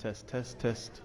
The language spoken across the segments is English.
Test, test, test.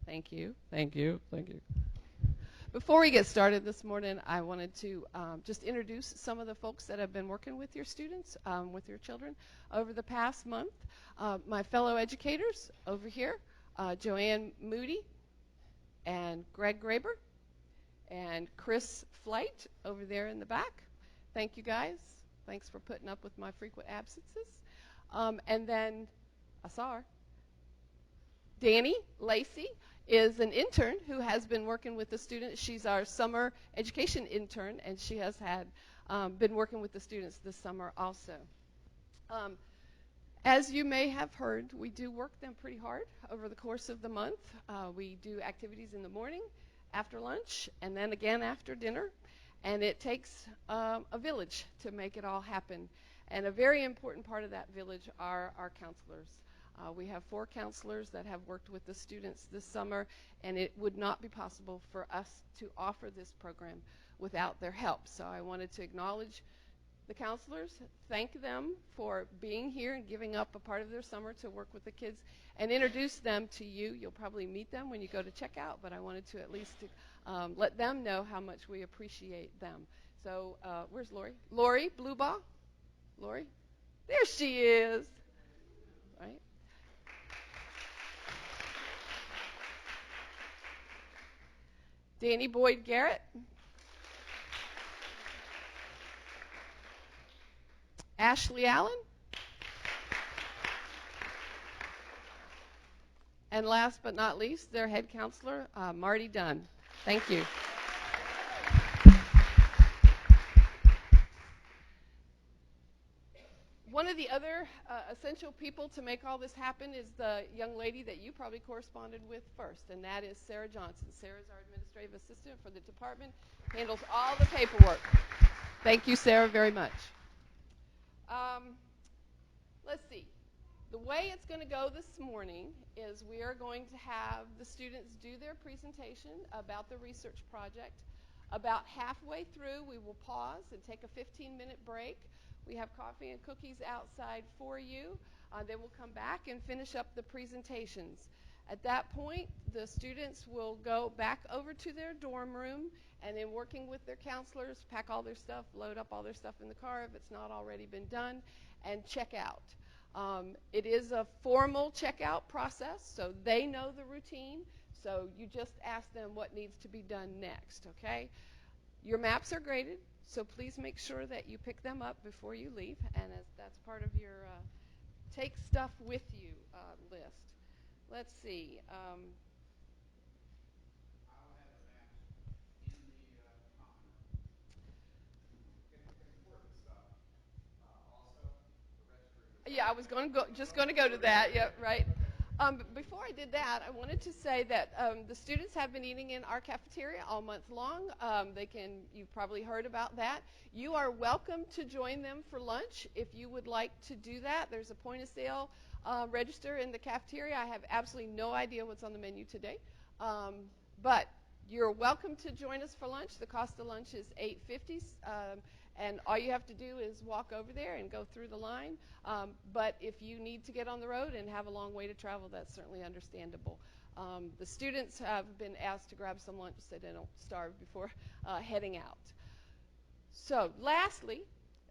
Thank you, thank you, thank you. Before we get started this morning, I wanted to just introduce some of the folks that have been working with your students, with your children, over the past month. My fellow educators over here, Joanne Moody and Greg Graber and Chris Flight over there in the back. Thank you, guys. Thanks for putting up with my frequent absences. And then, I saw her. Danny Lacey is an intern who has been working with the students. She's our summer education intern, and she has been working with the students this summer also. As you may have heard, we do work them pretty hard over the course of the month. We do activities in the morning, after lunch, and then again after dinner. And it takes a village to make it all happen. And a very important part of that village are our counselors. We have 4 counselors that have worked with the students this summer, and it would not be possible for us to offer this program without their help. So I wanted to acknowledge the counselors, thank them for being here and giving up a part of their summer to work with the kids, and introduce them to you. You'll probably meet them when you go to checkout, but I wanted to at least let them know how much we appreciate them. So where's Lori? Lori Bluebaugh? Lori? There she is. Right? Danny Boyd Garrett. Ashley Allen. And last but not least, their head counselor, Marty Dunn. Thank you. One of the other essential people to make all this happen is the young lady that you probably corresponded with first, and that is Sarah Johnson. Sarah's our administrative assistant for the department, handles all the paperwork. Thank you, Sarah, very much. Let's see. The way it's going to go this morning is we are going to have the students do their presentation about the research project. About halfway through, we will pause and take a 15-minute break. We have coffee and cookies outside for you. Then we'll come back and finish up the presentations. At that point, the students will go back over to their dorm room, and then working with their counselors, pack all their stuff, load up all their stuff in the car if it's not already been done, and check out. It is a formal checkout process, so they know the routine. So you just ask them what needs to be done next, okay? Your maps are graded, so please make sure that you pick them up before you leave, and that's part of your take stuff with you list. Let's see. Yeah, I was just going to go to that. Yeah, right. Before I did that, I wanted to say that the students have been eating in our cafeteria all month long. You've probably heard about that. You are welcome to join them for lunch if you would like to do that. There's a point of sale register in the cafeteria. I have absolutely no idea what's on the menu today, but you're welcome to join us for lunch. The cost of lunch is $8.50. And all you have to do is walk over there and go through the line. But if you need to get on the road and have a long way to travel, that's certainly understandable. The students have been asked to grab some lunch so they don't starve before heading out. So lastly,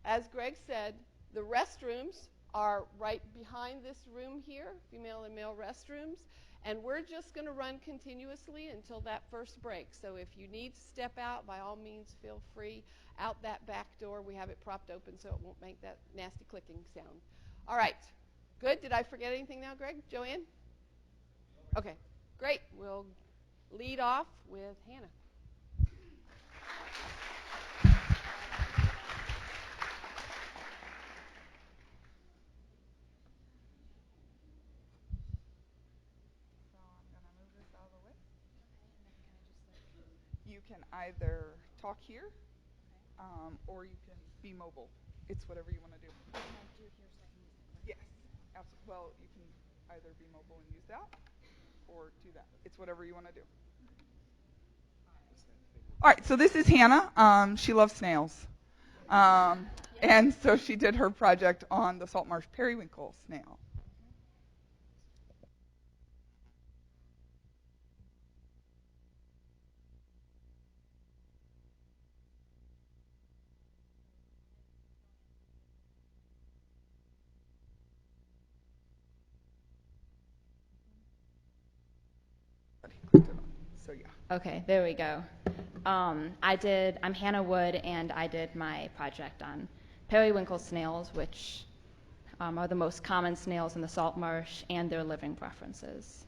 as Greg said, the restrooms are right behind this room here, female and male restrooms. And we're just going to run continuously until that first break. So if you need to step out, by all means, feel free. Out that back door, we have it propped open so it won't make that nasty clicking sound. All right. Good. Did I forget anything now, Greg? Joanne? Okay. Great. We'll lead off with Hannah. You can either talk here, or you can be mobile. It's whatever you want to do. Can I do it here so I can use the clicker? Yes, absolutely. Well, you can either be mobile and use that, or do that. It's whatever you want to do. All right, so this is Hannah. She loves snails. And so she did her project on the salt marsh periwinkle snail. Okay, there we go. I'm Hannah Wood, and I did my project on periwinkle snails, which are the most common snails in the salt marsh, and their living preferences.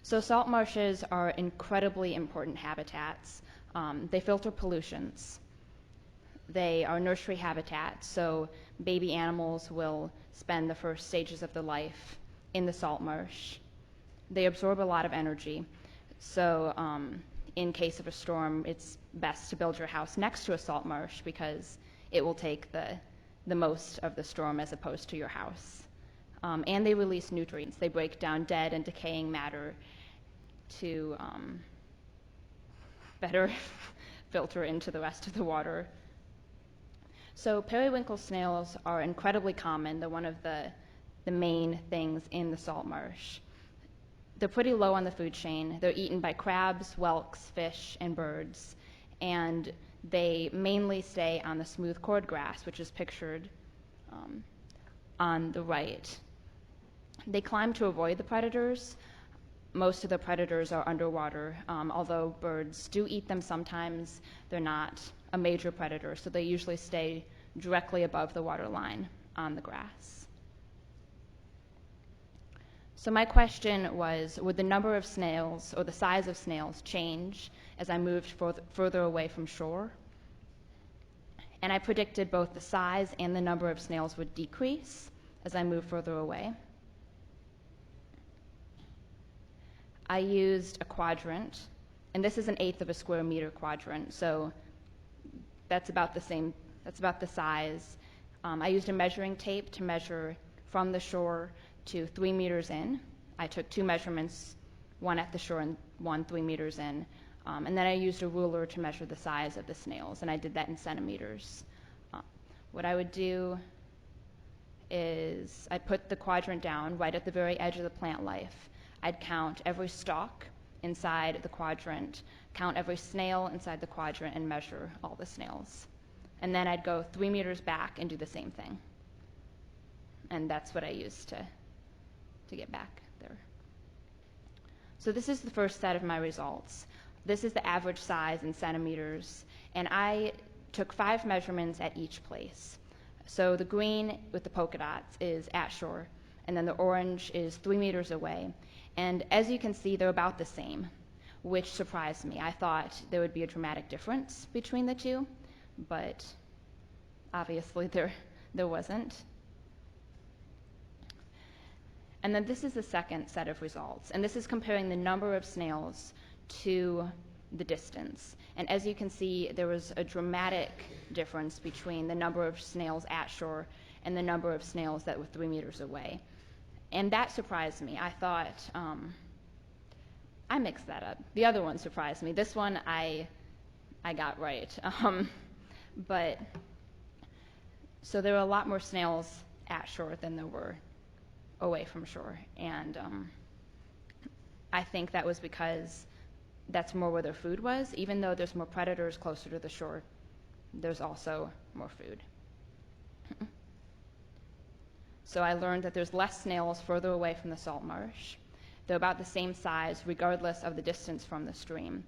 So salt marshes are incredibly important habitats. They filter pollutions. They are nursery habitats, so baby animals will spend the first stages of their life in the salt marsh. They absorb a lot of energy. So in case of a storm, it's best to build your house next to a salt marsh because it will take the most of the storm as opposed to your house. And they release nutrients. They break down dead and decaying matter to better filter into the rest of the water. So periwinkle snails are incredibly common. They're one of the main things in the salt marsh. They're pretty low on the food chain. They're eaten by crabs, whelks, fish, and birds. And they mainly stay on the smooth cordgrass, which is pictured on the right. They climb to avoid the predators. Most of the predators are underwater, although birds do eat them sometimes. They're not a major predator, so they usually stay directly above the water line on the grass. So my question was, would the number of snails or the size of snails change as I moved further away from shore? And I predicted both the size and the number of snails would decrease as I moved further away. I used a quadrant, and this is 1/8 of a square meter quadrant, so that's about the same, that's about the size. I used a measuring tape to measure from the shore to 3 meters in. I took 2 measurements, one at the shore and one 3 meters in. And then I used a ruler to measure the size of the snails, and I did that in centimeters. What I would do is I'd put the quadrant down right at the very edge of the plant life. I'd count every stalk inside the quadrant, count every snail inside the quadrant, and measure all the snails. And then I'd go 3 meters back and do the same thing. And that's what I used to get back there. So this is the first set of my results. This is the average size in centimeters, and I took 5 measurements at each place. So the green with the polka dots is at shore, and then the orange is 3 meters away. And as you can see, they're about the same, which surprised me. I thought there would be a dramatic difference between the two, but obviously there wasn't. And then this is the second set of results, and this is comparing the number of snails to the distance. And as you can see, there was a dramatic difference between the number of snails at shore and the number of snails that were 3 meters away. And that surprised me. I thought, I mixed that up. The other one surprised me. This one I got right. But so there were a lot more snails at shore than there were away from shore. And I think that was because that's more where their food was. Even though there's more predators closer to the shore, there's also more food. So I learned that there's less snails further away from the salt marsh. They're about the same size regardless of the distance from the stream.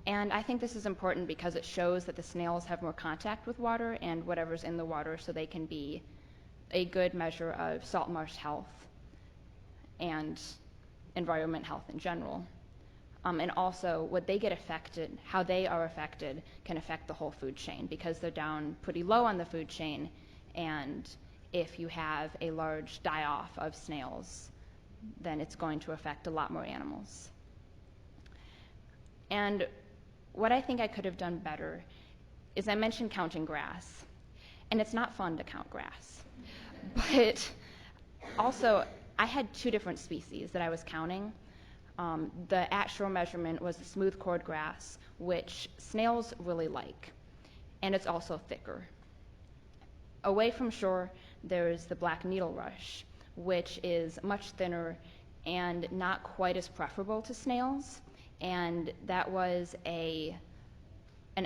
And I think this is important because it shows that the snails have more contact with water and whatever's in the water, so they can be a good measure of salt marsh health and environment health in general. And also, what they get affected, how they are affected, can affect the whole food chain because they're down pretty low on the food chain, and if you have a large die-off of snails, then it's going to affect a lot more animals. And what I think I could have done better is I mentioned counting grass, and it's not fun to count grass. But also, I had 2 different species that I was counting. The at-shore measurement was the smooth cord grass, which snails really like, and it's also thicker. Away from shore, there's the black needle rush, which is much thinner and not quite as preferable to snails, and that was an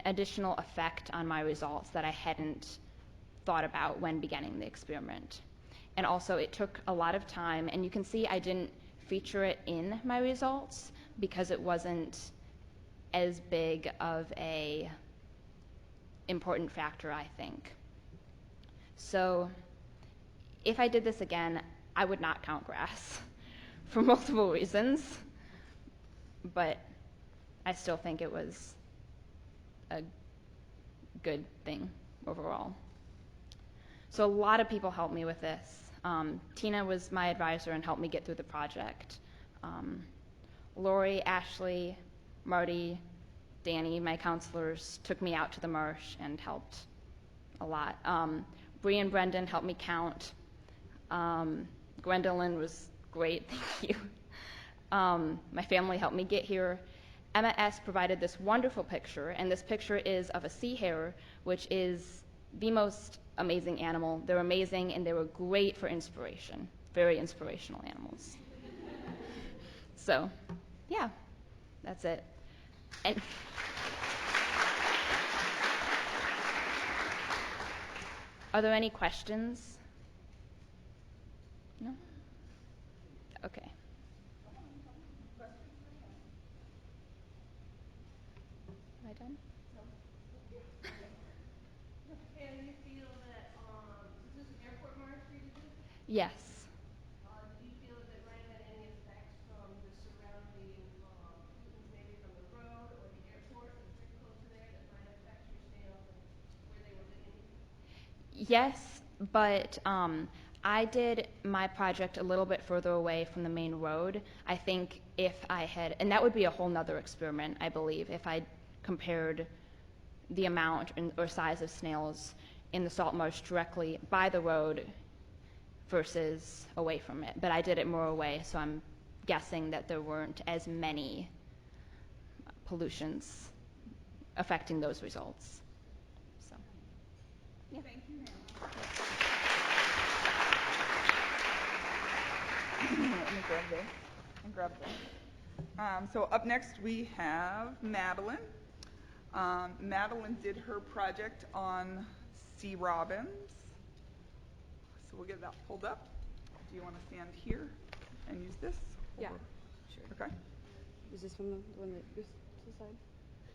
additional effect on my results that I hadn't thought about when beginning the experiment. And also, it took a lot of time, and you can see I didn't feature it in my results because it wasn't as big of a important factor, I think. So if I did this again, I would not count grass for multiple reasons, but I still think it was a good thing overall. So a lot of people helped me with this. Tina was my advisor and helped me get through the project. Lori, Ashley, Marty, Danny, my counselors, took me out to the marsh and helped a lot. Bree and Brendan helped me count. Gwendolyn was great, thank you. My family helped me get here. Emma S. provided this wonderful picture, and this picture is of a sea hare, which is the most amazing animal. They're amazing, and they were great for inspiration. Very inspirational animals. So, yeah, that's it. And are there any questions? No? Okay. Am I done? And you feel that, is this an airport march for you to do? Yes. Do you feel that it might have had any effects from the surrounding pollutants, maybe from the road or the airport that's pretty close to there, that might affect your snails and where they were living? Yes, but I did my project a little bit further away from the main road. I think if I had, and that would be a whole nother experiment, I believe, if I compared the amount or size of snails in the salt marsh directly by the road versus away from it. But I did it more away, so I'm guessing that there weren't as many pollutions affecting those results. So, yeah. Thank you, Hannah. Let me grab this and grab this. So up next we have Madeline. Madeline did her project on sea robins. So we'll get that pulled up. Do you want to stand here and use this? Yeah, Or- sure. Okay. Is this from the one that goes to the side?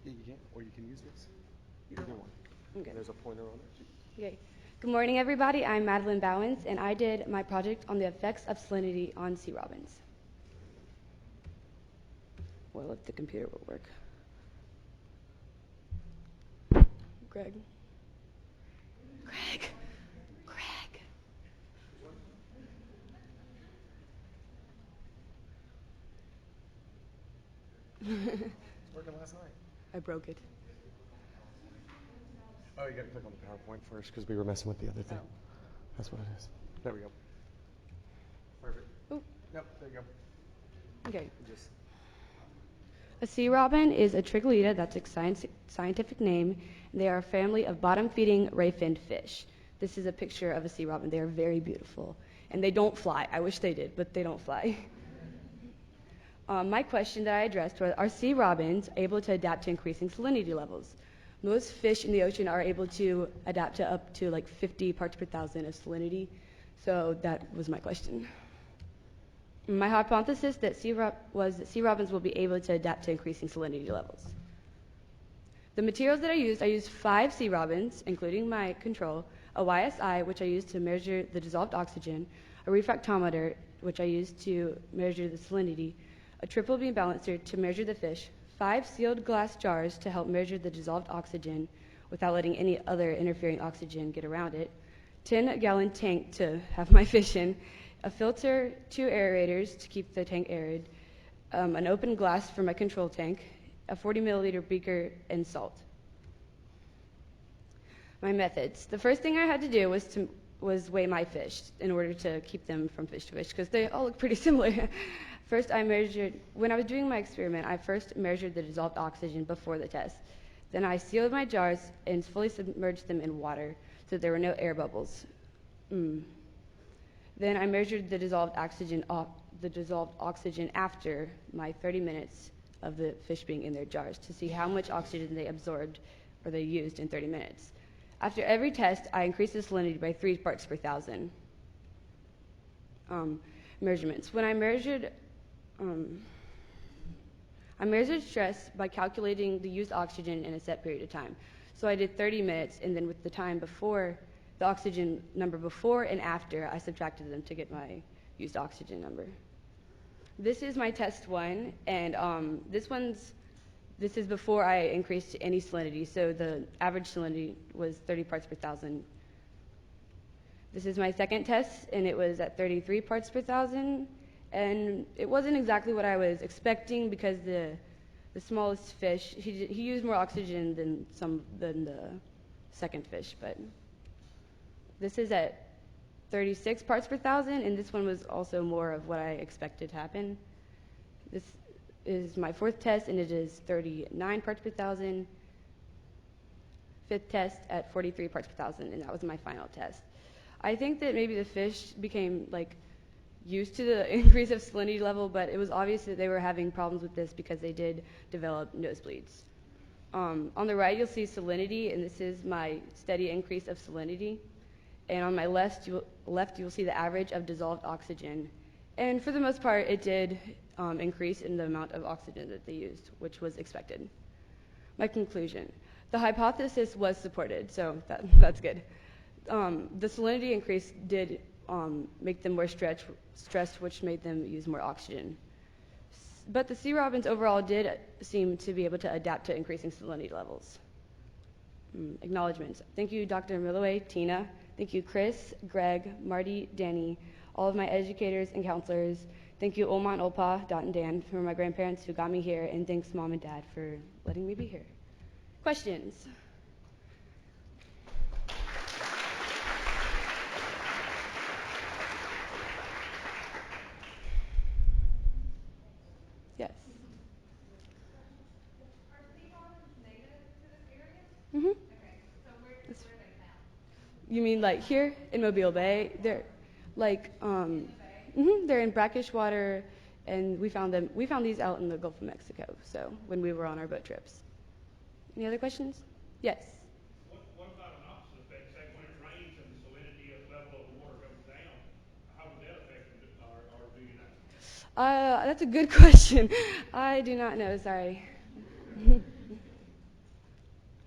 Yeah, you can, or you can use this. Either Either one. one. Okay. There's a pointer on it. Okay. Good morning, everybody. I'm Madeline Bowens, and I did my project on the effects of salinity on sea robins. Well, if the computer will work. Greg. Greg. Greg. It's working last night. I broke it. Oh, you gotta click on the PowerPoint first because we were messing with the other thing. Oh. That's what it is. There we go. Perfect. Ooh. Yep, there you go. Okay. Just A sea robin is a triglypida, that's its scientific name. They are a family of bottom-feeding ray-finned fish. This is a picture of a sea robin. They are very beautiful. And they don't fly. I wish they did, but they don't fly. My question that I addressed was, are sea robins able to adapt to increasing salinity levels? Most fish in the ocean are able to adapt to up to like 50 parts per thousand of salinity. So that was my question. My hypothesis was that sea robins will be able to adapt to increasing salinity levels. The materials that I used 5 sea robins, including my control, a YSI, which I used to measure the dissolved oxygen, a refractometer, which I used to measure the salinity, a triple beam balancer to measure the fish, 5 sealed glass jars to help measure the dissolved oxygen without letting any other interfering oxygen get around it, 10-gallon tank to have my fish in, a filter, 2 aerators to keep the tank arid, an open glass for my control tank, a 40-milliliter beaker, and salt. My methods. The first thing I had to do was weigh my fish in order to keep them from fish to fish, because they all look pretty similar. First, when I was doing my experiment, I first measured the dissolved oxygen before the test. Then I sealed my jars and fully submerged them in water so there were no air bubbles. Then I measured the dissolved oxygen after my 30 minutes of the fish being in their jars to see how much oxygen they absorbed or they used in 30 minutes. After every test, I increased the salinity by 3 parts per thousand. Measurements. When I measured I measured stress by calculating the used oxygen in a set period of time. So I did 30 minutes, and then with the time before, the oxygen number before and after, I subtracted them to get my used oxygen number. This is my test 1, and this is before I increased any salinity, so the average salinity was 30 parts per thousand. This is my second test, and it was at 33 parts per thousand, and it wasn't exactly what I was expecting because the smallest fish, he used more oxygen than the second fish, but this is at 36 parts per thousand, and this one was also more of what I expected to happen. This is my fourth test, and it is 39 parts per thousand. Fifth test at 43 parts per thousand, and that was my final test. I think that maybe the fish became used to the increase of salinity level, but it was obvious that they were having problems with this because they did develop nosebleeds. On the right, you'll see salinity, and this is my steady increase of salinity. And on my left, you'll see the average of dissolved oxygen. And for the most part, it did increase in the amount of oxygen that they used, which was expected. My conclusion. The hypothesis was supported, so that's good. The salinity increase did make them more stressed, which made them use more oxygen. But the sea robins overall did seem to be able to adapt to increasing salinity levels. Acknowledgements. Thank you, Dr. Milloway, Tina. Thank you, Chris, Greg, Marty, Danny, all of my educators and counselors. Thank you, Oma and Opa, Dot and Dan, for my grandparents who got me here, and thanks, Mom and Dad, for letting me be here. Questions? Yes. Are sea robins native to this area? Mm-hmm. Okay, so where are they found? You mean like here in Mobile Bay? They're they're in brackish water, and we found these out in the Gulf of Mexico. So when we were on our boat trips. Any other questions? Yes. What about an opposite effect? Say when it rains and the salinity level of the water goes down, how would that affect them, or do you know? That's a good question. I do not know. Sorry.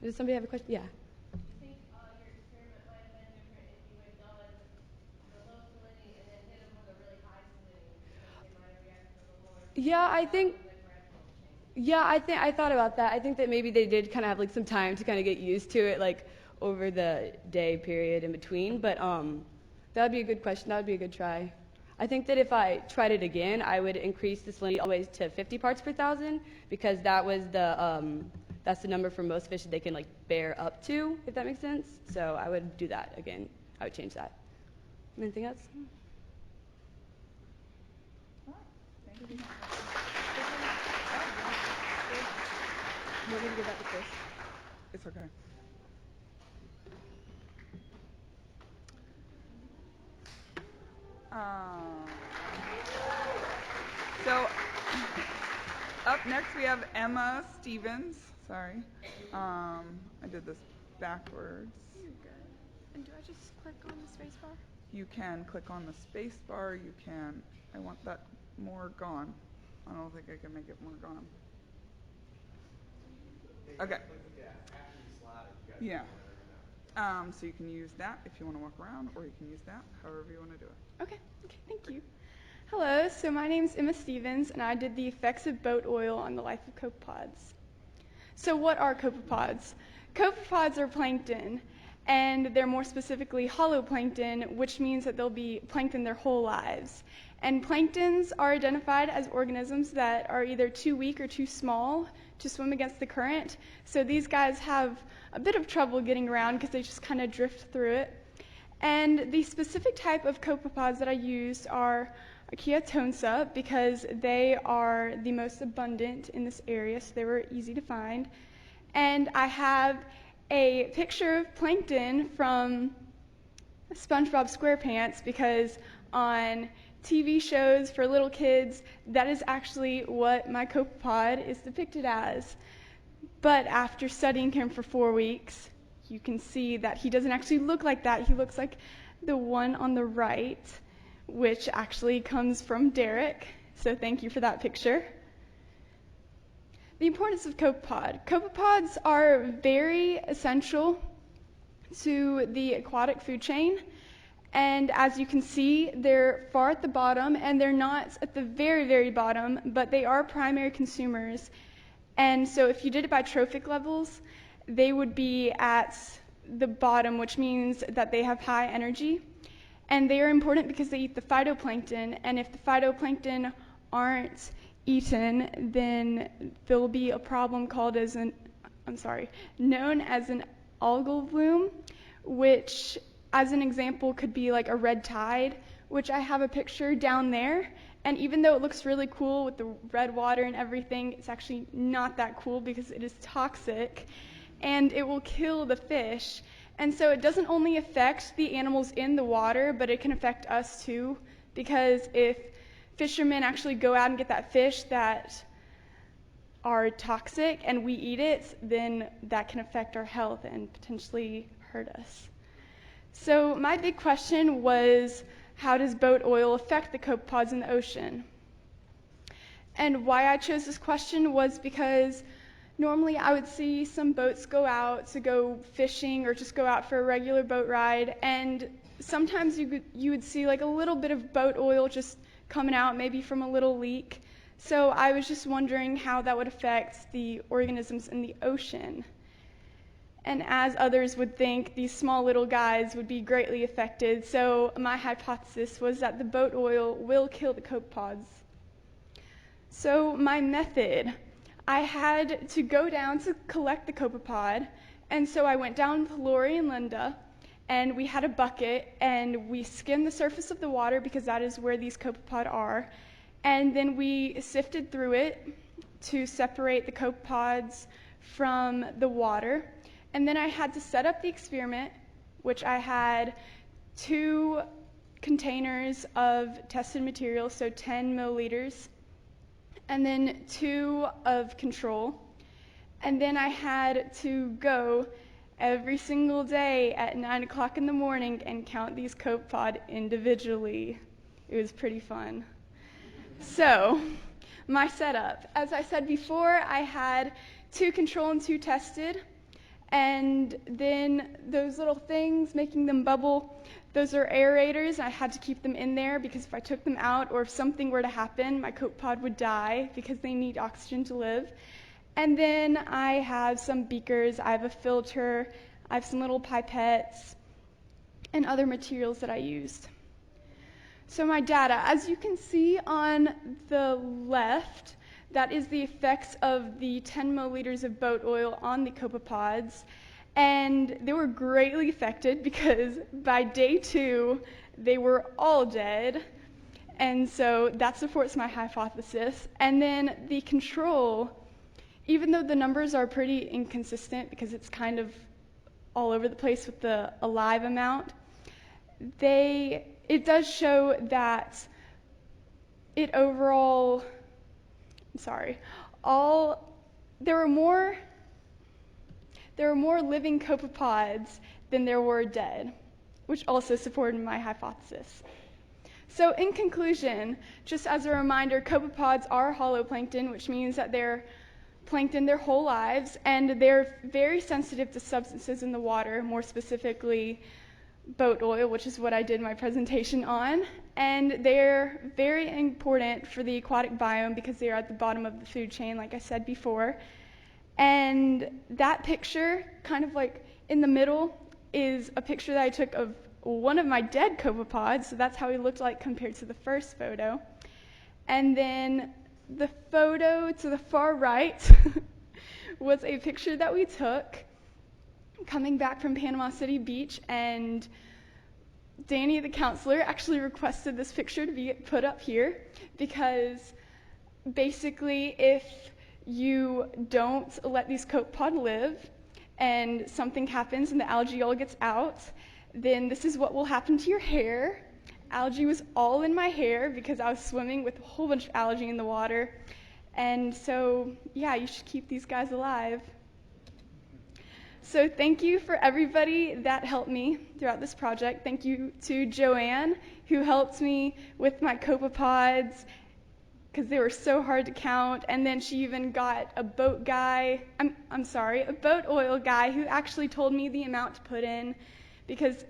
Does somebody have a question? Yeah. Do you think your experiment might have been different if you had done the low salinity and then hit them with a really high salinity? Do you think they might have reacted a little lower? Yeah, I think. The gradual change? Yeah, I thought about that. I think that maybe they did kind of have some time to kind of get used to it, over the day period in between. But that would be a good question. That would be a good try. I think that if I tried it again, I would increase the salinity always to 50 parts per thousand because that was that's the number for most fish that they can bear up to, if that makes sense. So I would do that again. I would change that. Anything else? All right. Thank you. You want me to give that to Chris? It's okay. So up next we have Emma Stevens. Sorry, I did this backwards. You're good. And do I just click on the space bar? You can click on the space bar. You can. I want that more gone. I don't think I can make it more gone. Okay. Yeah. So you can use that if you want to walk around, or you can use that however you want to do it. Okay, thank you. Hello, so my name's Emma Stevens, and I did the effects of boat oil on the life of copepods. So what are copepods? Copepods are plankton, and they're more specifically holoplankton, which means that they'll be plankton their whole lives. And planktons are identified as organisms that are either too weak or too small to swim against the current. So these guys have a bit of trouble getting around because they just kind of drift through it. And the specific type of copepods that I used are Archaea tonsa because they are the most abundant in this area, so they were easy to find. And I have a picture of plankton from SpongeBob SquarePants because on TV shows for little kids, that is actually what my copepod is depicted as. But after studying him for 4 weeks, you can see that he doesn't actually look like that. He looks like the one on the right, which actually comes from Derek. So thank you for that picture. The importance of copepod. Copepods are very essential to the aquatic food chain. And as you can see, they're far at the bottom, and they're not at the very, very bottom, but they are primary consumers. And so if you did it by trophic levels, they would be at the bottom, which means that they have high energy. And they are important because they eat the phytoplankton, and if the phytoplankton aren't eaten, then there will be a problem known as an algal bloom, which as an example could be like a red tide, which I have a picture down there. And even though it looks really cool with the red water and everything, it's actually not that cool because it is toxic and it will kill the fish. And so it doesn't only affect the animals in the water, but it can affect us too, because if fishermen actually go out and get that fish that are toxic and we eat it, then that can affect our health and potentially hurt us. So my big question was, how does boat oil affect the copepods in the ocean? And why I chose this question was because normally I would see some boats go out to go fishing or just go out for a regular boat ride, and sometimes you would see like a little bit of boat oil just coming out, maybe from a little leak. So I was just wondering how that would affect the organisms in the ocean. And as others would think, these small little guys would be greatly affected. So my hypothesis was that the boat oil will kill the copepods. So my method, I had to go down to collect the copepod. And so I went down with Lori and Linda, and we had a bucket, and we skimmed the surface of the water because that is where these copepod are. And then we sifted through it to separate the copepods from the water. And then I had to set up the experiment, which I had 2 containers of tested material, so 10 milliliters, and then 2 of control. And then I had to go every single day at 9 o'clock in the morning and count these copepod individually. It was pretty fun. So, my setup. As I said before, I had 2 control and 2 tested. And then those little things making them bubble, those are aerators. I had to keep them in there because if I took them out or if something were to happen, my copepod would die because they need oxygen to live. And then I have some beakers, I have a filter, I have some little pipettes and other materials that I used. So my data, as you can see on the left, that is the effects of the 10 milliliters of boat oil on the copepods. And they were greatly affected because by day 2, they were all dead. And so that supports my hypothesis. And then the control, even though the numbers are pretty inconsistent because it's kind of all over the place with the alive amount, it does show that it overall, there were more living copepods than there were dead, which also supported my hypothesis. So in conclusion, just as a reminder, copepods are holoplankton, which means that they're plankton their whole lives, and they're very sensitive to substances in the water, more specifically boat oil, which is what I did my presentation on. And they're very important for the aquatic biome because they are at the bottom of the food chain, like I said before. And that picture, kind of like in the middle, is a picture that I took of one of my dead copepods, so that's how he looked like compared to the first photo. And then the photo to the far right was a picture that we took coming back from Panama City Beach, and Danny, the counselor, actually requested this picture to be put up here because basically if you don't let these copepod live and something happens and the algae all gets out, then this is what will happen to your hair. Algae was all in my hair because I was swimming with a whole bunch of algae in the water. And so, yeah, you should keep these guys alive. So thank you for everybody that helped me throughout this project. Thank you to Joanne, who helped me with my copepods because they were so hard to count. And then she even got a boat guy, a boat oil guy who actually told me the amount to put in, because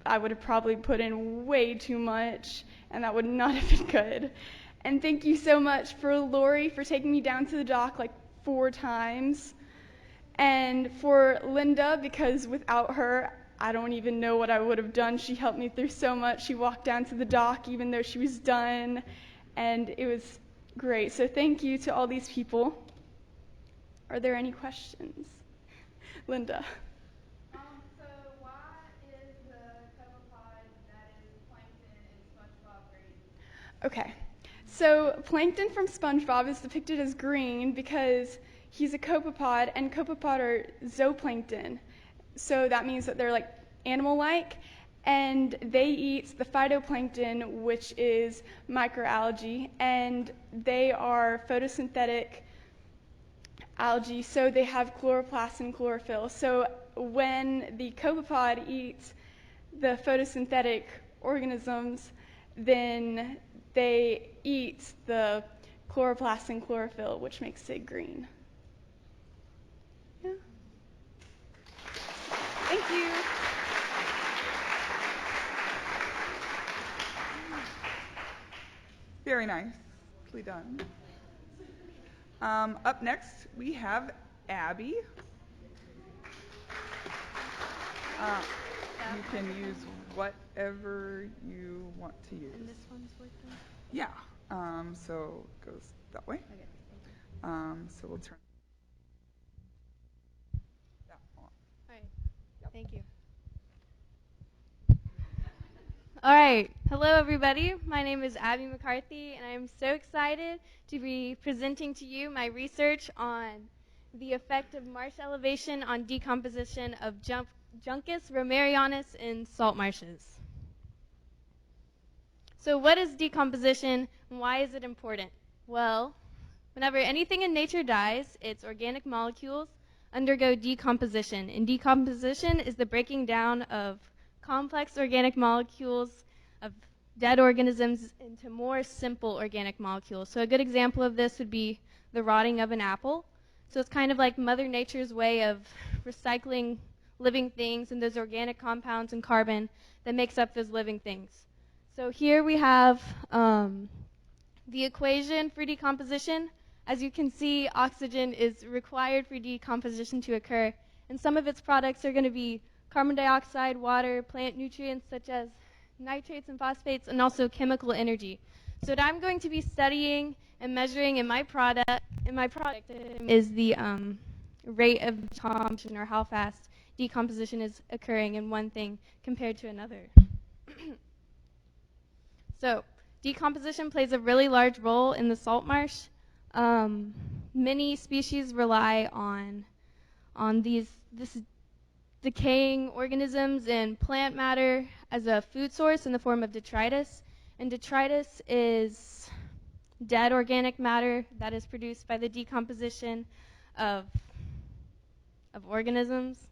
I would have probably put in way too much, and that would not have been good. And thank you so much for Lori for taking me down to the dock like 4 times. And for Linda, because without her, I don't even know what I would have done. She helped me through so much. She walked down to the dock even though she was done, and it was great. So thank you to all these people. Are there any questions? Linda. So why is the copepod that is plankton in SpongeBob green? Okay. So plankton from SpongeBob is depicted as green because he's a copepod, and copepod are zooplankton. So that means that they're like animal-like, and they eat the phytoplankton, which is microalgae, and they are photosynthetic algae, so they have chloroplast and chlorophyll. So when the copepod eats the photosynthetic organisms, then they eat the chloroplast and chlorophyll, which makes it green. Yeah. Thank you. Very nicely done. Up next, we have Abby. You can use whatever you want to use. And this one's working? Yeah. So it goes that way. Okay, thank you. So we'll turn that on. Hi. Thank you. All right. Hello, everybody. My name is Abby McCarthy, and I'm so excited to be presenting to you my research on the effect of marsh elevation on decomposition of Juncus romerianus in salt marshes. So what is decomposition, and why is it important? Well, whenever anything in nature dies, its organic molecules undergo decomposition, and decomposition is the breaking down of complex organic molecules of dead organisms into more simple organic molecules. So a good example of this would be the rotting of an apple. So it's kind of like Mother Nature's way of recycling living things and those organic compounds and carbon that makes up those living things. So here we have the equation for decomposition. As you can see, oxygen is required for decomposition to occur, and some of its products are going to be carbon dioxide, water, plant nutrients such as nitrates and phosphates, and also chemical energy. So what I'm going to be studying and measuring in my product is the rate of decomposition, or how fast decomposition is occurring in one thing compared to another. So decomposition plays a really large role in the salt marsh. Many species rely on this decaying organisms and plant matter as a food source in the form of detritus. And detritus is dead organic matter that is produced by the decomposition of organisms.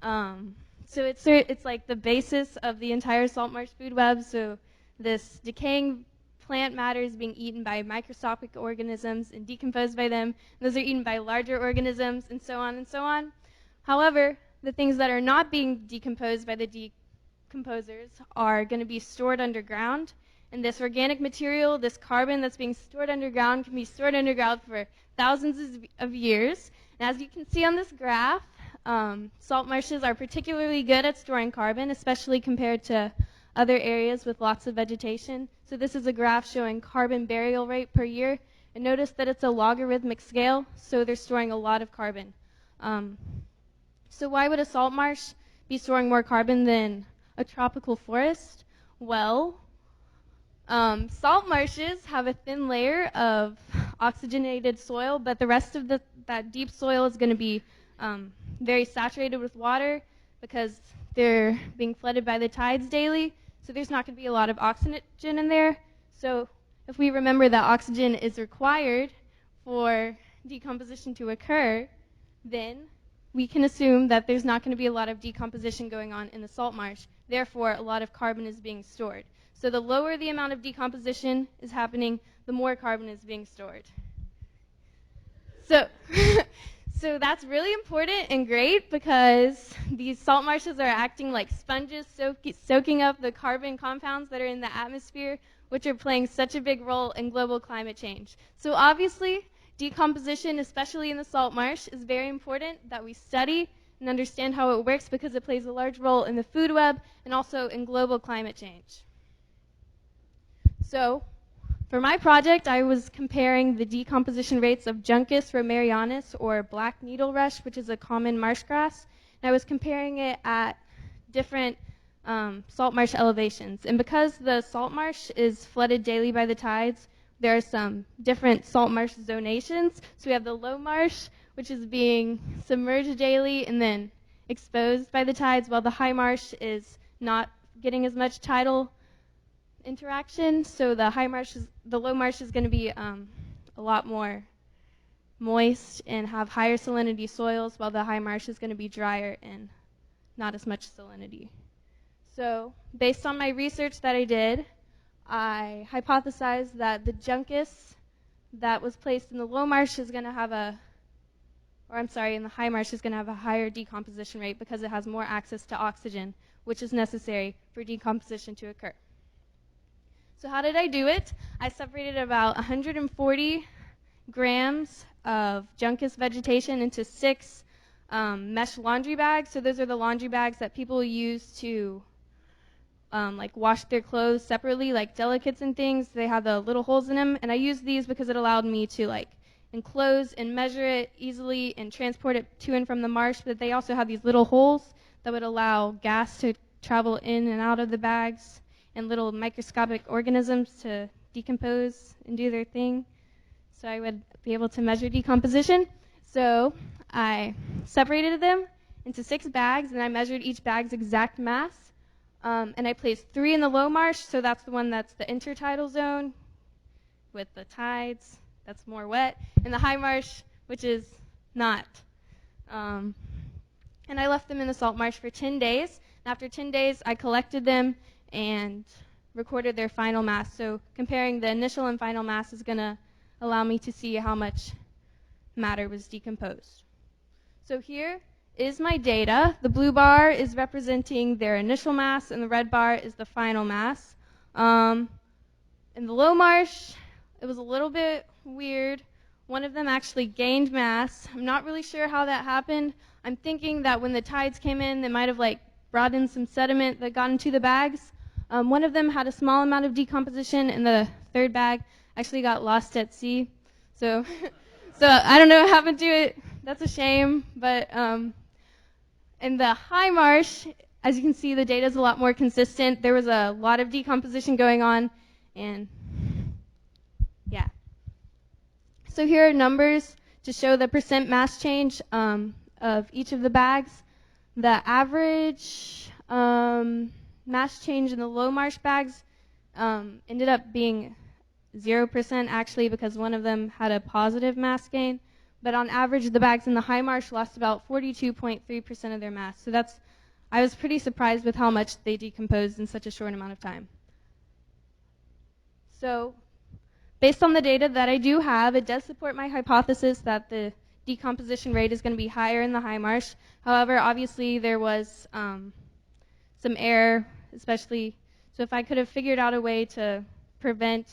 So it's like the basis of the entire salt marsh food web. So this decaying plant matter is being eaten by microscopic organisms and decomposed by them. Those are eaten by larger organisms, and so on and so on. However, the things that are not being decomposed by the decomposers are going to be stored underground. And this organic material, this carbon that's being stored underground, can be stored underground for thousands of years. And as you can see on this graph, salt marshes are particularly good at storing carbon, especially compared to other areas with lots of vegetation. So this is a graph showing carbon burial rate per year. And notice that it's a logarithmic scale, so they're storing a lot of carbon. So why would a salt marsh be storing more carbon than a tropical forest? Well, salt marshes have a thin layer of oxygenated soil, but the rest of that deep soil is going to be very saturated with water because they're being flooded by the tides daily. So there's not going to be a lot of oxygen in there. So if we remember that oxygen is required for decomposition to occur, then we can assume that there's not going to be a lot of decomposition going on in the salt marsh. Therefore, a lot of carbon is being stored. So the lower the amount of decomposition is happening, the more carbon is being stored. So, so that's really important and great because these salt marshes are acting like sponges, soaking up the carbon compounds that are in the atmosphere, which are playing such a big role in global climate change. So obviously, decomposition, especially in the salt marsh, is very important that we study and understand how it works because it plays a large role in the food web and also in global climate change. So, for my project, I was comparing the decomposition rates of Juncus romerianus, or black needle rush, which is a common marsh grass. And I was comparing it at different salt marsh elevations. And because the salt marsh is flooded daily by the tides, there are some different salt marsh zonations. So we have the low marsh, which is being submerged daily and then exposed by the tides, while the high marsh is not getting as much tidal interaction. So the low marsh is going to be a lot more moist and have higher salinity soils, while the high marsh is going to be drier and not as much salinity. So based on my research that I did, I hypothesized that the Juncus that was placed in the low marsh is going to have in the high marsh is going to have a higher decomposition rate because it has more access to oxygen, which is necessary for decomposition to occur. So how did I do it? I separated about 140 grams of Juncus vegetation into 6 mesh laundry bags. So those are the laundry bags that people use to like wash their clothes separately, like delicates and things. They have the little holes in them, and I used these because it allowed me to like enclose and measure it easily and transport it to and from the marsh. But they also have these little holes that would allow gas to travel in and out of the bags and little microscopic organisms to decompose and do their thing. So I would be able to measure decomposition. So I separated them into 6 bags, and I measured each bag's exact mass. And I placed 3 in the low marsh, so that's the one that's the intertidal zone with the tides, that's more wet, and the high marsh, which is not. And I left them in the salt marsh for 10 days. And after 10 days, I collected them and recorded their final mass. So comparing the initial and final mass is going to allow me to see how much matter was decomposed. So here is my data. The blue bar is representing their initial mass, and the red bar is the final mass. In the low marsh, it was a little bit weird. One of them actually gained mass. I'm not really sure how that happened. I'm thinking that when the tides came in, they might have like brought in some sediment that got into the bags. One of them had a small amount of decomposition, and the third bag actually got lost at sea. So I don't know what happened to it. That's a shame. But in the high marsh, as you can see, the data is a lot more consistent. There was a lot of decomposition going on, and yeah. So here are numbers to show the percent mass change of each of the bags. The average mass change in the low marsh bags ended up being 0% actually, because one of them had a positive mass gain. But on average, the bags in the high marsh lost about 42.3% of their mass. So I was pretty surprised with how much they decomposed in such a short amount of time. So based on the data that I do have, it does support my hypothesis that the decomposition rate is going to be higher in the high marsh. However, obviously there was some error, especially, so if I could have figured out a way to prevent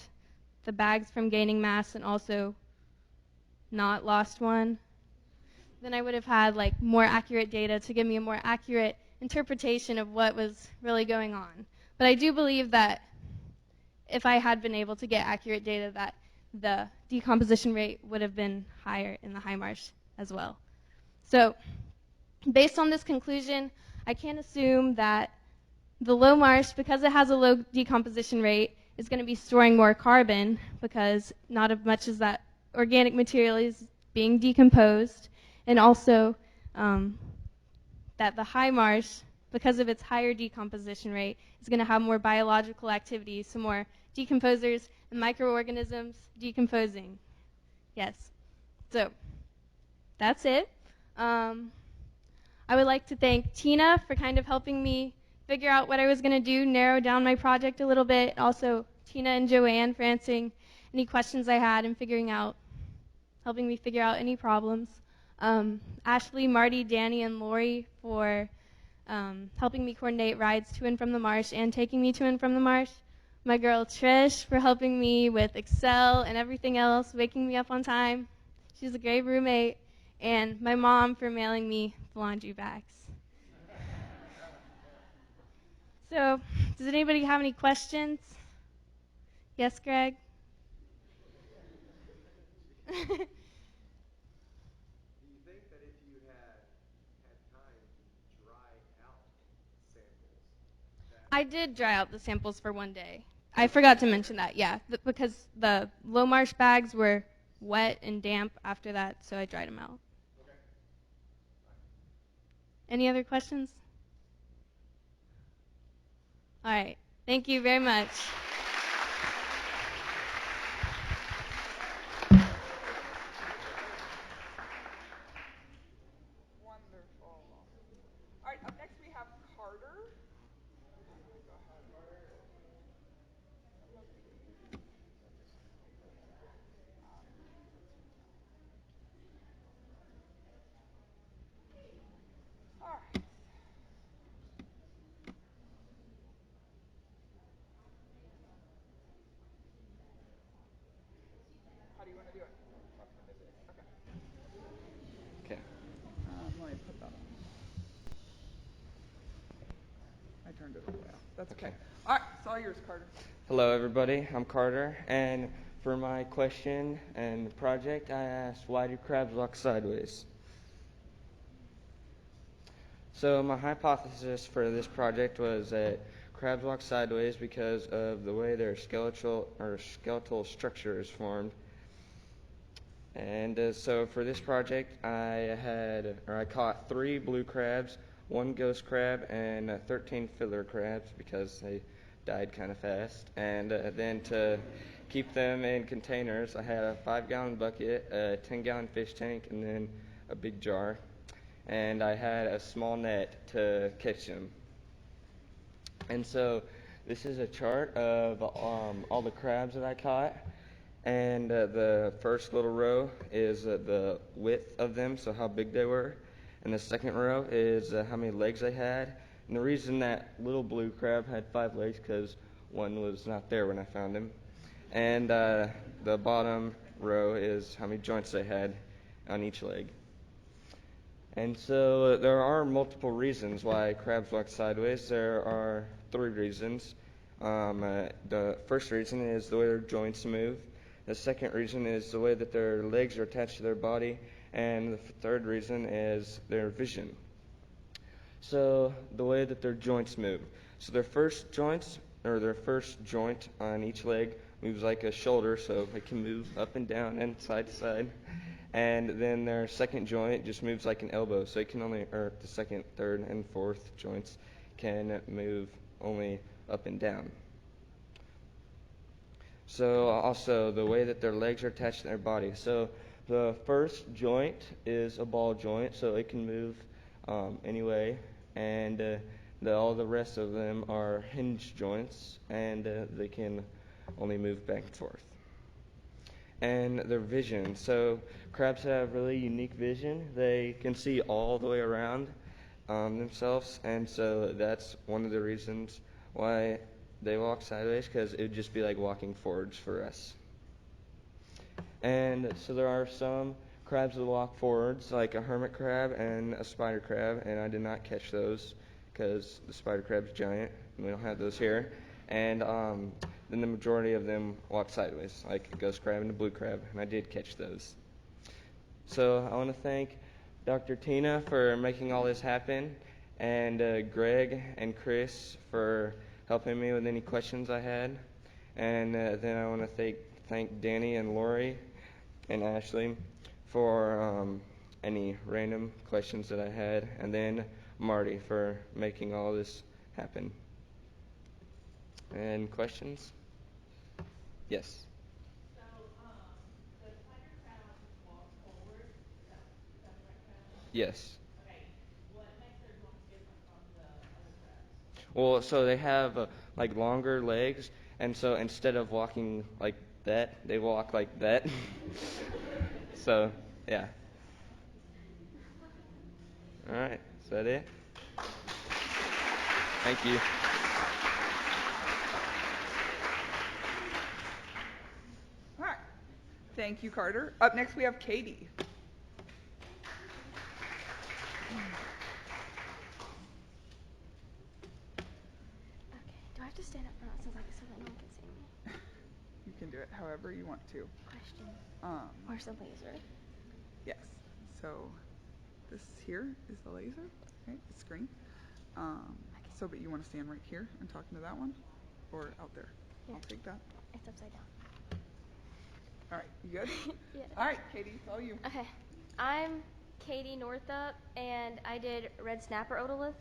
the bags from gaining mass and also not lost one, then I would have had like more accurate data to give me a more accurate interpretation of what was really going on. But I do believe that if I had been able to get accurate data, that the decomposition rate would have been higher in the high marsh as well. So based on this conclusion, I can assume that the low marsh, because it has a low decomposition rate, is going to be storing more carbon because not as much as that organic material is being decomposed, and also that the high marsh, because of its higher decomposition rate, is going to have more biological activity, so more decomposers and microorganisms decomposing. Yes. So that's it. I would like to thank Tina for kind of helping me figure out what I was going to do, narrow down my project a little bit. Also, Tina and Joanne for answering any questions I had and helping me figure out any problems. Ashley, Marty, Danny, and Lori for helping me coordinate rides to and from the marsh and taking me to and from the marsh. My girl Trish for helping me with Excel and everything else, waking me up on time. She's a great roommate. And my mom for mailing me the laundry bags. So, does anybody have any questions? Yes, Greg? Do you think that if you had time to dry out samples, that I did dry out the samples for one day. I forgot to mention that, yeah, because the low marsh bags were wet and damp after that, so I dried them out. okay. Any other questions? All right. Thank you very much. Wonderful. All right, up next we have Carter. All right. How do you want to do it? Okay. Okay. Let me put that on. I turned it away. That's okay. All right, it's all yours, Carter. Hello, everybody. I'm Carter, and for my question and project, I asked, why do crabs walk sideways? So my hypothesis for this project was that crabs walk sideways because of the way their skeletal structure is formed. And so for this project, I caught 3 blue crabs, 1 ghost crab, and 13 filler crabs because they died kind of fast. And then to keep them in containers, I had a 5-gallon bucket, a 10-gallon fish tank, and then a big jar. And I had a small net to catch them. And so this is a chart of all the crabs that I caught. And the first little row is the width of them, so how big they were. And the second row is how many legs they had. And the reason that little blue crab had 5 legs because one was not there when I found him. And the bottom row is how many joints they had on each leg. And so there are multiple reasons why crabs walk sideways. There are 3 reasons. The first reason is the way their joints move. The second reason is the way that their legs are attached to their body. And the third reason is their vision. So the way that their joints move. So their first joint on each leg moves like a shoulder, so it can move up and down and side to side. And then their second joint just moves like an elbow, so the second, third, and fourth joints can move only up and down. So also the way that their legs are attached to their body. So the first joint is a ball joint, so it can move anyway, and all the rest of them are hinge joints, and they can only move back and forth. And their vision. So crabs have really unique vision. They can see all the way around themselves, and so that's one of the reasons why they walk sideways, because it would just be like walking forwards for us. And so there are some crabs that walk forwards, like a hermit crab and a spider crab, and I did not catch those because the spider crab's giant, and we don't have those here. And then the majority of them walk sideways, like a ghost crab and a blue crab, and I did catch those. So I want to thank Dr. Tina for making all this happen, and Greg and Chris for helping me with any questions I had. And then I want to thank Danny and Lori and Ashley for any random questions that I had, and then Marty for making all this happen. And questions? Yes. So, the spider crab walks forward. Is that the right crab? Yes. Okay. What makes their joints different from the other crabs? Well, so they have like longer legs, and so instead of walking like that, they walk like that. So, yeah. All right, is that it? Thank you. All right. Thank you, Carter. Up next, we have Katie. Okay, do I have to stand up front since so that no one can see me? You can do it however you want to. Question. Um, Where's the laser? yes. So this here is the laser, right? The screen. So, but you want to stand right here and talk into that one, or out there? Here. I'll take that. It's upside down. All right. You good? Yeah. All right, Katie. It's all you. Okay. I'm Katie Northup, and I did red snapper otoliths.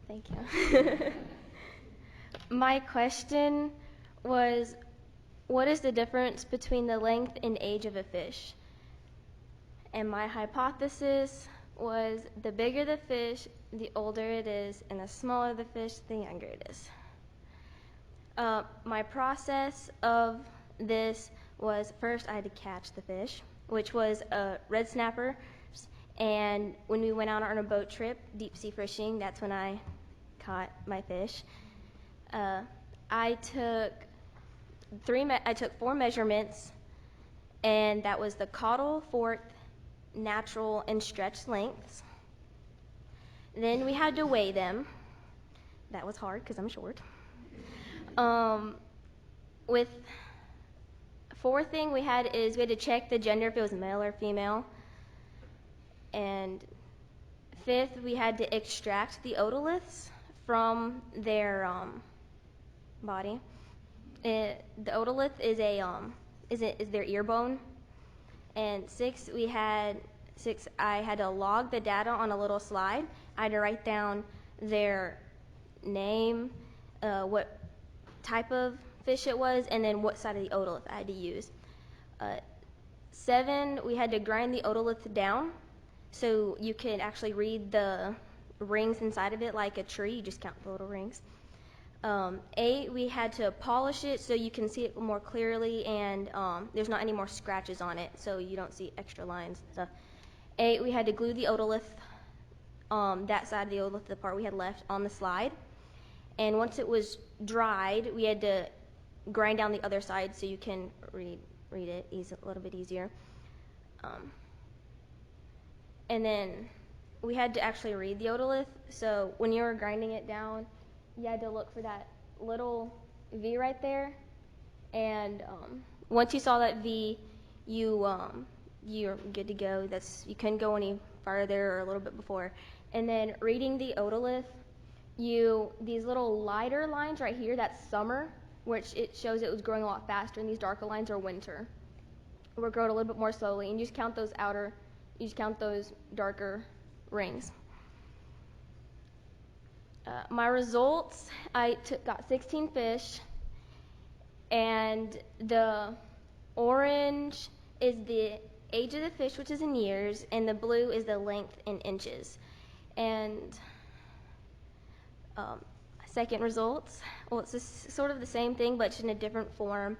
Okay. Thank you. My question was, what is the difference between the length and age of a fish? And my hypothesis was the bigger the fish, the older it is, and the smaller the fish, the younger it is. My process of this was first I had to catch the fish, which was a red snapper. And when we went out on a boat trip, deep sea fishing, that's when I caught my fish. I took 4 measurements, and that was the caudal, fork, natural, and stretch lengths. Then we had to weigh them. That was hard because I'm short. With 4th thing we had to check the gender, if it was male or female. And 5th, we had to extract the otoliths from their body. The otolith is their ear bone. And 6th, I had to log the data on a little slide. I had to write down their name, what type of fish it was, and then what side of the otolith I had to use. 7, we had to grind the otolith down so you could actually read the rings inside of it like a tree. You just count the little rings. 8, we had to polish it so you can see it more clearly, and there's not any more scratches on it, so you don't see extra lines and stuff. 8, we had to glue the otolith, that side of the otolith, the part we had left, on the slide. And once it was dried, we had to grind down the other side so you can read it a little bit easier. And then we had to actually read the otolith. So when you were grinding it down, you had to look for that little V right there. And once you saw that V, you're good to go. You couldn't go any farther or a little bit before. And then reading the otolith, these little lighter lines right here, that's summer, which it shows it was growing a lot faster, and these darker lines are winter. We're growing a little bit more slowly, and you just count those darker rings. My results, got 16 fish, and the orange is the age of the fish, which is in years, and the blue is the length in inches. And second results, well, it's sort of the same thing, but just in a different form.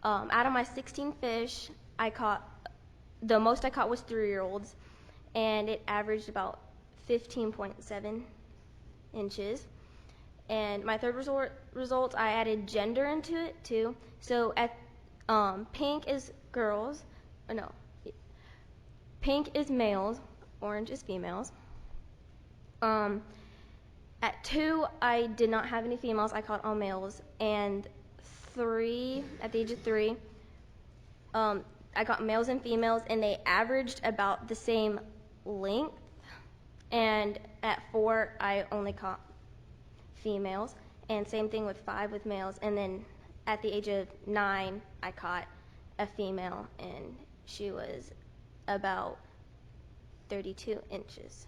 Out of my 16 fish, the most I caught was 3-year-olds, and it averaged about 15.7 inches. And my third result, I added gender into it too. So pink is girls, pink is males, orange is females. At 2, I did not have any females. I caught all males. And at the age of 3, I got males and females, and they averaged about the same length. And at 4, I only caught females. And same thing with 5 with males. And then at the age of 9, I caught a female, and she was about 32 inches.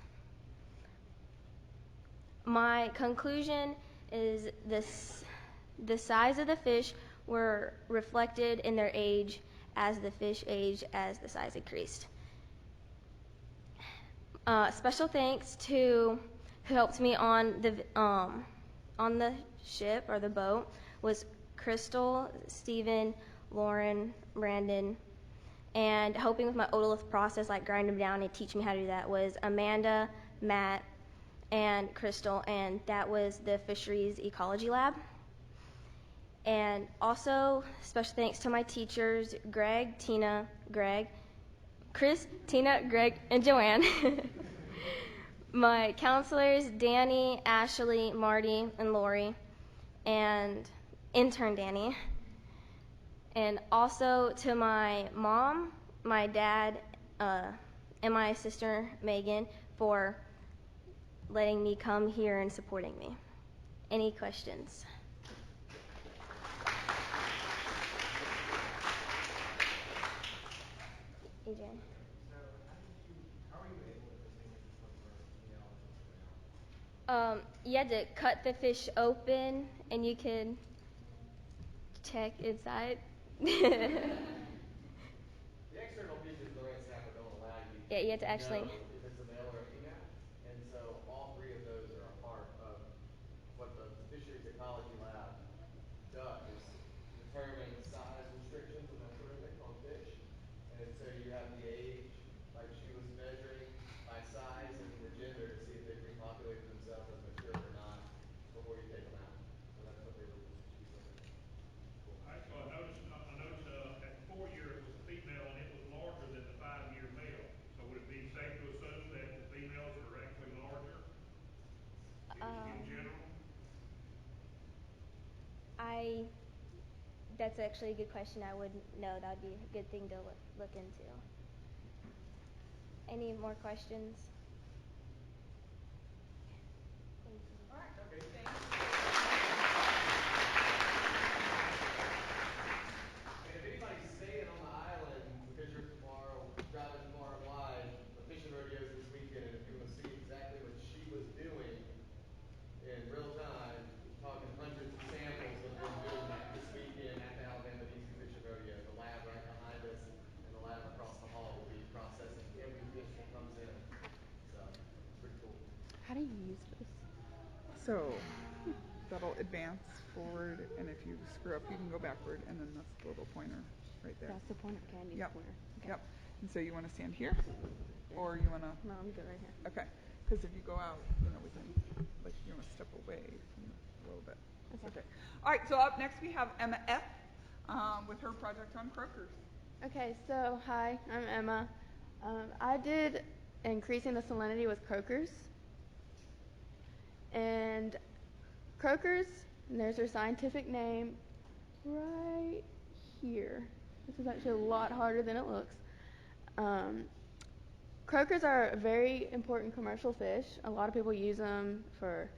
My conclusion is the size of the fish were reflected in their age as the fish aged, as the size increased. Special thanks to who helped me on the ship or the boat was Crystal, Steven, Lauren, Brandon, and helping with my otolith process, like grinding them down and teach me how to do that, was Amanda, Matt, and Crystal, and that was the fisheries ecology lab. And also special thanks to my teachers, Greg, Tina, Greg, Chris, Tina, Greg, and Joanne. My counselors, Danny, Ashley, Marty, and Lori, and intern Danny. And also to my mom, my dad, and my sister, Megan, for letting me come here and supporting me. Any questions? Adrian? You had to cut the fish open, and you could check inside. The external features of the rat snapper don't allow you Yeah, you have to actually know if it's a male or a female, and so all three of those are a part of what the fisheries ecology lab does, determine size restrictions and that sort of thing on fish. And so you have the age, like she was measuring by size and the gender to see if they've repopulated themselves as mature or not before you take them out. So that's what they were she's looking at. Actually, I noticed at the 4-year it was a female and it was larger than the 5-year male. So would it be safe to assume that the females are actually larger in general? That's actually a good question. I wouldn't know. That would be a good thing to look into. Any more questions? Thank you. All right. Okay. Thanks. And if anybody's staying on the island because you're driving far and wide, the fishing rodeos this weekend, and if you want to see exactly what she was doing in real time, talking hundreds of samples have been doing that this weekend at the Alabama Deep Fishing Rodeo. The lab right behind us and the lab across the hall will be processing every fish that comes in. So it's pretty cool. How do you use this? So that'll advance forward, and if you screw up, you can go backward, and then that's the little pointer right there. That's the pointer. Okay, I need the pointer. Okay. Yep. And so you want to stand here, or you want to? No, I'm good right here. Okay. Because if you go out, we can, you want to step away from a little bit. Okay. All right. So up next we have Emma F. With her project on croakers. Okay, so hi, I'm Emma. I did increasing the salinity with croakers. And croakers, and there's their scientific name right here. This is actually a lot harder than it looks. Croakers are a very important commercial fish. A lot of people use them for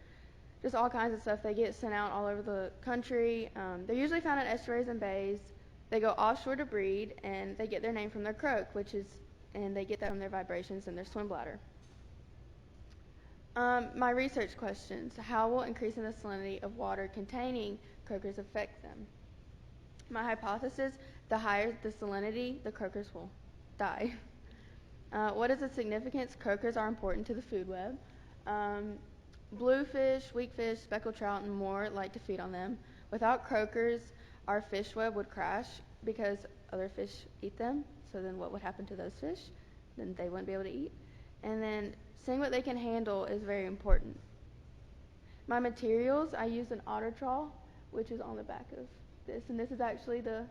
just all kinds of stuff. They get sent out all over the country. They're usually found in estuaries and bays. They go offshore to breed, and they get their name from their croak, and they get that from their vibrations in their swim bladder. My research questions: how will increasing the salinity of water containing croakers affect them? My hypothesis: the higher the salinity, the croakers will die. What is the significance? Croakers are important to the food web. Bluefish, weakfish, speckled trout, and more like to feed on them. Without croakers, our fish web would crash because other fish eat them. So then what would happen to those fish? Then they wouldn't be able to eat. And then seeing what they can handle is very important. My materials, I used an otter trawl, which is on the back of this. And this is actually the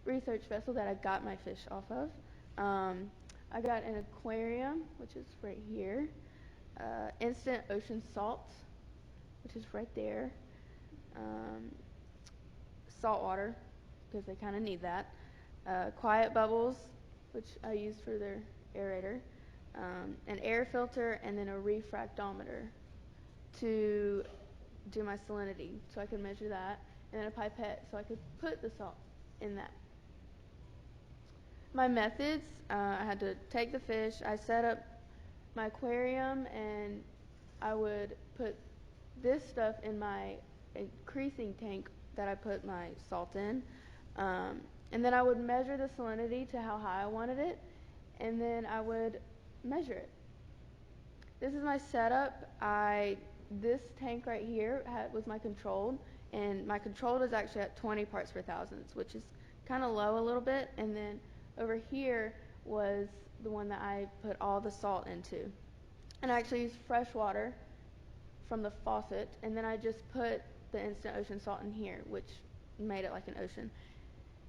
research vessel that I got my fish off of. I got an aquarium, which is right here. Instant ocean salt, which is right there. Salt water, because they kind of need that. Quiet bubbles, which I use for their aerator. An air filter, and then a refractometer to do my salinity, so I could measure that. And then a pipette, so I could put the salt in that. My methods, I had to take the fish, I set up my aquarium, and I would put this stuff in my increasing tank that I put my salt in. And then I would measure the salinity to how high I wanted it, and then I would measure it. this is my setup. This tank right here was my controlled, and my controlled is actually at 20 parts per thousand, which is kind of low a little bit. And then over here was the one that I put all the salt into. And I actually used fresh water from the faucet, and then I just put the instant ocean salt in here, which made it like an ocean.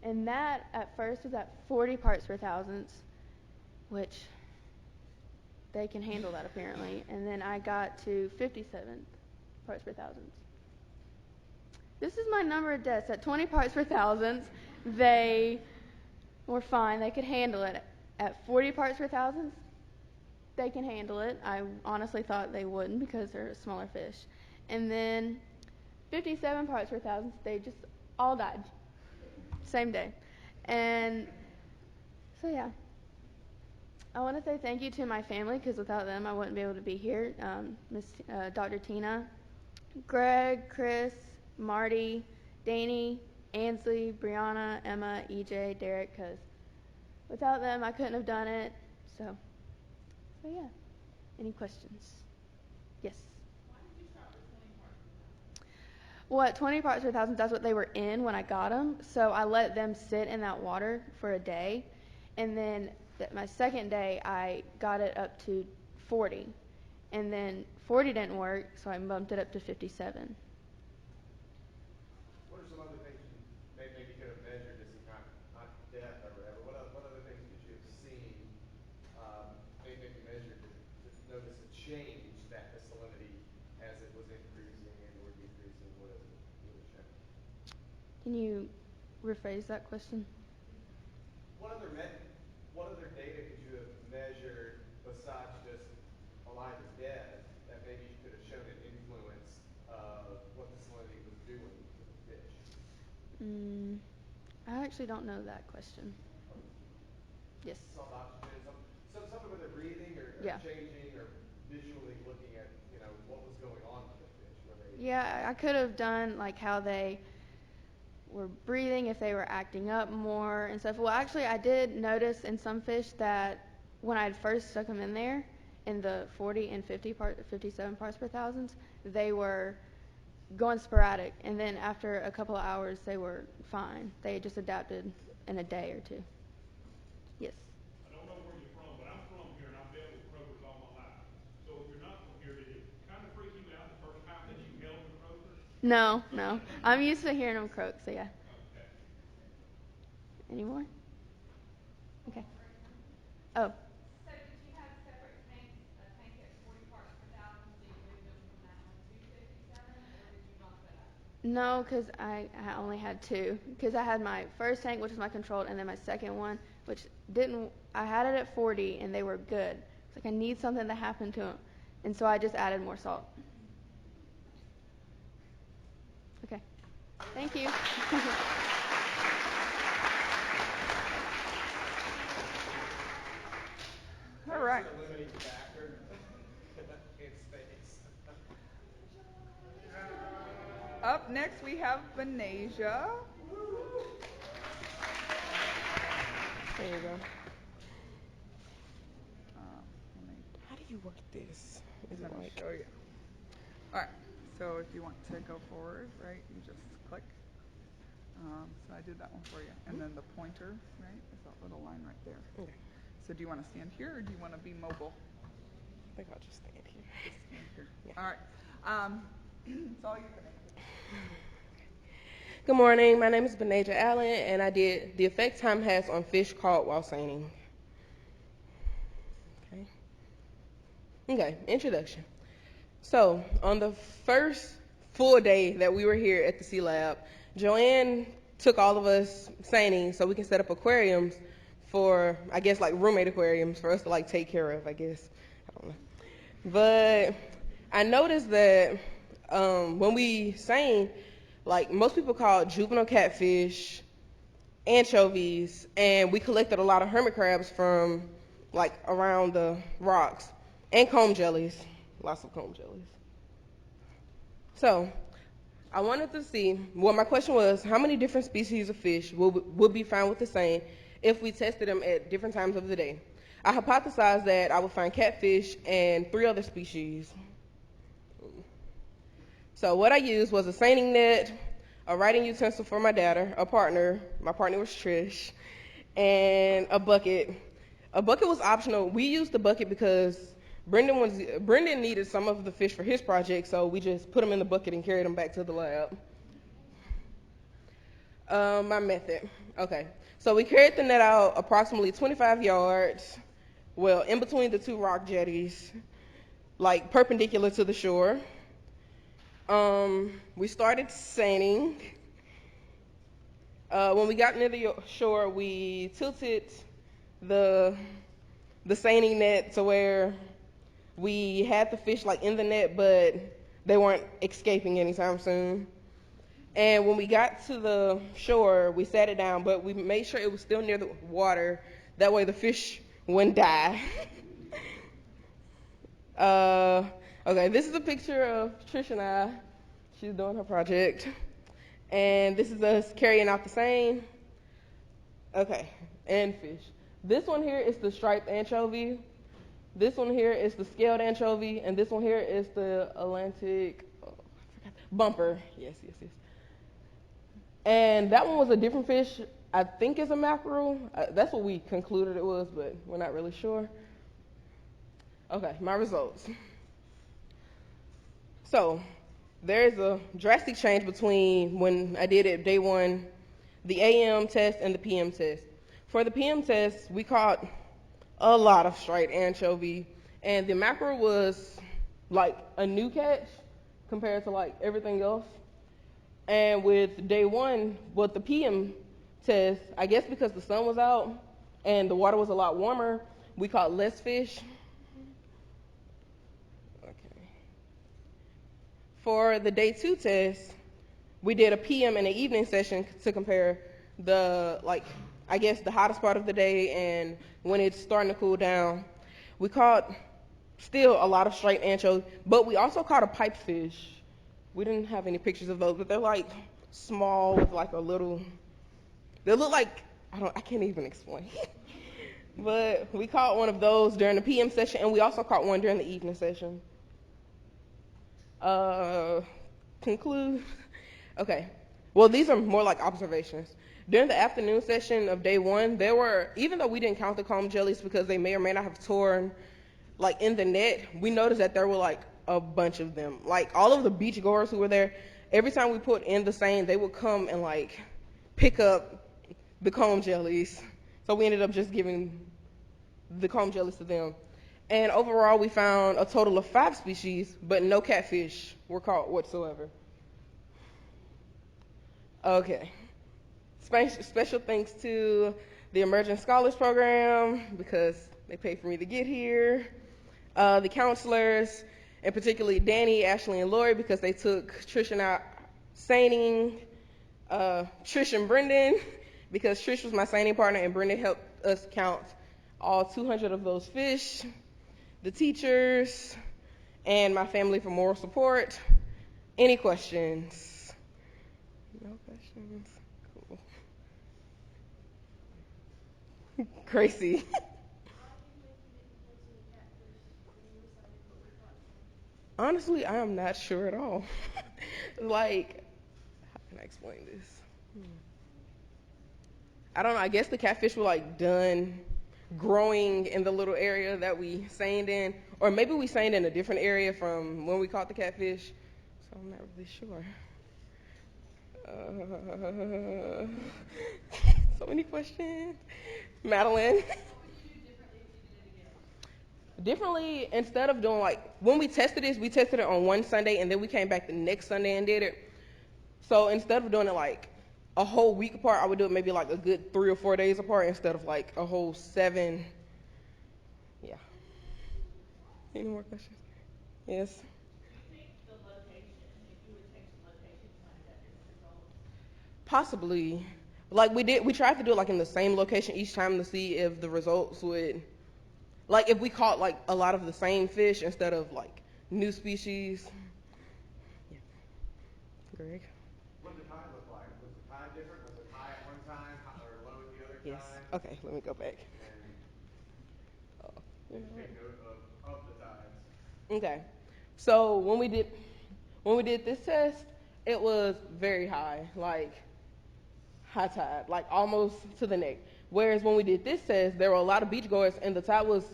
And that at first was at 40 parts per thousand, which they can handle that apparently. And then I got to 57 parts per thousand. This is my number of deaths. At 20 parts per thousand, they were fine. They could handle it. At 40 parts per thousand, they can handle it. I honestly thought they wouldn't because they're a smaller fish. And then 57 parts per thousand, they just all died. Same day. And so yeah. I want to say thank you to my family, because without them I wouldn't be able to be here. Dr. Tina, Greg, Chris, Marty, Danny, Ansley, Brianna, Emma, EJ, Derek, because without them I couldn't have done it. So yeah. Any questions? Yes? Why did you start with 20 parts per thousand? Well, at 20 parts per thousand, that's what they were in when I got them. So I let them sit in that water for a day. And then my second day, I got it up to 40. And then 40 didn't work, so I bumped it up to 57. What are some other things you maybe could have measured? This is not death or whatever. What other things could you have seen, maybe measured to notice a change that the salinity as it was increasing and or decreasing would have shown? Can you rephrase that question? What other data could you have measured besides just alive or dead that maybe could have shown an influence of what the salinity was doing to the fish? I actually don't know that question. Yes. Salt oxygen, some of it breathing or Yeah. changing or visually looking at what was going on with the fish. Yeah, I could have done like how they were breathing, if they were acting up more and stuff. Well, actually, I did notice in some fish that when I had first stuck them in there, in the 40 and 57 parts per thousand, they were going sporadic. And then after a couple of hours, they were fine. They just adapted in a day or two. Yes. I don't know where you're from, but I'm from here, and I've dealt with croakers all my life. So if you're not from here, did it kind of freak you out the first time that you held the croaker? No. I'm used to hearing them croak, so yeah. Okay. Any more? Okay. Oh. So did you have separate tanks, a tank at 40 parts per thousand, so you moved them from that one to 57, or did you knock that out? No, because I only had two. Because I had my first tank, which was my controlled, and then my second one, which didn't. I had it at 40, and they were good. It's like I need something to happen to them, and so I just added more salt. Okay. Thank you. All right. What's the limiting factor in space? Up next, we have Benasia. There you go. How do you work this? Is Let it me like? show you. All right. So if you want to go forward, right, you just click. So I did that one for you. And then the pointer, right, is that little line right there. Okay. So do you want to stand here or do you want to be mobile? I think I'll just stand here. Just stand here. Yeah. All right. It's all you can answer. Good morning. My name is Benasia Allen, and I did the effect time has on fish caught while seining. Okay, introduction. So, on the first full day that we were here at the Sea Lab, Joanne took all of us seining so we can set up aquariums for, I guess, like roommate aquariums for us to like take care of, I guess. I don't know. But I noticed that when we seine, like most people caught juvenile catfish, anchovies, and we collected a lot of hermit crabs from like around the rocks, and comb jellies, lots of comb jellies. So I wanted to see, well, my question was, how many different species of fish would be found with the seine if we tested them at different times of the day? I hypothesized that I would find catfish and 3 other species. So what I used was a seining net, a writing utensil for my data, a partner. My partner was Trish, and a bucket. A bucket was optional. We used the bucket because Brendan needed some of the fish for his project, so we just put them in the bucket and carried them back to the lab. My method. Okay. So we carried the net out approximately 25 yards, well, in between the 2 rock jetties, like perpendicular to the shore. We started seining. When we got near the shore, we tilted the seining net to where we had the fish like in the net, but they weren't escaping anytime soon. And when we got to the shore, we sat it down, but we made sure it was still near the water. That way the fish wouldn't die. Okay, this is a picture of Trish and I. She's doing her project. And this is us carrying out the seine. Okay, and fish. This one here is the striped anchovy. This one here is the scaled anchovy. And this one here is the Atlantic bumper. Yes. And that one was a different fish. I think it's a mackerel. That's what we concluded it was, but we're not really sure. Okay, my results. So there's a drastic change between when I did it day 1, the AM test and the PM test. For the PM test, we caught a lot of striped anchovy, and the mackerel was like a new catch compared to like everything else. And with day 1, with the PM test, I guess because the sun was out and the water was a lot warmer, we caught less fish. For the day 2 test, we did a PM and an evening session to compare the, I guess the hottest part of the day and when it's starting to cool down. We caught still a lot of striped anchovy, but we also caught a pipefish. We didn't have any pictures of those, but they're like small with like a little, they look like, I can't even explain. But we caught one of those during the PM session, and we also caught one during the evening session. Conclude. Okay. Well, these are more like observations. During the afternoon session of day 1, there were, even though we didn't count the comb jellies because they may or may not have torn like in the net, we noticed that there were like a bunch of them. Like all of the beach goers who were there, every time we put in the seine, they would come and like pick up the comb jellies. So we ended up just giving the comb jellies to them. And overall, we found a total of 5 species, but no catfish were caught whatsoever. Okay. Special thanks to the Emerging Scholars Program because they paid for me to get here. The counselors, and particularly Danny, Ashley, and Lori because they took Trish and I seining. Trish and Brendan because Trish was my seining partner and Brendan helped us count all 200 of those fish. The teachers, and my family for moral support. Any questions? No questions? Cool. Gracie. Honestly, I am not sure at all. Like, how can I explain this? I don't know. I guess the catfish were like done growing in the little area that we seined in, or maybe we seined in a different area from when we caught the catfish, so I'm not really sure. So many questions. Madeline? Differently, instead of doing like, when we tested this, we tested it on one Sunday and then we came back the next Sunday and did it. So instead of doing it like a whole week apart, I would do it maybe like a good 3 or 4 days apart instead of like a whole 7. Yeah. Any more questions? Yes? Do you think the location, if you would change the location, you might have got different results? Possibly. Like we tried to do it like in the same location each time to see if the results would, like if we caught like a lot of the same fish instead of like new species. Yeah. Greg? What did the tide look like? Was the tide different? Was it high at one time or low at the other Yes. time? Okay, let me go back. take note of the tides. Okay. So when we did this test, it was very high, like high tide, like almost to the neck. Whereas when we did this test, there were a lot of beachgoers and the tide was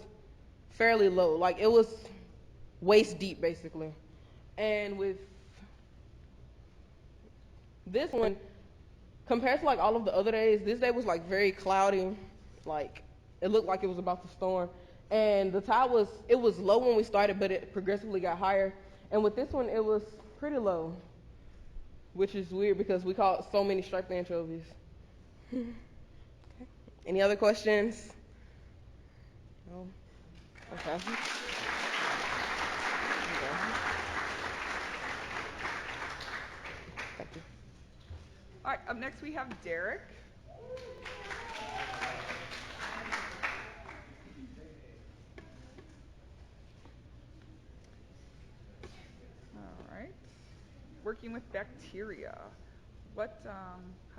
fairly low, like it was waist deep basically. And with this one, compared to like all of the other days, this day was like very cloudy, like it looked like it was about to storm. And the tide it was low when we started, but it progressively got higher. And with this one, it was pretty low, which is weird because we caught so many striped anchovies. Any other questions? No? Okay. Thank you. All right, up next we have Derek. All right. Working with bacteria. How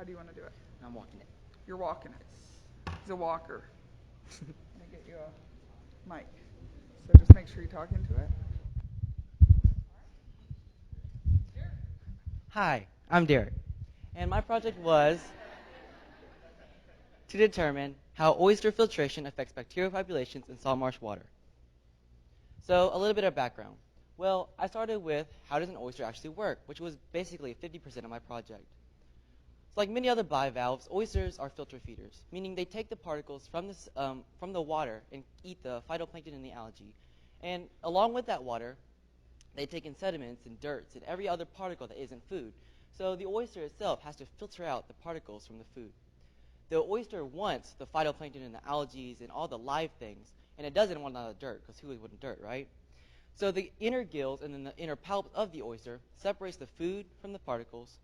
do you want to do it? I'm walking it. You're walking it. He's a walker. I'm going to get you a mic. So just make sure you talk into it. Hi, I'm Derek, and my project was to determine how oyster filtration affects bacterial populations in salt marsh water. So a little bit of background. Well, I started with how does an oyster actually work, which was basically 50% of my project. So like many other bivalves, oysters are filter feeders, meaning they take the particles from the water and eat the phytoplankton and the algae. And along with that water, they take in sediments and dirts and every other particle that isn't food. So the oyster itself has to filter out the particles from the food. The oyster wants the phytoplankton and the algae and all the live things, and it doesn't want all the dirt, because who would want dirt, right? So the inner gills and then the inner palps of the oyster separates the food from the particles.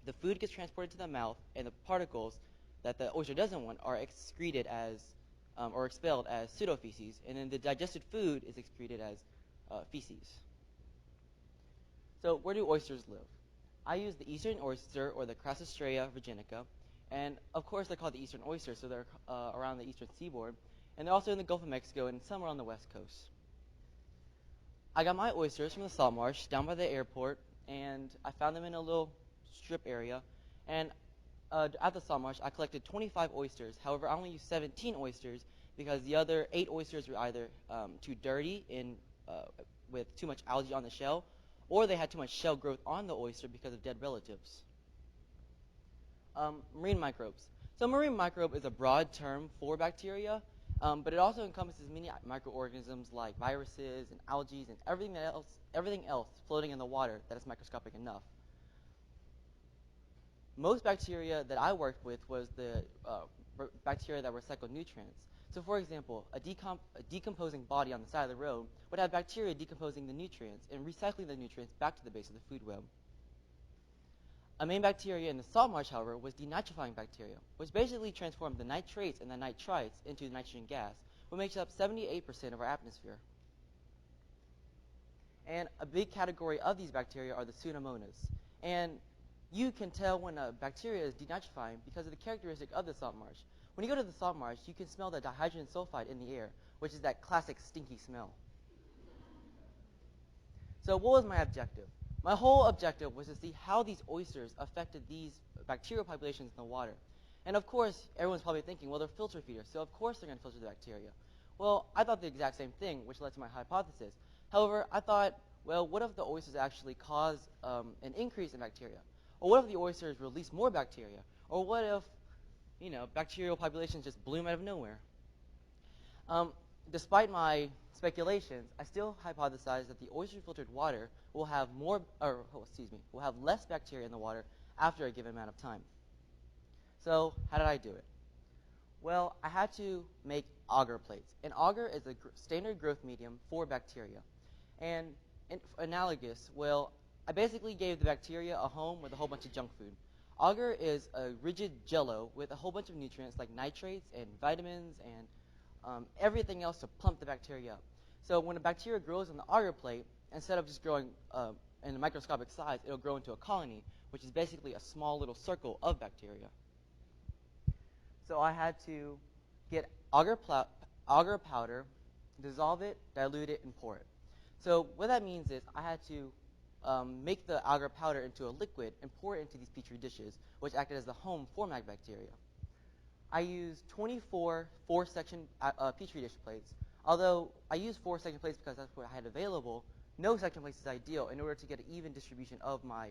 The food gets transported to the mouth, and the particles that the oyster doesn't want are excreted as, or expelled as pseudofeces, and then the digested food is excreted as feces. So where do oysters live? I use the eastern oyster, or the Crassostrea virginica, and of course they're called the eastern oyster, so they're around the eastern seaboard, and they're also in the Gulf of Mexico and somewhere on the west coast. I got my oysters from the salt marsh down by the airport, and I found them in a little strip area, and at the salt marsh I collected 25 oysters. However, I only used 17 oysters because the other 8 oysters were either too dirty with too much algae on the shell, or they had too much shell growth on the oyster because of dead relatives. Marine microbes. So marine microbe is a broad term for bacteria, but it also encompasses many microorganisms like viruses and algae and everything else floating in the water that is microscopic enough. Most bacteria that I worked with was the bacteria that recycle nutrients. So for example, a decomposing body on the side of the road would have bacteria decomposing the nutrients and recycling the nutrients back to the base of the food web. A main bacteria in the salt marsh, however, was denitrifying bacteria, which basically transformed the nitrates and the nitrites into nitrogen gas, which makes up 78% of our atmosphere. And a big category of these bacteria are the Pseudomonas. And you can tell when a bacteria is denitrifying because of the characteristic of the salt marsh. When you go to the salt marsh, you can smell the dihydrogen sulfide in the air, which is that classic stinky smell. So what was my objective? My whole objective was to see how these oysters affected these bacterial populations in the water. And of course, everyone's probably thinking, well, they're filter feeders, so of course they're going to filter the bacteria. Well, I thought the exact same thing, which led to my hypothesis. However, I thought, well, what if the oysters actually cause an increase in bacteria? Or what if the oysters release more bacteria? Or what if, bacterial populations just bloom out of nowhere? Despite my speculations, I still hypothesized that the oyster-filtered water will have less bacteria in the water after a given amount of time. So how did I do it? Well, I had to make agar plates. And agar is a standard growth medium for bacteria. And analogous, well, I basically gave the bacteria a home with a whole bunch of junk food. Agar is a rigid jello with a whole bunch of nutrients like nitrates and vitamins and everything else to plump the bacteria up. So when a bacteria grows in the agar plate, instead of just growing in a microscopic size, it'll grow into a colony, which is basically a small little circle of bacteria. So I had to get agar powder dissolve it, dilute it, and pour it. So what that means is I had to make the agar powder into a liquid and pour it into these petri dishes, which acted as the home for my bacteria. I used 24 4-section petri dish plates. Although I used 4-section plates because that's what I had available, no section place is ideal in order to get an even distribution of my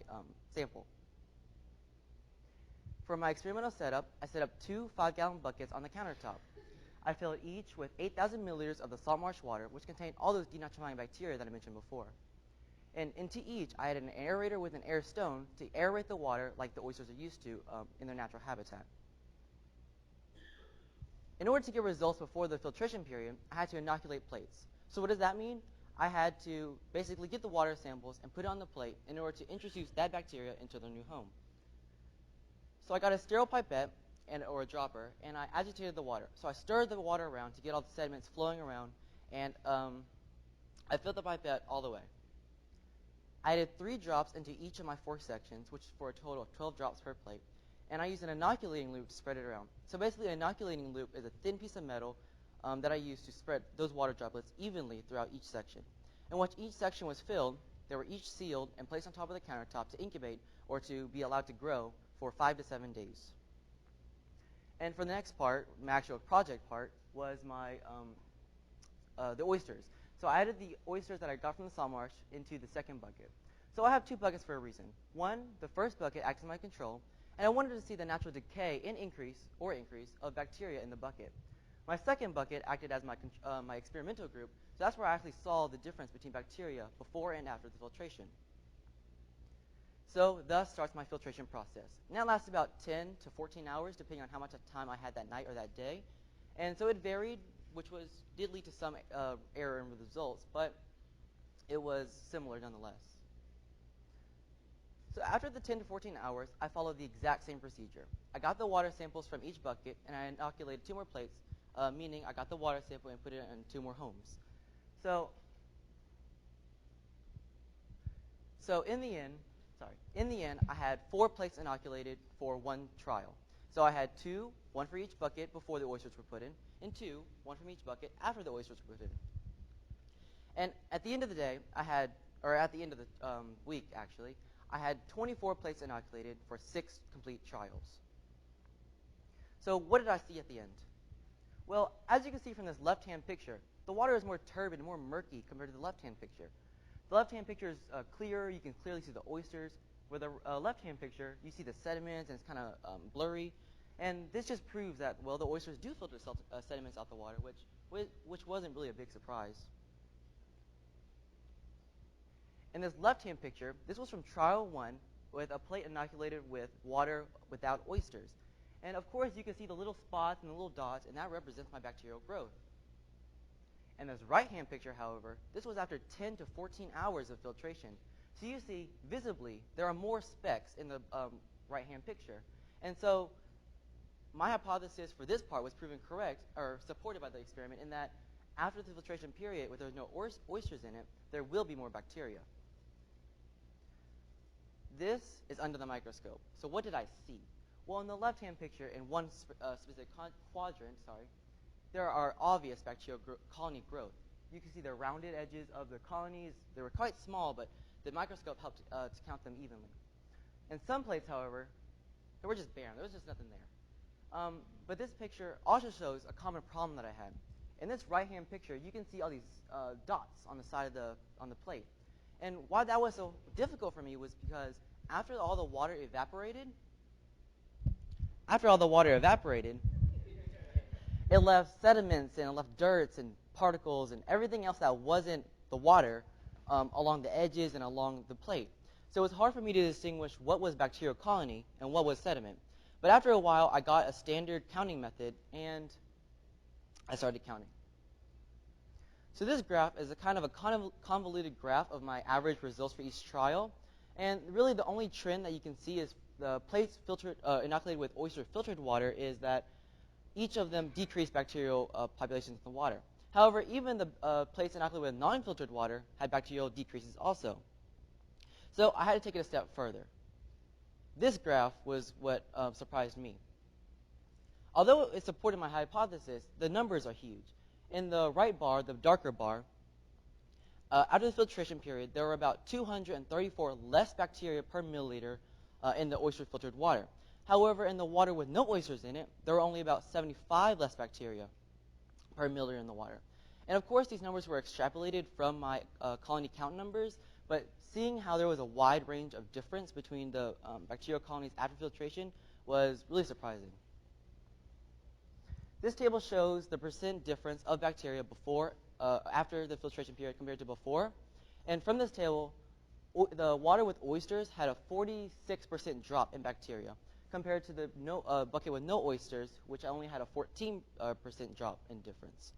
sample. For my experimental setup, I set up 2 5-gallon buckets on the countertop. I filled each with 8,000 milliliters of the salt marsh water, which contained all those denaturifying bacteria that I mentioned before. And into each, I had an aerator with an air stone to aerate the water like the oysters are used to in their natural habitat. In order to get results before the filtration period, I had to inoculate plates. So what does that mean? I had to basically get the water samples and put it on the plate in order to introduce that bacteria into their new home. So I got a sterile pipette or a dropper, and I agitated the water. So I stirred the water around to get all the sediments flowing around, and I filled the pipette all the way. I added 3 drops into each of my 4 sections, which is for a total of 12 drops per plate. And I used an inoculating loop to spread it around. So basically, an inoculating loop is a thin piece of metal that I used to spread those water droplets evenly throughout each section. And once each section was filled, they were each sealed and placed on top of the countertop to incubate or to be allowed to grow for 5 to 7 days. And for the next part, my actual project part, was my the oysters. So I added the oysters that I got from the salt marsh into the second bucket. So I have 2 buckets for a reason. One, the first bucket acts as my control, and I wanted to see the natural decay and increase of bacteria in the bucket. My second bucket acted as my experimental group, so that's where I actually saw the difference between bacteria before and after the filtration. So thus starts my filtration process. And that lasts about 10 to 14 hours, depending on how much time I had that night or that day. And so it varied, which did lead to some error in the results, but it was similar nonetheless. So after the 10 to 14 hours, I followed the exact same procedure. I got the water samples from each bucket, and I inoculated 2 more plates, meaning I got the water sample and put it in 2 more homes. So in the end, I had 4 plates inoculated for 1 trial. So I had 2, 1 for each bucket before the oysters were put in, and 2, 1 from each bucket after the oysters were put in. And at the end of the day, at the end of the week, actually, I had 24 plates inoculated for 6 complete trials. So what did I see at the end? Well, as you can see from this left-hand picture, the water is more turbid and more murky compared to the left-hand picture. The left-hand picture is clearer. You can clearly see the oysters. With the left-hand picture, you see the sediments, and it's kind of blurry. And this just proves that, well, the oysters do filter sediments out the water, which wasn't really a big surprise. In this left-hand picture, this was from trial 1 with a plate inoculated with water without oysters. And of course, you can see the little spots and the little dots, and that represents my bacterial growth. In this right-hand picture, however, this was after 10 to 14 hours of filtration. So you see, visibly, there are more specks in the right-hand picture. And so my hypothesis for this part was proven correct, or supported by the experiment, in that after the filtration period, where there's no oysters in it, there will be more bacteria. This is under the microscope. So what did I see? Well, in the left-hand picture, in one specific quadrant, there are obvious bacterial colony growth. You can see the rounded edges of the colonies. They were quite small, but the microscope helped to count them evenly. In some plates, however, they were just barren. There was just nothing there. But this picture also shows a common problem that I had. In this right-hand picture, you can see all these dots on the side of the plate. And why that was so difficult for me was because after all the water evaporated, it left sediments and it left dirts and particles and everything else that wasn't the water along the edges and along the plate. So it was hard for me to distinguish what was bacterial colony and what was sediment. But after a while, I got a standard counting method, and I started counting. So this graph is a kind of a convoluted graph of my average results for each trial. And really the only trend that you can see is the plates inoculated with oyster filtered water is that each of them decreased bacterial populations in the water. However, even the plates inoculated with non-filtered water had bacterial decreases also. So I had to take it a step further. This graph was what surprised me. Although it supported my hypothesis, the numbers are huge. in the right bar, the darker bar, after the filtration period, there were about 234 less bacteria per milliliter in the oyster-filtered water. However, in the water with no oysters in it, there were only about 75 less bacteria per milliliter in the water. And of course, these numbers were extrapolated from my colony count numbers, but seeing how there was a wide range of difference between the bacterial colonies after filtration was really surprising. This table shows the percent difference of bacteria after the filtration period compared to before. And from this table, the water with oysters had a 46% drop in bacteria compared to the bucket with no oysters, which only had a 14% drop in difference.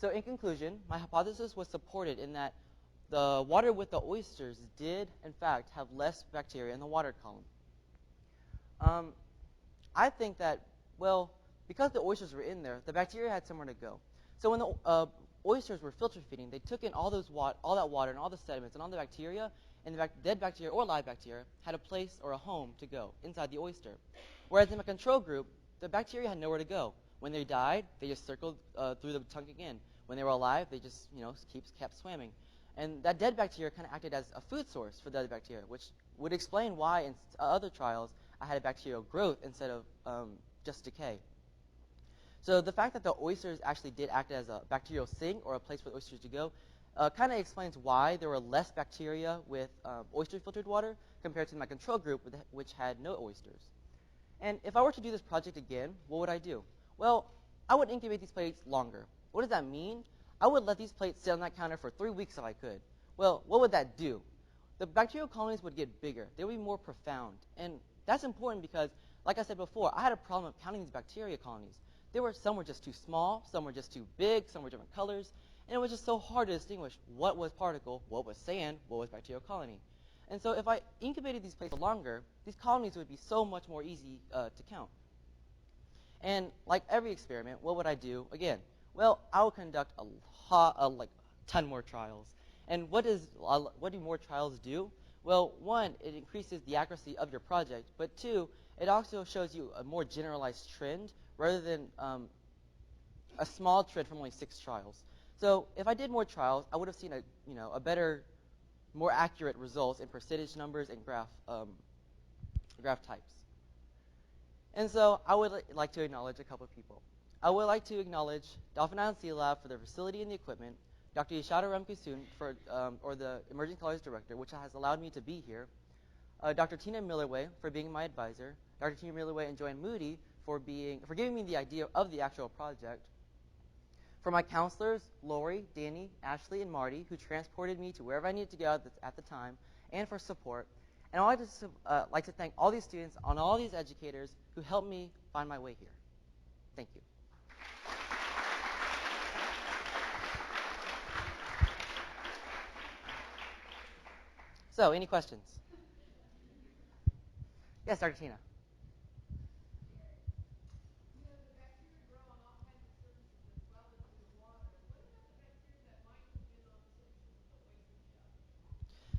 So in conclusion, my hypothesis was supported in that the water with the oysters did, in fact, have less bacteria in the water column. I think that, well, because the oysters were in there, the bacteria had somewhere to go. So when the oysters were filter feeding, they took in all that water and all the sediments and all the bacteria, and the dead bacteria or live bacteria had a place or a home to go inside the oyster. Whereas in my control group, the bacteria had nowhere to go. When they died, they just circled through the chunk again. When they were alive, they just kept swimming. And that dead bacteria kind of acted as a food source for the other bacteria, which would explain why in other trials I had a bacterial growth instead of just decay. So the fact that the oysters actually did act as a bacterial sink or a place for the oysters to go kind of explains why there were less bacteria with oyster-filtered water compared to my control group, which had no oysters. And if I were to do this project again, what would I do? Well, I would incubate these plates longer. What does that mean? I would let these plates sit on that counter for 3 weeks if I could. Well, what would that do? The bacterial colonies would get bigger. They would be more profound. And that's important because, like I said before, I had a problem of counting these bacteria colonies. Some were just too small, some were just too big, some were different colors, and it was just so hard to distinguish what was particle, what was sand, what was bacterial colony. And so if I incubated these plates longer, these colonies would be so much more easy to count. And like every experiment, what would I do again? Well, I would conduct a ton more trials. And what do more trials do? Well, one, it increases the accuracy of your project, but two, it also shows you a more generalized trend rather than a small trend from only 6 trials. So if I did more trials, I would have seen a better, more accurate results in percentage numbers and graph types. And so I would like to acknowledge a couple of people. I would like to acknowledge Dolphin Island Sea Lab for their facility and the equipment, Dr. Yashada Ramkusun or the Emerging College Director, which has allowed me to be here, Dr. Tina Millerway for being my advisor, Dr. Tina Millerway and Joanne Moody for giving me the idea of the actual project, for my counselors, Lori, Danny, Ashley, and Marty, who transported me to wherever I needed to go at the time, and for support. And I'd like to thank all these students and all these educators who helped me find my way here. Thank you. So, any questions? Yes, Dr. Tina.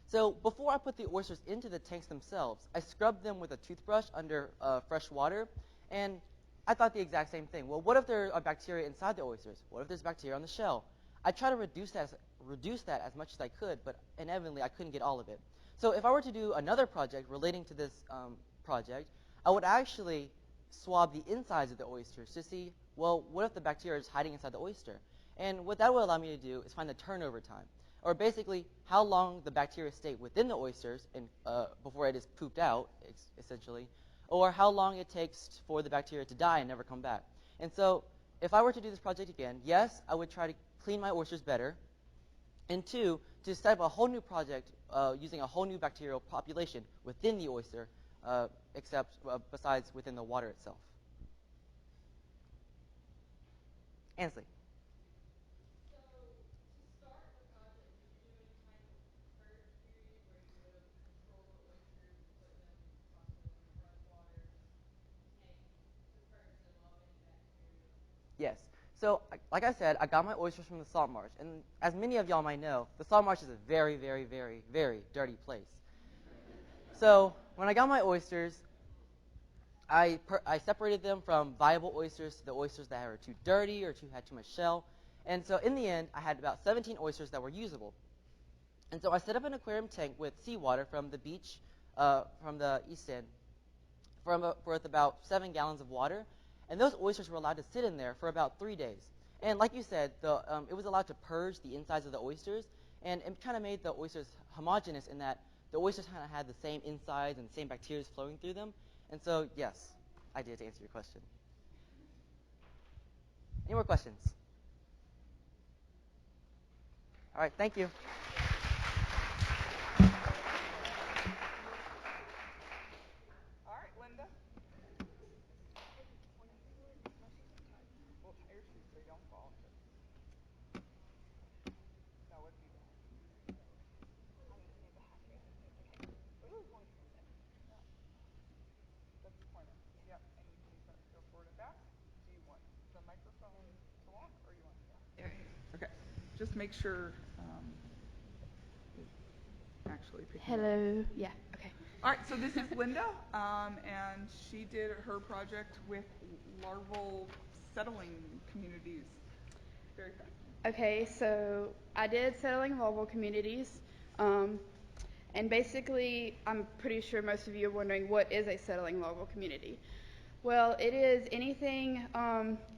So before I put the oysters into the tanks themselves, I scrubbed them with a toothbrush under fresh water, and I thought the exact same thing. Well, what if there are bacteria inside the oysters? What if there's bacteria on the shell? I tried to reduce that as much as I could, but inevitably I couldn't get all of it. So if I were to do another project relating to this project, I would actually swab the insides of the oysters to see, well, what if the bacteria is hiding inside the oyster? And what that will allow me to do is find the turnover time, or basically how long the bacteria stay within the oysters and before it is pooped out, essentially, or how long it takes for the bacteria to die and never come back. And so if I were to do this project again, yes, I would try to clean my oysters better, and 2, to set up a whole new project using a whole new bacterial population within the oyster, besides within the water itself. Ansley. Yes. So, like I said, I got my oysters from the salt marsh. And as many of y'all might know, the salt marsh is a very, very, very, very dirty place. So, when I got my oysters, I separated them from viable oysters to the oysters that were too dirty or had too much shell. And so in the end, I had about 17 oysters that were usable. And so I set up an aquarium tank with seawater from the beach, from the East End, with about 7 gallons of water. And those oysters were allowed to sit in there for about 3 days. And like you said, it was allowed to purge the insides of the oysters, and it kind of made the oysters homogeneous in that the oysters kind of had the same insides and the same bacteria flowing through them. And so, yes, I did, to answer your question. Any more questions? All right, thank you. All right, Linda. Well, tie your shoes so you don't fall. No, it'd be bad. That's the pointer. Yep, and you can use that to go forward and back. Do you want the microphone to walk, or you want to go? Okay. Just make sure it's actually picking up. Hello. Yeah. Okay. All right, so this is Linda, and she did her project with larval settling communities. Very fast. Okay, so I did settling larval communities, and basically, I'm pretty sure most of you are wondering, what is a settling larval community? Well, it is anything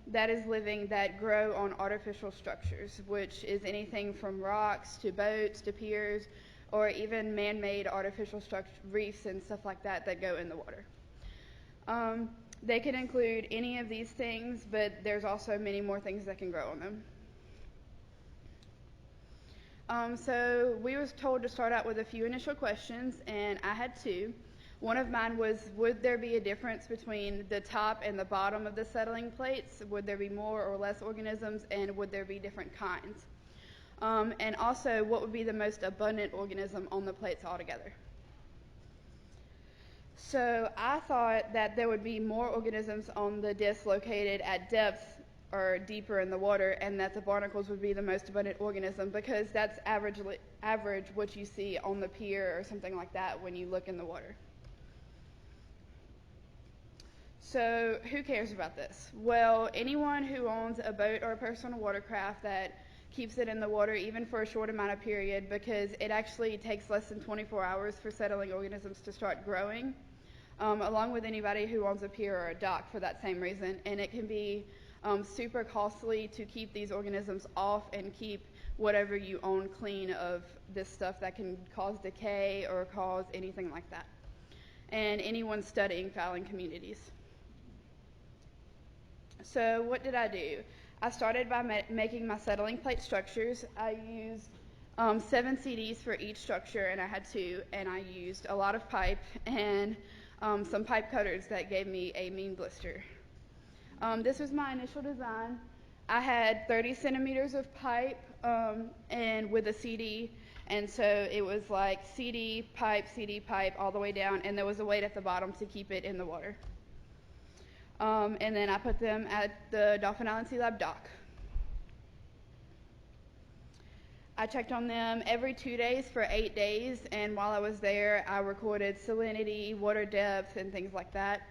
that is living that grow on artificial structures, which is anything from rocks to boats to piers, or even man-made artificial reefs and stuff like that that go in the water. They can include any of these things, but there's also many more things that can grow on them. So we was told to start out with a few initial questions, and I had two. One of mine was, would there be a difference between the top and the bottom of the settling plates? Would there be more or less organisms, and would there be different kinds? And also, what would be the most abundant organism on the plates altogether? So I thought that there would be more organisms on the disc located at depth or deeper in the water, and that the barnacles would be the most abundant organism, because that's average what you see on the pier or something like that when you look in the water. So who cares about this? Well, anyone who owns a boat or a personal watercraft that keeps it in the water even for a short amount of period, because it actually takes less than 24 hours for settling organisms to start growing, along with anybody who owns a pier or a dock for that same reason. And it can be super costly to keep these organisms off and keep whatever you own clean of this stuff that can cause decay or cause anything like that. And anyone studying fouling communities. So what did I do? I started by making my settling plate structures. I used 7 CDs for each structure, and I had 2, and I used a lot of pipe and some pipe cutters that gave me a mean blister. This was my initial design. I had 30 centimeters of pipe and with a CD, and so it was like CD, pipe, all the way down, and there was a weight at the bottom to keep it in the water. And then I put them at the Dauphin Island Sea Lab dock. I checked on them every 2 days for 8 days, and while I was there, I recorded salinity, water depth, and things like that.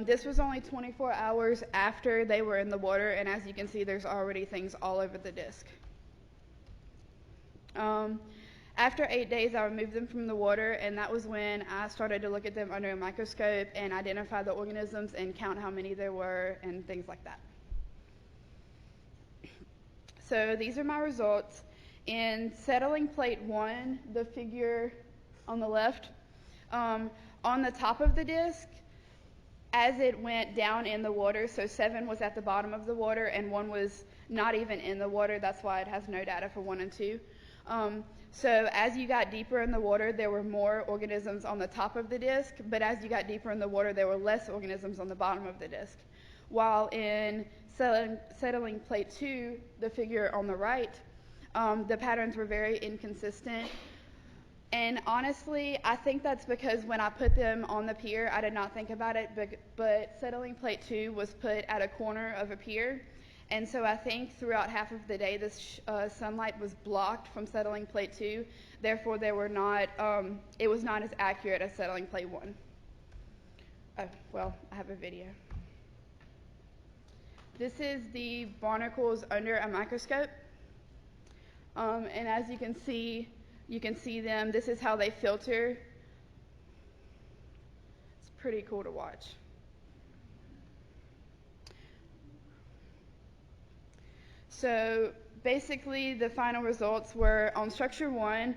This was only 24 hours after they were in the water, and as you can see, there's already things all over the disc. After 8 days, I removed them from the water, and that was when I started to look at them under a microscope and identify the organisms and count how many there were and things like that. So these are my results. In settling plate 1, the figure on the left, on the top of the disc, as it went down in the water, so 7 was at the bottom of the water and 1 was not even in the water. That's why it has no data for 1 and 2. So as you got deeper in the water, there were more organisms on the top of the disc, but as you got deeper in the water, there were less organisms on the bottom of the disc. While in settling plate 2, the figure on the right, the patterns were very inconsistent. And honestly, I think that's because when I put them on the pier, I did not think about it, but settling plate 2 was put at a corner of a pier. And so I think throughout half of the day, this sunlight was blocked from settling plate 2. Therefore, it was not as accurate as settling plate 1. Oh, well, I have a video. This is the barnacles under a microscope. And as you can see them. This is how they filter. It's pretty cool to watch. So basically the final results were on structure 1,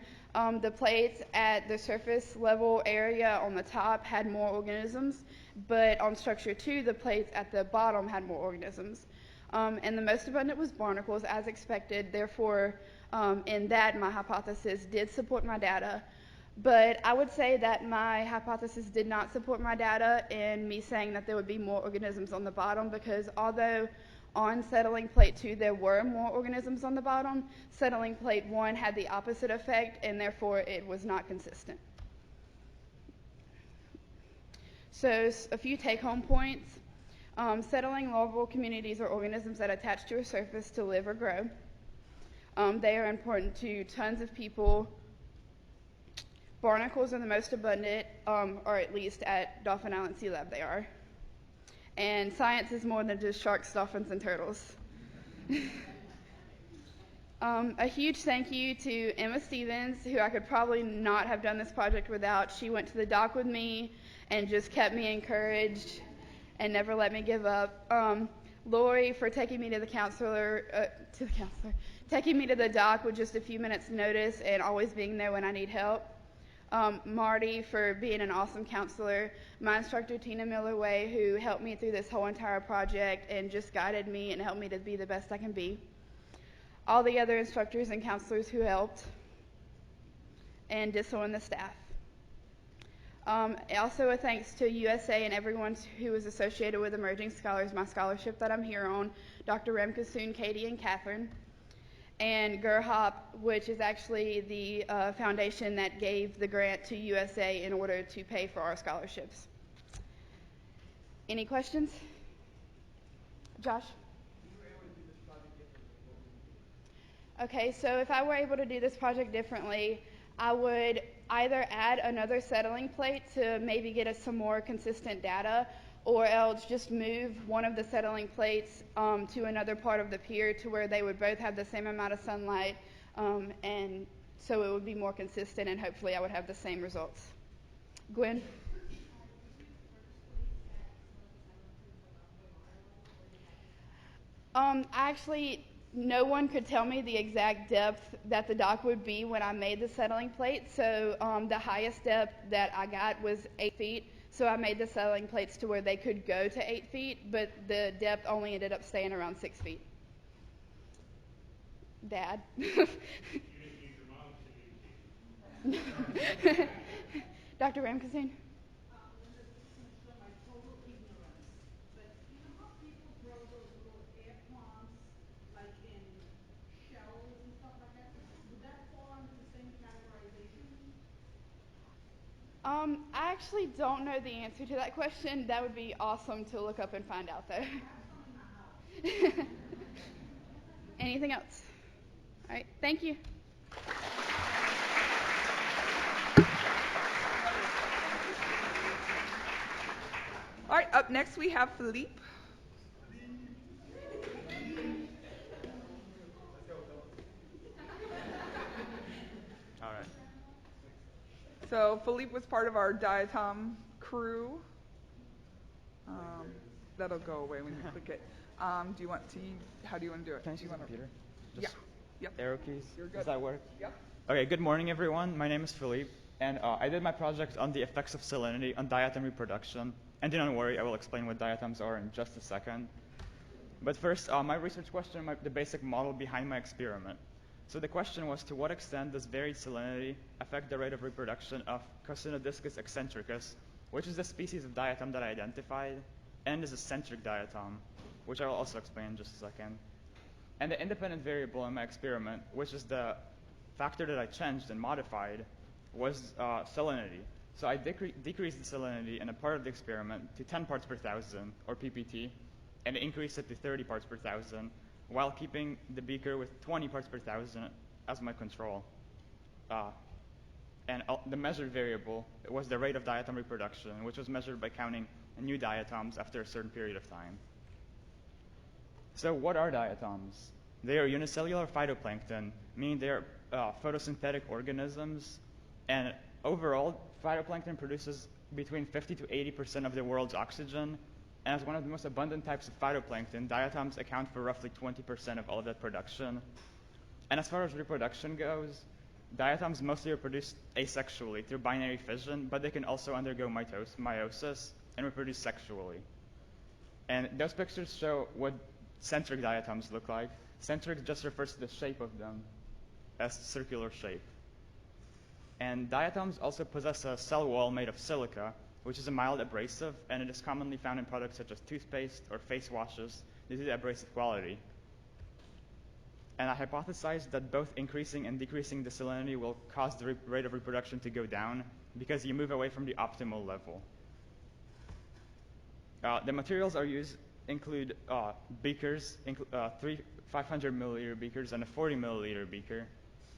the plates at the surface level area on the top had more organisms, but on structure 2, the plates at the bottom had more organisms. And the most abundant was barnacles, as expected. Therefore, in that, my hypothesis did support my data. But I would say that my hypothesis did not support my data in me saying that there would be more organisms on the bottom, because although on settling plate 2 there were more organisms on the bottom, settling plate 1 had the opposite effect, and therefore it was not consistent. So a few take-home points. Settling larval communities are organisms that attach to a surface to live or grow. They are important to tons of people. Barnacles are the most abundant, or at least at Dauphin Island Sea Lab they are. And science is more than just sharks, dolphins, and turtles. A huge thank you to Emma Stevens, who I could probably not have done this project without. She went to the dock with me and just kept me encouraged and never let me give up. Lori for taking me to the taking me to the dock with just a few minutes notice and always being there when I need help. Marty for being an awesome counselor. My instructor Tina Miller-Way, who helped me through this whole entire project and just guided me and helped me to be the best I can be. All the other instructors and counselors who helped, and DISO and the staff. Also a thanks to USA and everyone who was associated with Emerging Scholars, my scholarship that I'm here on, Dr. Remkasoon, Katie, and Catherine, and GERHOP, which is actually the foundation that gave the grant to USA in order to pay for our scholarships. Any questions? Josh? Okay, so if I were able to do this project differently, I would either add another settling plate to maybe get us some more consistent data, or else just move one of the settling plates to another part of the pier to where they would both have the same amount of sunlight, and so it would be more consistent, and hopefully I would have the same results. Gwen? Actually, no one could tell me the exact depth that the dock would be when I made the settling plate, so the highest depth that I got was 8 feet, so I made the settling plates to where they could go to 8 feet, but the depth only ended up staying around 6 feet. Dad? Dr. Ramkasoon? I actually don't know the answer to that question. That would be awesome to look up and find out, though. Anything else? All right, thank you. All right, up next we have Philippe. All right. So Philippe was part of our diatom crew. That'll go away when you click it. How do you want to do it? Can I use the computer? Yeah. Yep. Arrow keys? You're good. Does that work? Yep. Okay, good morning, everyone. My name is Philippe, and I did my project on the effects of salinity on diatom reproduction. And do not worry, I will explain what diatoms are in just a second. But first, my research question, the basic model behind my experiment. So the question was, to what extent does varied salinity affect the rate of reproduction of Cocinodiscus eccentricus, which is the species of diatom that I identified, and is a centric diatom, which I will also explain in just a second. And the independent variable in my experiment, which is the factor that I changed and modified, was salinity. So I decreased the salinity in a part of the experiment to 10 parts per thousand, or ppt, and increased it to 30 parts per thousand, while keeping the beaker with 20 parts per thousand as my control. and the measured variable was the rate of diatom reproduction, which was measured by counting new diatoms after a certain period of time. So what are diatoms? They are unicellular phytoplankton, meaning they are photosynthetic organisms, and overall, phytoplankton produces between 50 to 80% of the world's oxygen, and as one of the most abundant types of phytoplankton, diatoms account for roughly 20% of all of that production. And as far as reproduction goes, diatoms mostly are produced asexually through binary fission, but they can also undergo meiosis and reproduce sexually. And those pictures show what centric diatoms look like. Centric just refers to the shape of them as circular shape. And diatoms also possess a cell wall made of silica, which is a mild abrasive, and it is commonly found in products such as toothpaste or face washes due to the abrasive quality. And I hypothesized that both increasing and decreasing the salinity will cause the rate of reproduction to go down because you move away from the optimal level. The materials include beakers, three 500 milliliter beakers and a 40 milliliter beaker,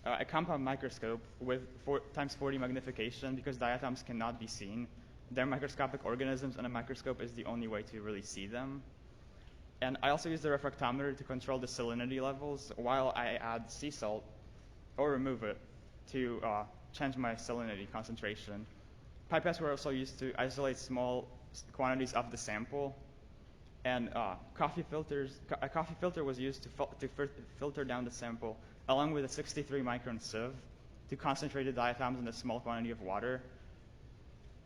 a compound microscope with 4x40 magnification because diatoms cannot be seen. They're microscopic organisms, and a microscope is the only way to really see them. And I also use the refractometer to control the salinity levels while I add sea salt or remove it to change my salinity concentration. Pipettes were also used to isolate small quantities of the sample. And a coffee filter was used to filter down the sample along with a 63 micron sieve to concentrate the diatoms in a small quantity of water.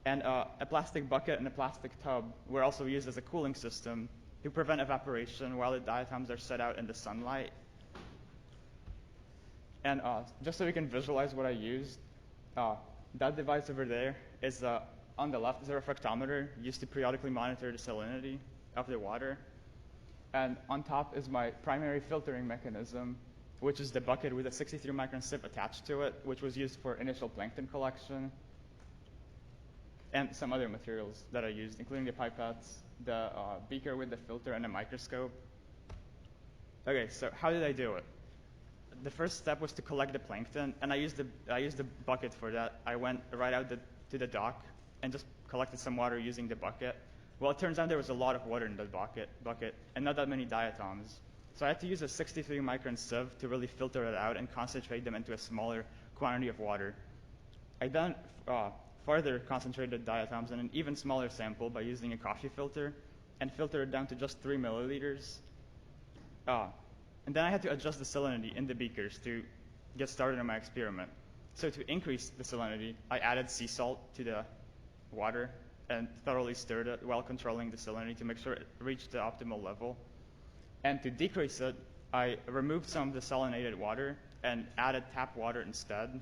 And a plastic bucket and a plastic tub were also used as a cooling system to prevent evaporation while the diatoms are set out in the sunlight. And just so we can visualize what I used, that device over there is on the left is a refractometer used to periodically monitor the salinity of the water. And on top is my primary filtering mechanism, which is the bucket with a 63 micron sieve attached to it, which was used for initial plankton collection, and some other materials that I used, including the pipettes, the beaker with the filter, and a microscope. Okay, so how did I do it? The first step was to collect the plankton, and I used the bucket for that. I went right out to the dock and just collected some water using the bucket. Well, it turns out there was a lot of water in that bucket, and not that many diatoms. So I had to use a 63 micron sieve to really filter it out and concentrate them into a smaller quantity of water. I then further concentrated diatoms in an even smaller sample by using a coffee filter and filtered it down to just 3 milliliters. And then I had to adjust the salinity in the beakers to get started on my experiment. So to increase the salinity, I added sea salt to the water and thoroughly stirred it while controlling the salinity to make sure it reached the optimal level. And to decrease it, I removed some of the salinated water and added tap water instead,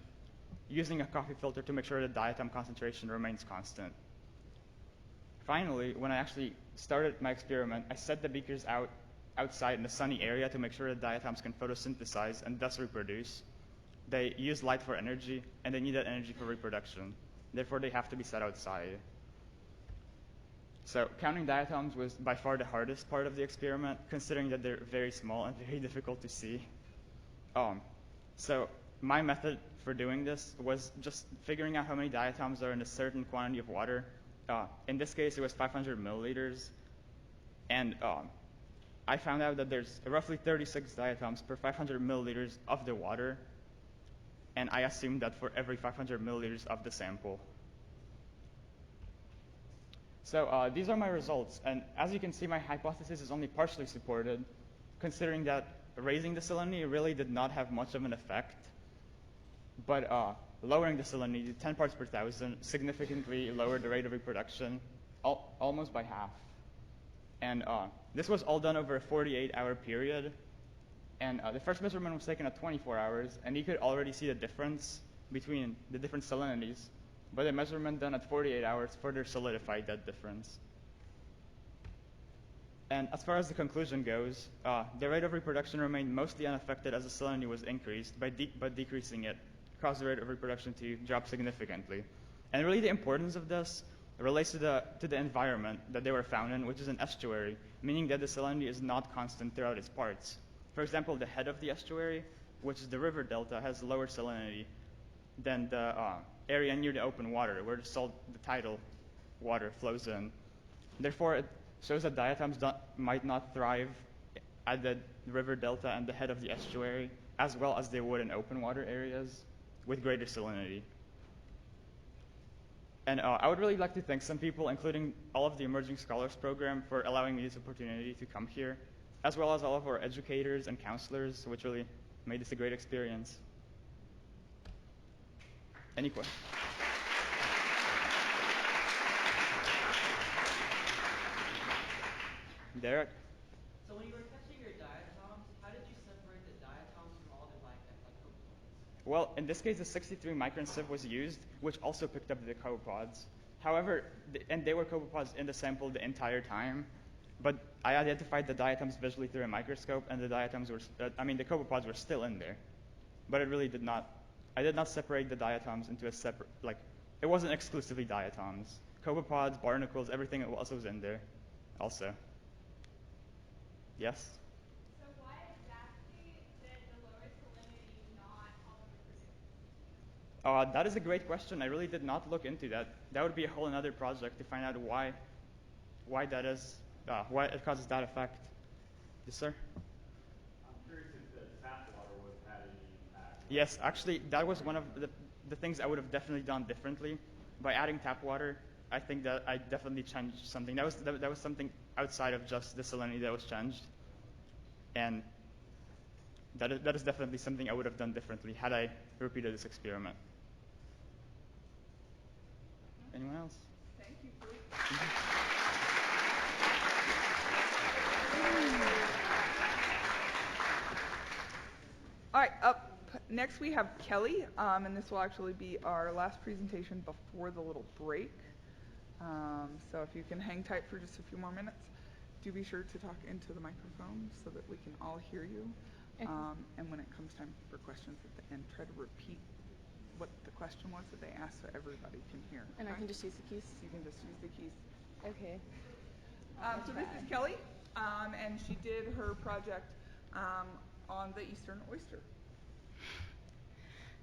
using a coffee filter to make sure the diatom concentration remains constant. Finally, when I actually started my experiment, I set the beakers outside in a sunny area to make sure the diatoms can photosynthesize and thus reproduce. They use light for energy, and they need that energy for reproduction. Therefore, they have to be set outside. So counting diatoms was by far the hardest part of the experiment, considering that they're very small and very difficult to see. So my method for doing this was just figuring out how many diatoms are in a certain quantity of water. In this case, it was 500 milliliters. And I found out that there's roughly 36 diatoms per 500 milliliters of the water. And I assumed that for every 500 milliliters of the sample. So these are my results. And as you can see, my hypothesis is only partially supported, considering that raising the salinity really did not have much of an effect. But lowering the salinity to 10 parts per thousand significantly lowered the rate of reproduction almost by half. And this was all done over a 48-hour period. And the first measurement was taken at 24 hours, and you could already see the difference between the different salinities. But the measurement done at 48 hours further solidified that difference. And as far as the conclusion goes, the rate of reproduction remained mostly unaffected as the salinity was increased, but decreasing it caused the rate of reproduction to drop significantly. And really the importance of this relates to the environment that they were found in, which is an estuary, meaning that the salinity is not constant throughout its parts. For example, the head of the estuary, which is the river delta, has lower salinity than the area near the open water where the tidal water flows in. Therefore, it shows that diatoms might not thrive at the river delta and the head of the estuary as well as they would in open water areas with greater salinity. And I would really like to thank some people, including all of the Emerging Scholars Program, for allowing me this opportunity to come here, as well as all of our educators and counselors, which really made this a great experience. Any questions? Derek? So when you were catching your diatoms, how did you separate the diatoms from all the copepods? Well, in this case, the 63 micron sieve was used, which also picked up the copepods. However, and they were copepods in the sample the entire time, but I identified the diatoms visually through a microscope, and the diatoms were, the copepods were still in there. But it really did not, I did not separate the diatoms into a separate, it wasn't exclusively diatoms. Copepods, barnacles, everything else was in there also. Yes? So why exactly did the lower salinity not help reproduce? That is a great question. I really did not look into that. That would be a whole another project to find out why that is, why it causes that effect. Yes, sir? I'm curious if the tap water would have had any impact. Yes, actually, that was one of the things I would have definitely done differently. By adding tap water, I think that I definitely changed something. That was something outside of just the salinity that was changed. And that is definitely something I would have done differently had I repeated this experiment. Anyone else? Thank you, Philippe. All right, up next we have Kelly, and this will actually be our last presentation before the little break. So if you can hang tight for just a few more minutes, do be sure to talk into the microphone so that we can all hear you. And when it comes time for questions at the end, try to repeat what the question was that they asked so everybody can hear. And I can just use the keys? You can just use the keys. Okay. So this is Kelly, and she did her project on the Eastern oyster.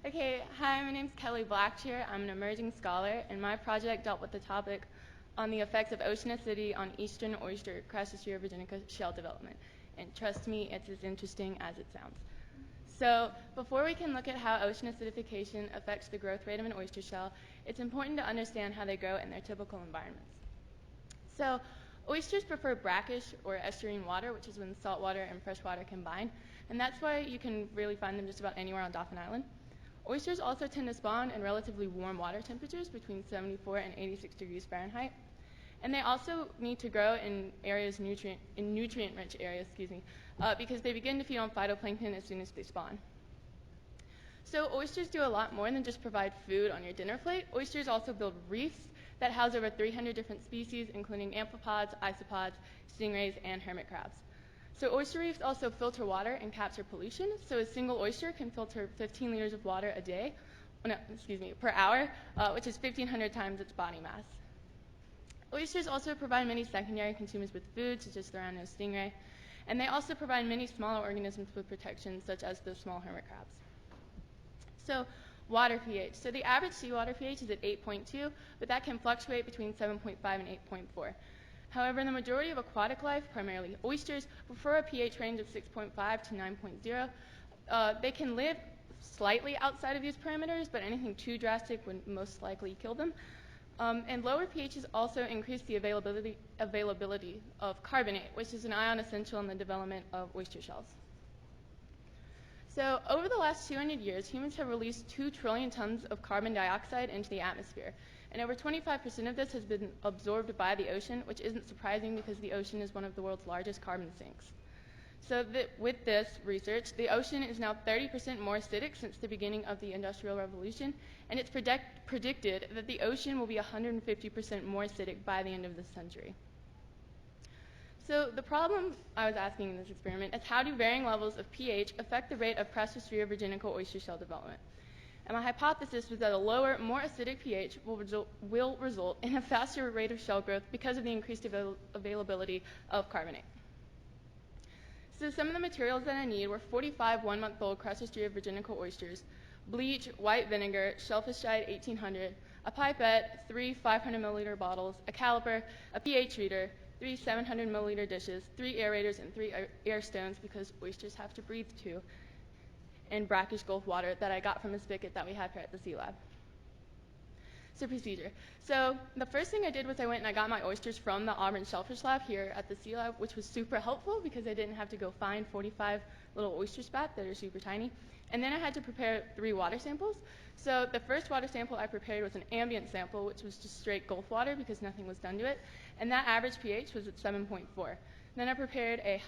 Okay, hi, my name's Kelly Blackshear. I'm an emerging scholar, and my project dealt with the topic on the effects of ocean acidity on eastern oyster Crassisria virginica shell development. And trust me, it's as interesting as it sounds. So before we can look at how ocean acidification affects the growth rate of an oyster shell, it's important to understand how they grow in their typical environments. So oysters prefer brackish or estuarine water, which is when salt water and fresh water combine, and that's why you can really find them just about anywhere on Dauphin Island. Oysters also tend to spawn in relatively warm water temperatures between 74 and 86 degrees Fahrenheit. And they also need to grow in areas nutrient-rich areas, because they begin to feed on phytoplankton as soon as they spawn. So oysters do a lot more than just provide food on your dinner plate. Oysters also build reefs that house over 300 different species, including amphipods, isopods, stingrays, and hermit crabs. So oyster reefs also filter water and capture pollution. So a single oyster can filter 15 liters of water per hour, which is 1,500 times its body mass. Oysters also provide many secondary consumers with food, such as the round-nosed stingray, and they also provide many smaller organisms with protection, such as the small hermit crabs. So water pH. So the average seawater pH is at 8.2, but that can fluctuate between 7.5 and 8.4. However, the majority of aquatic life, primarily oysters, prefer a pH range of 6.5 to 9.0. They can live slightly outside of these parameters, but anything too drastic would most likely kill them. And lower pHs also increase the availability of carbonate, which is an ion essential in the development of oyster shells. So over the last 200 years, humans have released 2 trillion tons of carbon dioxide into the atmosphere. And over 25% of this has been absorbed by the ocean, which isn't surprising because the ocean is one of the world's largest carbon sinks. So with this research, the ocean is now 30% more acidic since the beginning of the Industrial Revolution, and it's predicted that the ocean will be 150% more acidic by the end of this century. So the problem I was asking in this experiment is how do varying levels of pH affect the rate of Crassisria virginica oyster shell development? And my hypothesis was that a lower, more acidic pH will result in a faster rate of shell growth because of the increased availability of carbonate. So some of the materials that I need were 45 one-month-old Crassisria virginica oysters bleach, white vinegar, shellfish dyed 1800, a pipette, 3 500 milliliter bottles, a caliper, a pH reader, 3 700 milliliter dishes, 3 aerators, and 3 air stones because oysters have to breathe too, and brackish Gulf water that I got from a spigot that we have here at the Sea Lab. So procedure. So the first thing I did was I went and I got my oysters from the Auburn Shellfish Lab here at the Sea Lab, which was super helpful because I didn't have to go find 45 little oyster spat that are super tiny. And then I had to prepare 3 water samples. So the first water sample I prepared was an ambient sample, which was just straight Gulf water because nothing was done to it. And that average pH was at 7.4. Then I prepared a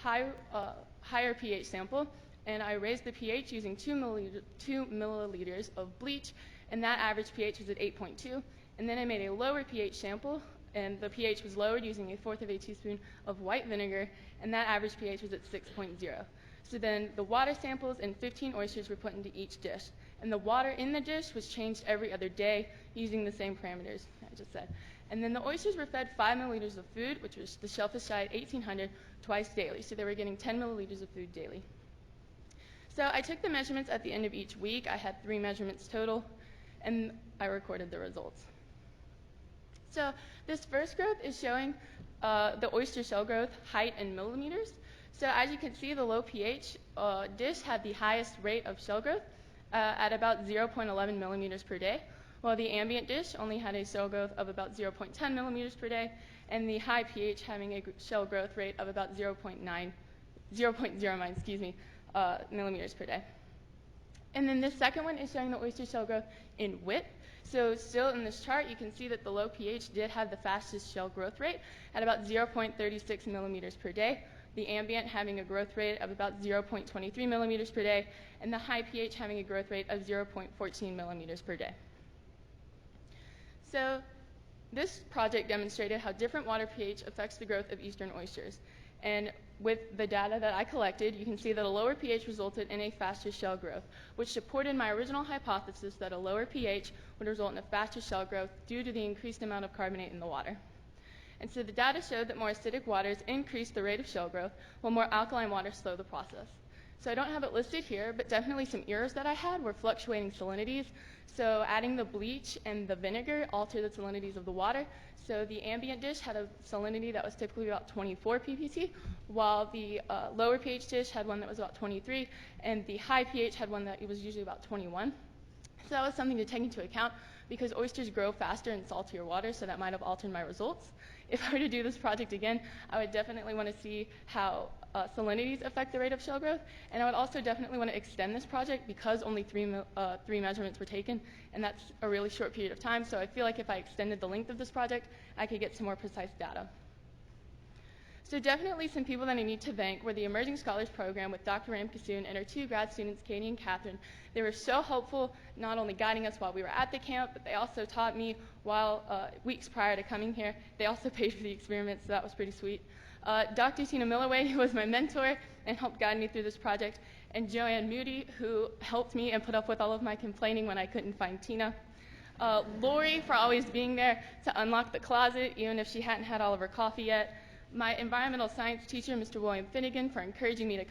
higher pH sample, and I raised the pH using 2 milliliters of bleach, and that average pH was at 8.2. And then I made a lower pH sample, and the pH was lowered using 1/4 of a teaspoon of white vinegar, and that average pH was at 6.0. So then the water samples and 15 oysters were put into each dish. And the water in the dish was changed every other day using the same parameters I just said. And then the oysters were fed 5 milliliters of food, which was the shellfish dyed 1800, twice daily. So they were getting 10 milliliters of food daily. So I took the measurements at the end of each week. I had 3 measurements total, and I recorded the results. So this first growth is showing the oyster shell growth height in millimeters. So as you can see, the low pH dish had the highest rate of shell growth at about 0.11 millimeters per day, while the ambient dish only had a shell growth of about 0.10 millimeters per day, and the high pH having a shell growth rate of about 0.09 millimeters per day. And then this second one is showing the oyster shell growth in width. So still in this chart, you can see that the low pH did have the fastest shell growth rate at about 0.36 millimeters per day, the ambient having a growth rate of about 0.23 millimeters per day, and the high pH having a growth rate of 0.14 millimeters per day. So this project demonstrated how different water pH affects the growth of eastern oysters. And with the data that I collected, you can see that a lower pH resulted in a faster shell growth, which supported my original hypothesis that a lower pH would result in a faster shell growth due to the increased amount of carbonate in the water. And so the data showed that more acidic waters increase the rate of shell growth, while more alkaline waters slow the process. So I don't have it listed here, but definitely some errors that I had were fluctuating salinities. So adding the bleach and the vinegar altered the salinities of the water. So the ambient dish had a salinity that was typically about 24 ppt, while the lower pH dish had one that was about 23, and the high pH had one that was usually about 21. So that was something to take into account because oysters grow faster in saltier water, so that might have altered my results. If I were to do this project again, I would definitely want to see how salinities affect the rate of shell growth, and I would also definitely want to extend this project because only three measurements were taken, and that's a really short period of time, so I feel like if I extended the length of this project, I could get some more precise data. So definitely some people that I need to thank were the Emerging Scholars Program with Dr. Ramkasoon and our 2 grad students, Katie and Catherine. They were so helpful, not only guiding us while we were at the camp, but they also taught me while weeks prior to coming here. They also paid for the experiment, so that was pretty sweet. Dr. Tina Milloway, who was my mentor and helped guide me through this project, and Joanne Moody, who helped me and put up with all of my complaining when I couldn't find Tina. Lori for always being there to unlock the closet, even if she hadn't had all of her coffee yet. My environmental science teacher, Mr. William Finnegan, for encouraging me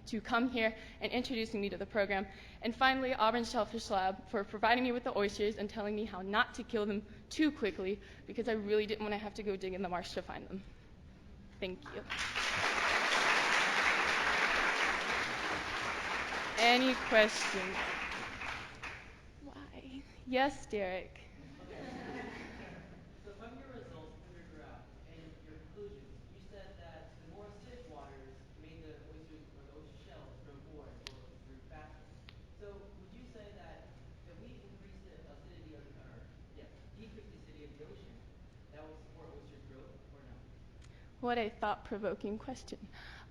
to come here and introducing me to the program. And finally, Auburn Shellfish Lab for providing me with the oysters and telling me how not to kill them too quickly because I really didn't want to have to go dig in the marsh to find them. Thank you. Any questions? Why? Yes, Derek. So from your results, from your graph, and your conclusions, you said that the more acidic waters made the oysters or the oyster shells grow more as well as grew faster. So would you say that if we increase the acidity of decrease the acidity of the ocean, that will support oysters' growth or no? What a thought-provoking question.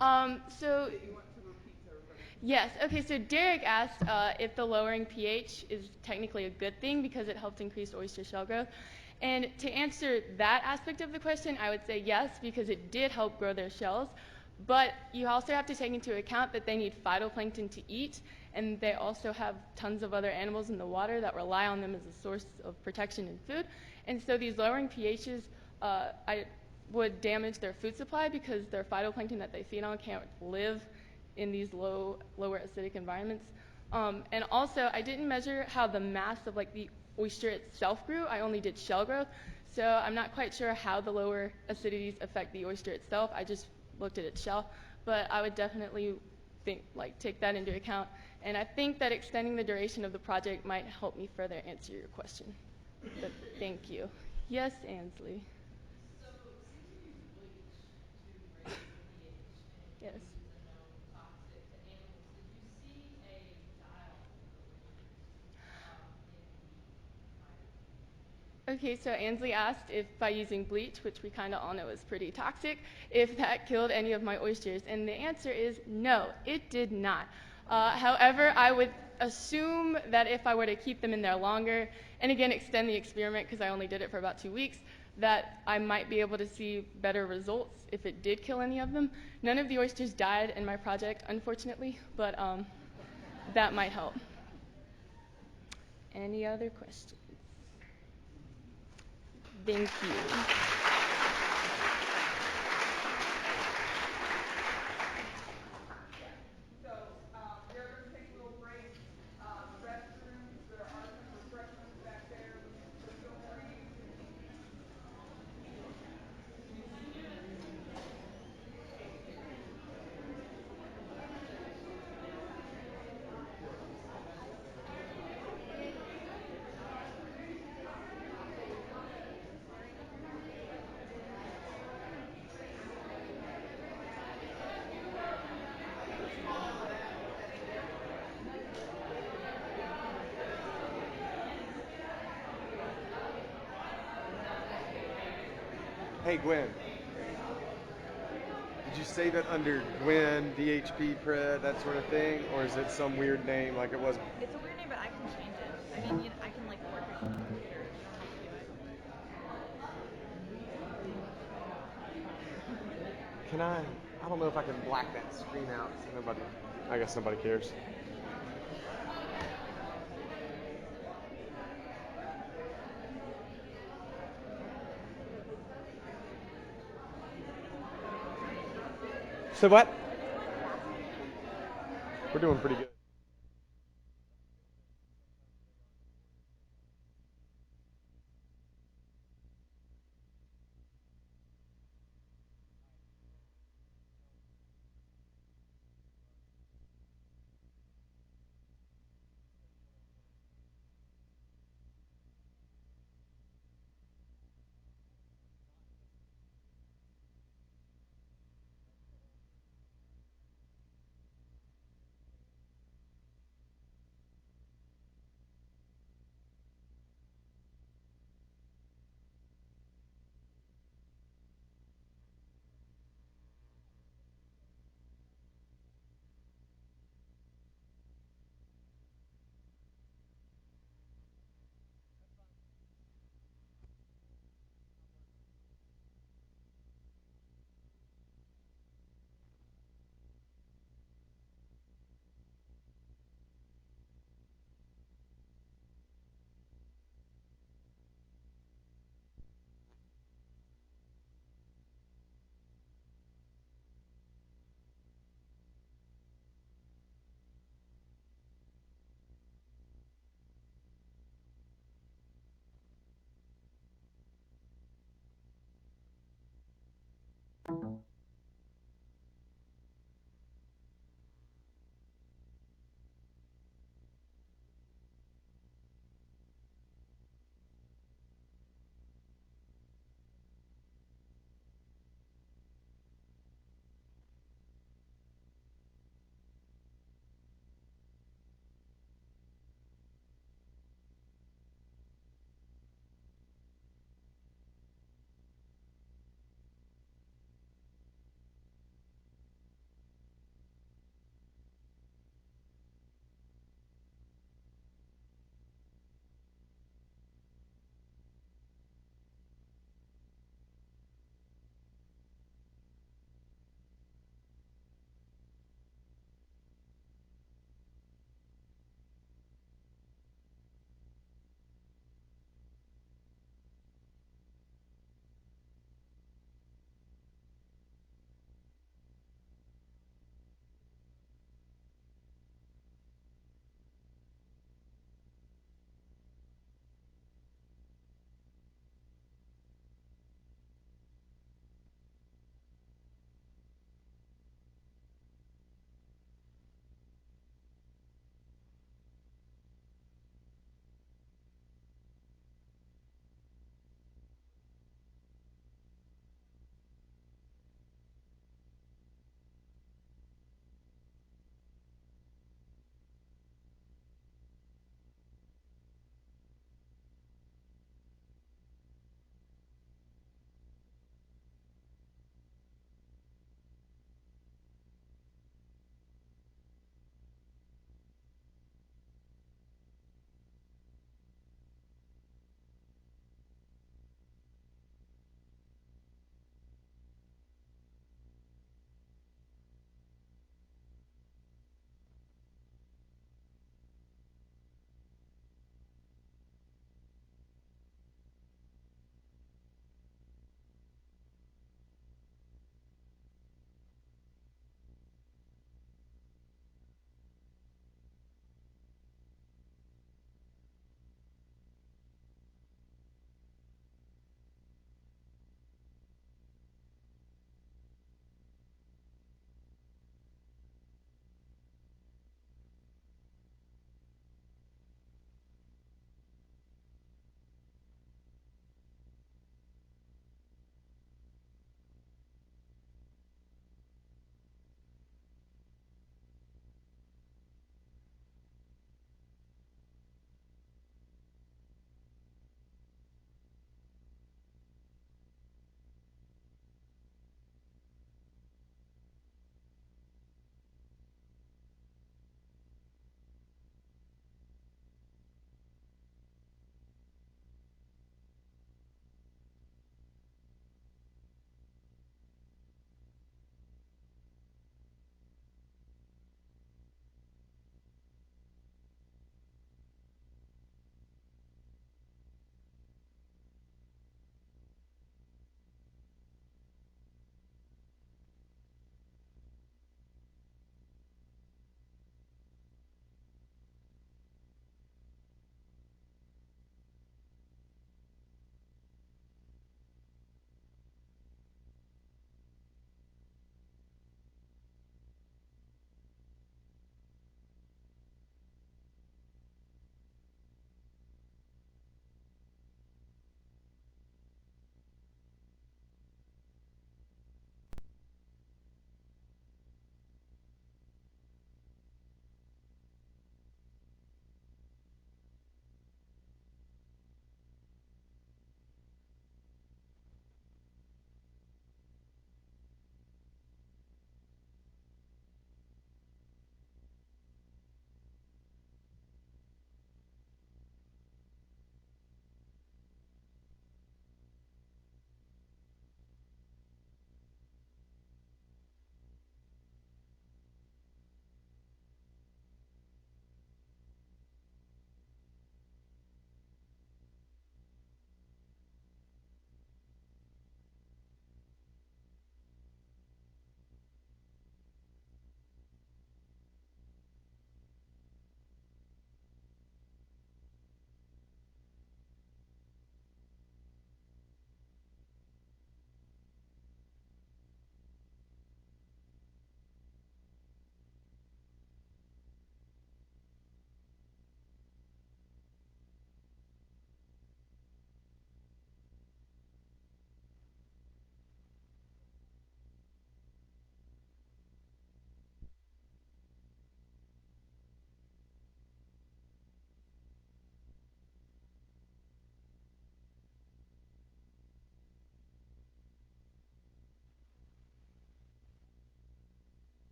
So You want to repeat to everybody? yes. Okay, so Derek asked if the lowering pH is technically a good thing because it helps increase oyster shell growth. And to answer that aspect of the question, I would say yes, because it did help grow their shells. But you also have to take into account that they need phytoplankton to eat, and they also have tons of other animals in the water that rely on them as a source of protection and food. And so these lowering pHs would damage their food supply because their phytoplankton that they feed on can't live in these lower acidic environments. And also, I didn't measure how the mass of like the oyster itself grew. I only did shell growth. So I'm not quite sure how the lower acidities affect the oyster itself. I just looked at its shell. But I would definitely take that into account. And I think that extending the duration of the project might help me further answer your question. But thank you. Yes, Ansley. So since you use bleach to raise the pH and Yes. bleach is a known toxic to animals, did you see a die-off in the fire? Okay, so Ansley asked if by using bleach, which we kind of all know is pretty toxic, if that killed any of my oysters. And the answer is no, it did not. However, I would assume that if I were to keep them in there longer, and again extend the experiment because I only did it for about 2 weeks, that I might be able to see better results if it did kill any of them. None of the oysters died in my project, unfortunately, but that might help. Any other questions? Thank you. So they're going to take a little break. Restrooms, there are some refreshments back there. So feel free. Hey, Gwen. Did you say that under Gwen, DHP, Pred, that sort of thing? Or is it some weird name like it was? It's a weird name, but I can change it. I mean, I can like work it on the computer. You don't have to do it. Can I don't know if I can black that screen out so nobody, I guess nobody cares. So what? We're doing pretty good.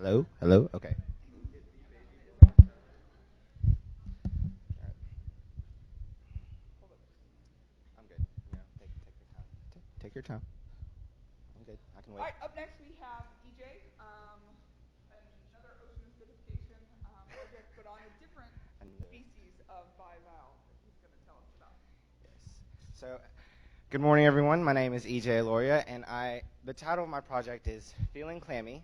Hello? Hello? Okay. I'm good. Take your time. I'm good. I can wait. All right, up next we have EJ, another ocean acidification project, but on a different species of bivalve that he's going to tell us about. So, good morning, everyone. My name is EJ Loria, and the title of my project is Feeling Clammy,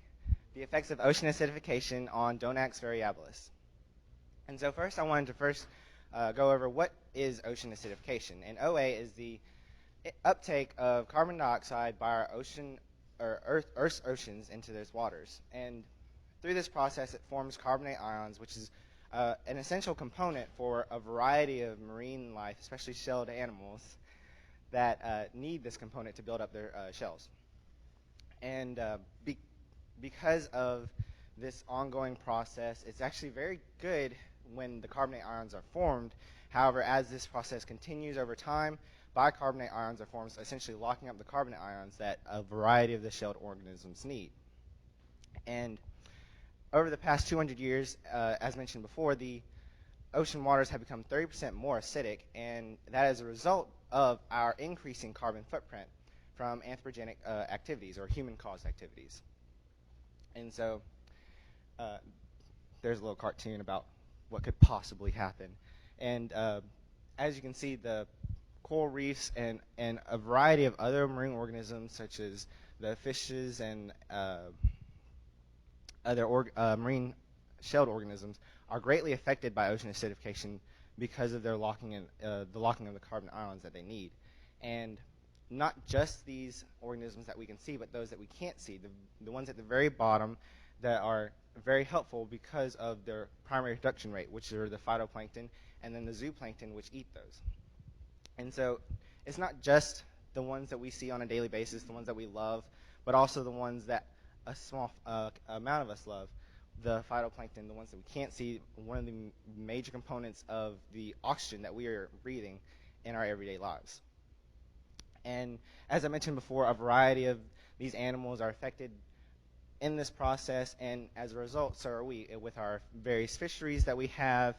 the Effects of Ocean Acidification on Donax variabilis. And so first I wanted to go over what is ocean acidification. And OA is the uptake of carbon dioxide by our Earth's oceans into those waters. And through this process, it forms carbonate ions, which is an essential component for a variety of marine life, especially shelled animals, that need this component to build up their shells. And because of this ongoing process, it's actually very good when the carbonate ions are formed. However, as this process continues over time, bicarbonate ions are formed, essentially locking up the carbonate ions that a variety of the shelled organisms need. And over the past 200 years, as mentioned before, the ocean waters have become 30% more acidic, and that is a result of our increasing carbon footprint from anthropogenic activities or human-caused activities. And so there's a little cartoon about what could possibly happen. And as you can see, the coral reefs and a variety of other marine organisms, such as the fishes and other marine shelled organisms, are greatly affected by ocean acidification because of their the locking of the carbon ions that they need. And not just these organisms that we can see, but those that we can't see, the ones at the very bottom that are very helpful because of their primary reduction rate, which are the phytoplankton, and then the zooplankton, which eat those. And so it's not just the ones that we see on a daily basis, the ones that we love, but also the ones that a small amount of us love, the phytoplankton, the ones that we can't see, one of the major components of the oxygen that we are breathing in our everyday lives. And as I mentioned before, a variety of these animals are affected in this process, and as a result, so are we. With our various fisheries that we have,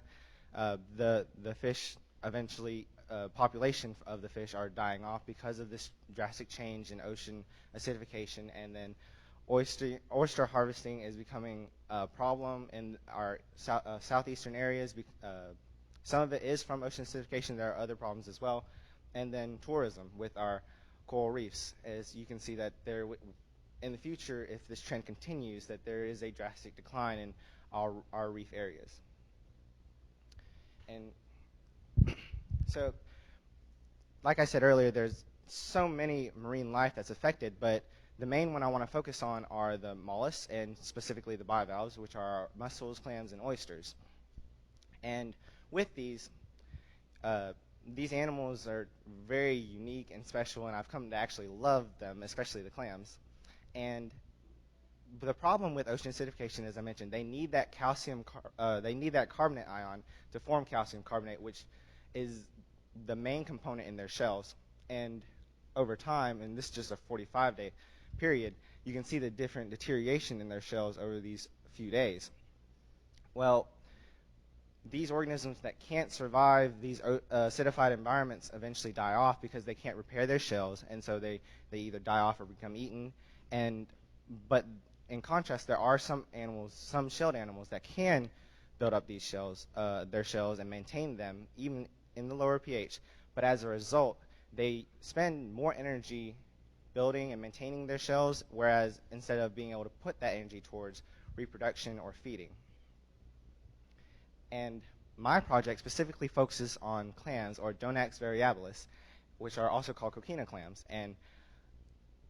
the fish eventually, population of the fish are dying off because of this drastic change in ocean acidification, and then oyster harvesting is becoming a problem in our southeastern areas. Some of it is from ocean acidification. There are other problems as well. And then tourism with our coral reefs. As you can see that there, in the future, if this trend continues, that there is a drastic decline in our reef areas. And so, like I said earlier, there's so many marine life that's affected, but the main one I want to focus on are the mollusks, and specifically the bivalves, which are mussels, clams, and oysters. And with these animals are very unique and special, and I've come to actually love them, especially the clams. And the problem with ocean acidification, as I mentioned, they need that carbonate ion to form calcium carbonate, which is the main component in their shells. And over time, and this is just a 45-day period, you can see the different deterioration in their shells over these few days. Well, these organisms that can't survive these acidified environments eventually die off because they can't repair their shells, and so they either die off or become eaten. But in contrast, there are some animals, some shelled animals, that can build up these shells, their shells, and maintain them even in the lower pH. But as a result, they spend more energy building and maintaining their shells, whereas instead of being able to put that energy towards reproduction or feeding. And my project specifically focuses on clams, or Donax variabilis, which are also called coquina clams, as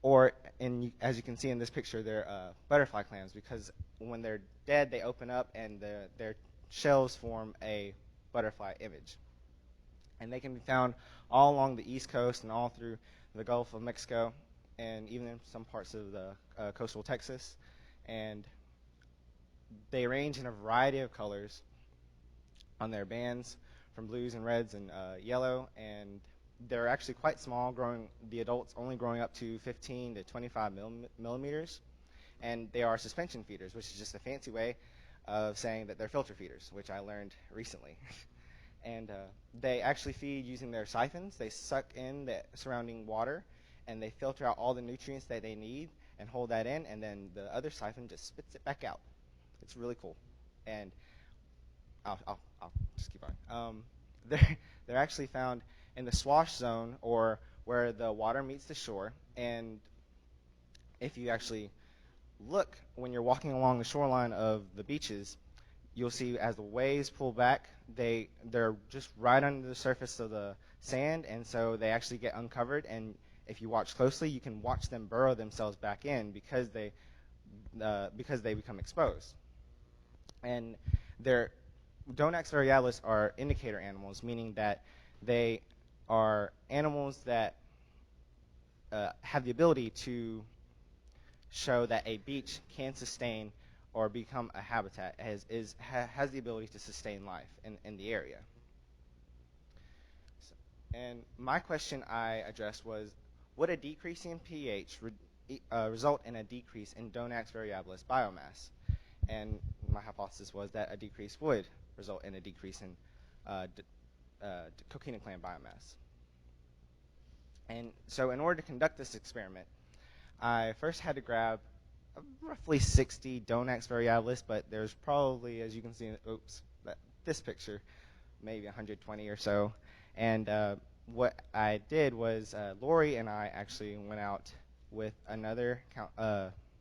you can see in this picture, they're butterfly clams, because when they're dead, they open up and their shells form a butterfly image. And they can be found all along the East Coast and all through the Gulf of Mexico, and even in some parts of the coastal Texas. And they range in a variety of colors on their bands, from blues and reds and yellow, and they're actually quite small, the adults only growing up to 15 to 25 millimeters. and they are suspension feeders, which is just a fancy way of saying that they're filter feeders, which I learned recently. And they actually feed using their siphons. They suck in the surrounding water, and they filter out all the nutrients that they need and hold that in, and then the other siphon just spits it back out. It's really cool. And I'll just keep on. They're actually found in the swash zone, or where the water meets the shore. And if you actually look when you're walking along the shoreline of the beaches, you'll see as the waves pull back, they're just right under the surface of the sand, and so they actually get uncovered. And if you watch closely, you can watch them burrow themselves back in because they become exposed. And their Donax varialis are indicator animals, meaning that they are animals that have the ability to show that a beach can sustain or become a habitat, has the ability to sustain life in the area. And my question I addressed was, would a decrease in pH result in a decrease in Donax variabilis biomass? And my hypothesis was that a decrease would result in a decrease in coquina clam biomass. And so in order to conduct this experiment, I first had to grab roughly 60 Donax variabilis, but there's probably, as you can see, this picture, maybe 120 or so. And what I did was Lori and I actually went out with another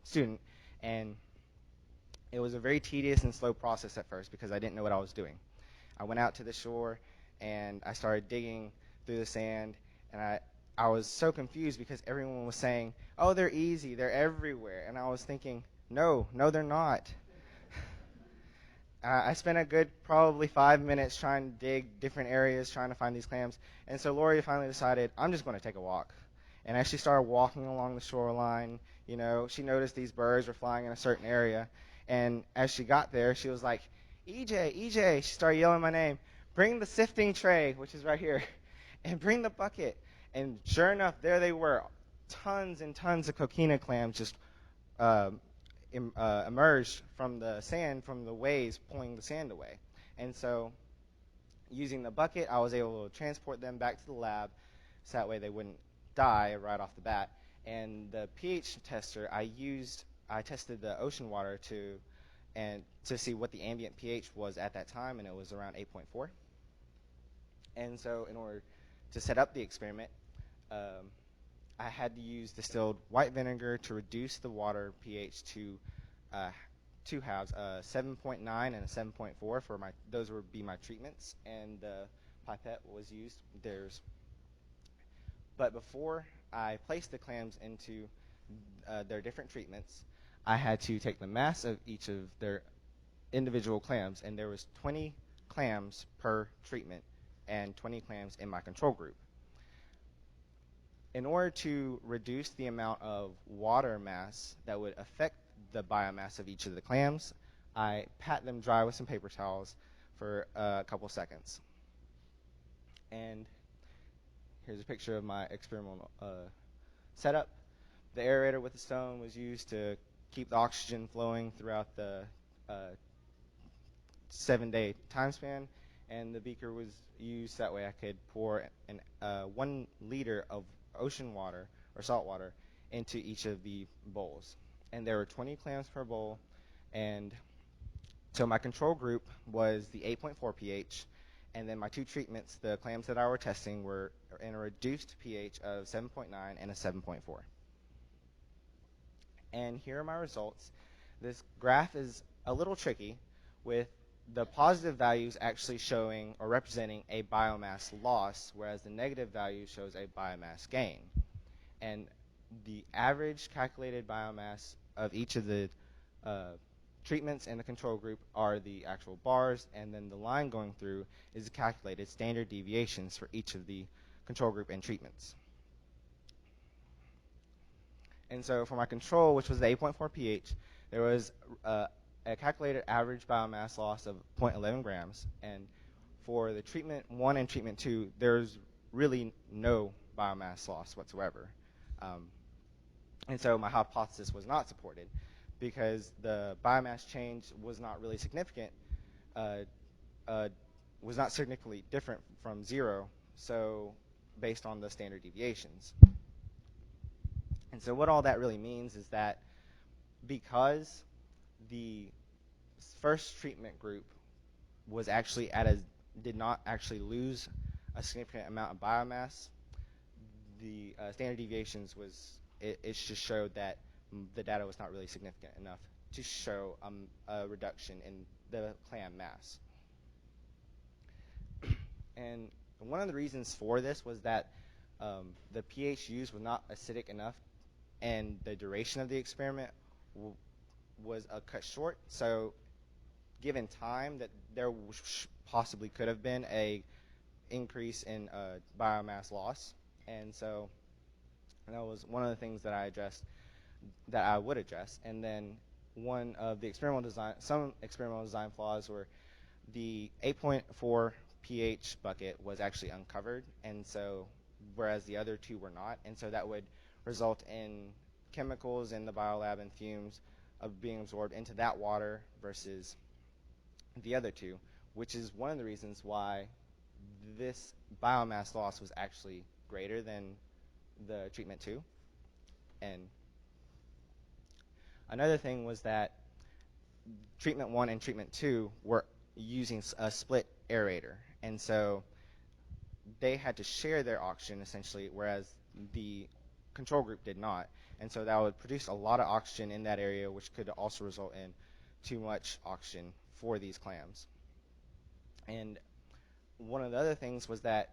student, and it was a very tedious and slow process at first because I didn't know what I was doing. I went out to the shore, and I started digging through the sand, and I was so confused because everyone was saying, oh, they're easy, they're everywhere. And I was thinking, no, they're not. I spent a good probably 5 minutes trying to dig different areas, trying to find these clams. And so Lori finally decided, I'm just going to take a walk. And as she started walking along the shoreline, she noticed these birds were flying in a certain area. And as she got there, she was like, EJ, she started yelling my name. Bring the sifting tray, which is right here, and bring the bucket. And sure enough, there they were, tons and tons of coquina clams just emerged from the sand, from the waves pulling the sand away. And so using the bucket, I was able to transport them back to the lab so that way they wouldn't die right off the bat. And the pH tester I tested the ocean water to see what the ambient pH was at that time, and it was around 8.4. And so in order to set up the experiment, I had to use distilled white vinegar to reduce the water pH to two halves, 7.9 and a 7.4 those would be my treatments, and the pipette was used. But before I placed the clams into their different treatments, I had to take the mass of each of their individual clams, and there was 20 clams per treatment and 20 clams in my control group. In order to reduce the amount of water mass that would affect the biomass of each of the clams, I pat them dry with some paper towels for a couple seconds. And here's a picture of my experimental setup. The aerator with the stone was used to keep the oxygen flowing throughout the 7-day time span, and the beaker was used that way I could pour 1 liter of ocean water or salt water into each of the bowls. And there were 20 clams per bowl, and so my control group was the 8.4 pH, and then my 2 treatments, the clams that I were testing, were in a reduced pH of 7.9 and a 7.4. And here are my results. This graph is a little tricky, with the positive values actually showing or representing a biomass loss, whereas the negative value shows a biomass gain. And the average calculated biomass of each of the treatments in the control group are the actual bars, and then the line going through is the calculated standard deviations for each of the control group and treatments. And so for my control, which was the 8.4 pH, there was a calculated average biomass loss of 0.11 grams. And for the treatment 1 and treatment 2, there's really no biomass loss whatsoever. And so my hypothesis was not supported. because the biomass change was not really significant, uh, was not significantly different from zero, so based on the standard deviations. And so what all that really means is that because the first treatment group was actually did not actually lose a significant amount of biomass, the standard deviations it just showed that the data was not really significant enough to show a reduction in the clam mass. And one of the reasons for this was that the pH used was not acidic enough, and the duration of the experiment was cut short. So given time, that there possibly could have been a increase in biomass loss. And so that was one of the things that I would address. And then one of the some experimental design flaws were the 8.4 pH bucket was actually uncovered, and so whereas the other two were not, and so that would result in chemicals in the biolab and fumes of being absorbed into that water versus the other two, which is one of the reasons why this biomass loss was actually greater than the treatment 2. And another thing was that treatment 1 and treatment 2 were using a split aerator, and so they had to share their oxygen essentially, whereas the control group did not. And so that would produce a lot of oxygen in that area, which could also result in too much oxygen for these clams. And one of the other things was that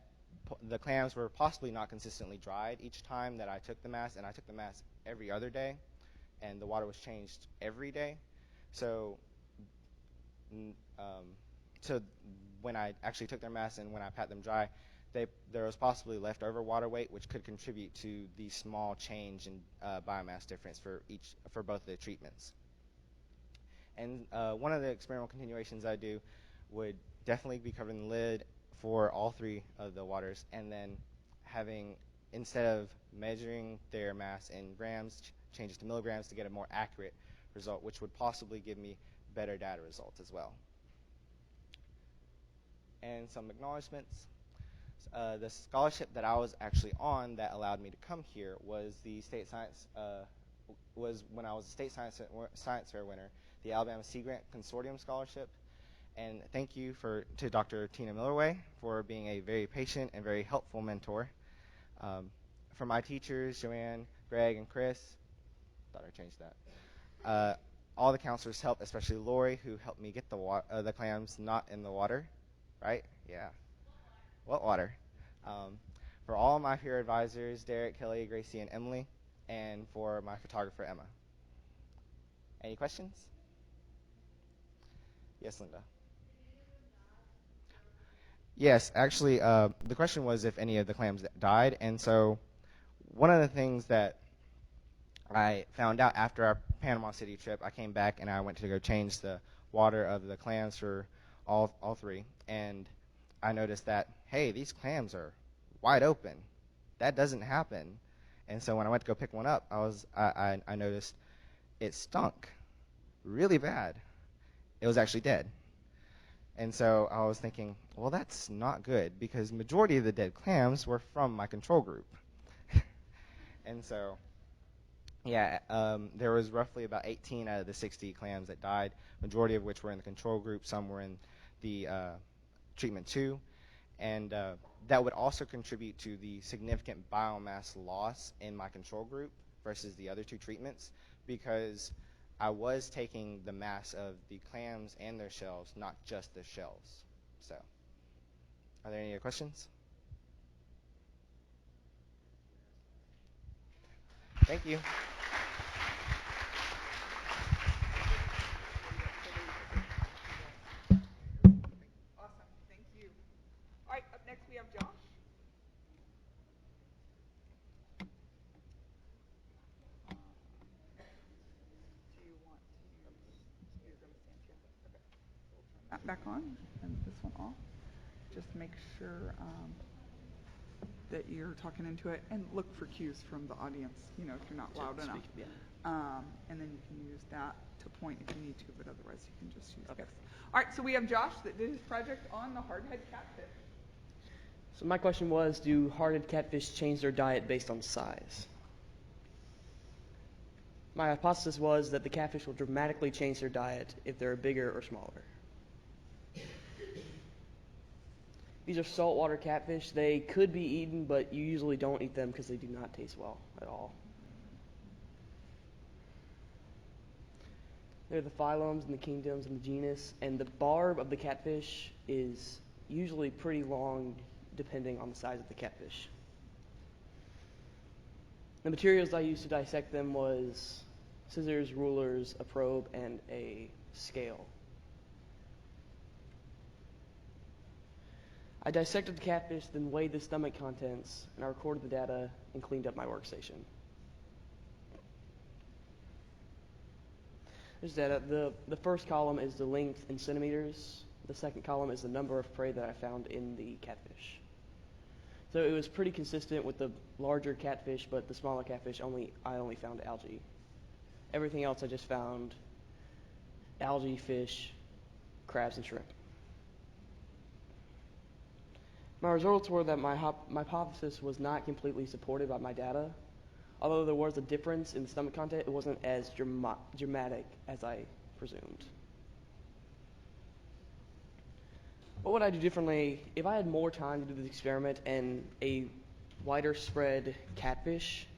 the clams were possibly not consistently dried each time that I took the mass, and I took the mass every other day, and the water was changed every day. So when I actually took their mass and when I pat them dry, there was possibly leftover water weight, which could contribute to the small change in biomass difference for both of the treatments. And one of the experimental continuations I do would definitely be covering the lid for all 3 of the waters, and then instead of measuring their mass in grams, change it to milligrams to get a more accurate result, which would possibly give me better data results as well. And some acknowledgments. The scholarship that I was actually on that allowed me to come here was the state science was when I was a state science fair winner, the Alabama Sea Grant Consortium Scholarship. And thank you to Dr. Tina Millerway for being a very patient and very helpful mentor. For my teachers, Joanne, Greg, and Chris, thought I changed that. All the counselors helped, especially Lori, who helped me get the clams not in the water. Right? Yeah. What water? For all my peer advisors, Derek, Kelly, Gracie, and Emily, and for my photographer, Emma. Any questions? Yes, Linda. Yes, actually, the question was if any of the clams died, and so one of the things that I found out after our Panama City trip, I came back and I went to go change the water of the clams for all 3, and I noticed that, hey, these clams are wide open. That doesn't happen. And so when I went to go pick one up, I noticed it stunk really bad. It was actually dead. And so I was thinking, well, that's not good, because majority of the dead clams were from my control group. And so, yeah, there was roughly about 18 out of the 60 clams that died, majority of which were in the control group. Some were in the treatment 2. And that would also contribute to the significant biomass loss in my control group versus the other 2 treatments, because I was taking the mass of the clams and their shells, not just the shells. So, are there any other questions? Thank you. Awesome. Thank you. All right, up next we have Josh. Do you want to, you're going to stand here. Okay. We'll turn that back on and this one off. Just make sure that you're talking into it, and look for cues from the audience, if you're not loud enough. Yeah. And then you can use that to point if you need to, but otherwise you can just use this. All right, so we have Josh that did his project on the hardhead catfish. So my question was, do hardhead catfish change their diet based on size? My hypothesis was that the catfish will dramatically change their diet if they're bigger or smaller. These are saltwater catfish. They could be eaten, but you usually don't eat them because they do not taste well at all. They're the phylums and the kingdoms and the genus, and the barb of the catfish is usually pretty long depending on the size of the catfish. The materials I used to dissect them was scissors, rulers, a probe, and a scale. I dissected the catfish, then weighed the stomach contents, and I recorded the data and cleaned up my workstation. There's data. The first column is the length in centimeters. The second column is the number of prey that I found in the catfish. So it was pretty consistent with the larger catfish, but the smaller catfish, I only found algae. Everything else I just found algae, fish, crabs, and shrimp. My results were that my hypothesis was not completely supported by my data. Although there was a difference in the stomach content, it wasn't as dramatic as I presumed. What would I do differently? If I had more time to do this experiment and a wider spread catfish,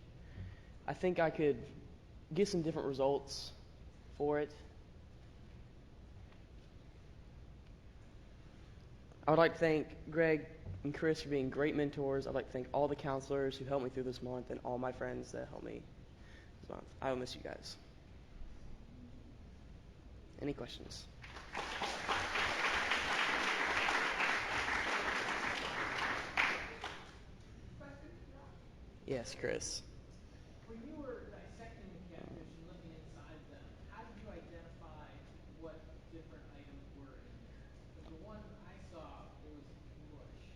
I think I could get some different results for it. I would like to thank Greg and Chris for being great mentors. I'd like to thank all the counselors who helped me through this month and all my friends that helped me this month. I will miss you guys. Any questions? Yes, Chris. When you were dissecting the catfish and looking inside them, how did you identify what different items were in there? Because the one I saw, it was mush.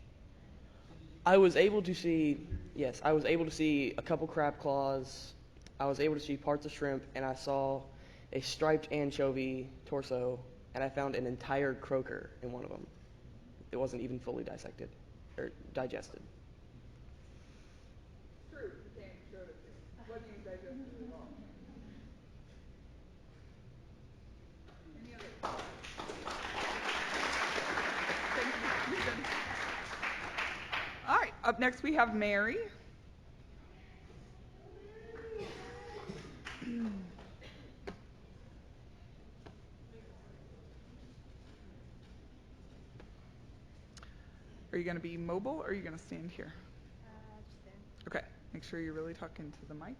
So did you I was able to see, yes, I was able to see a couple crab claws. I was able to see parts of shrimp, and I saw a striped anchovy torso, and I found an entire croaker in one of them. It wasn't even fully dissected or digested. True, you can't show it to me. What do you digest it at all? Any other? Thank you. You're good. All right, up next we have Mary. Are you going to be mobile or are you going to stand here? Okay, make sure you're really talking to the mic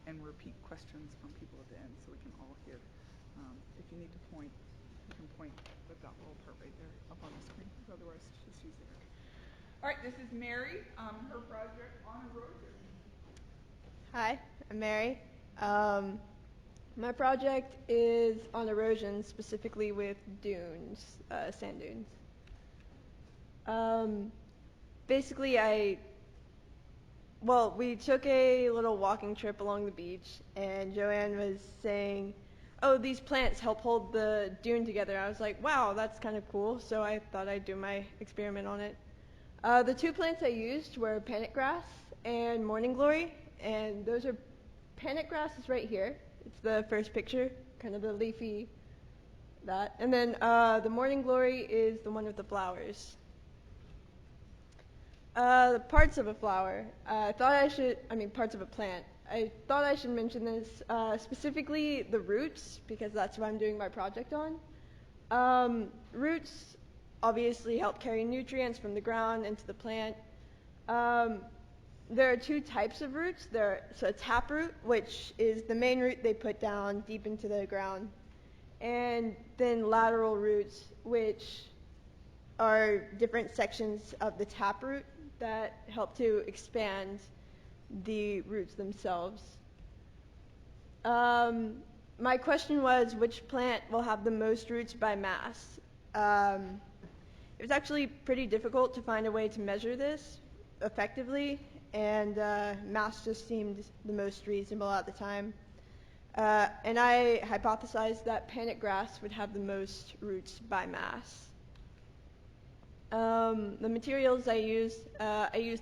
and repeat questions from people at the end so we can all hear. If you need to point, you can point with that little part right there up on the screen. Otherwise, just use the arrow. All right, this is Mary, her project on erosion. Hi, I'm Mary. My project is on erosion, specifically with dunes, sand dunes. Basically, we took a little walking trip along the beach, and Joanne was saying, oh, these plants help hold the dune together. I was like, wow, that's kind of cool, so I thought I'd do my experiment on it. The two plants I used were panic grass and morning glory, and those are, panic grass is right here. It's the first picture, kind of the leafy, that. And then the morning glory is the one with the flowers. The parts of a flower. Parts of a plant. I thought I should mention this, specifically the roots, because that's what I'm doing my project on. Roots obviously help carry nutrients from the ground into the plant. There are two types of roots. So a taproot, which is the main root they put down deep into the ground, and then lateral roots, which are different sections of the taproot that help to expand the roots themselves. My question was, which plant will have the most roots by mass? It was actually pretty difficult to find a way to measure this. effectively, and mass just seemed the most reasonable at the time. And I hypothesized that panic grass would have the most roots by mass. The materials I used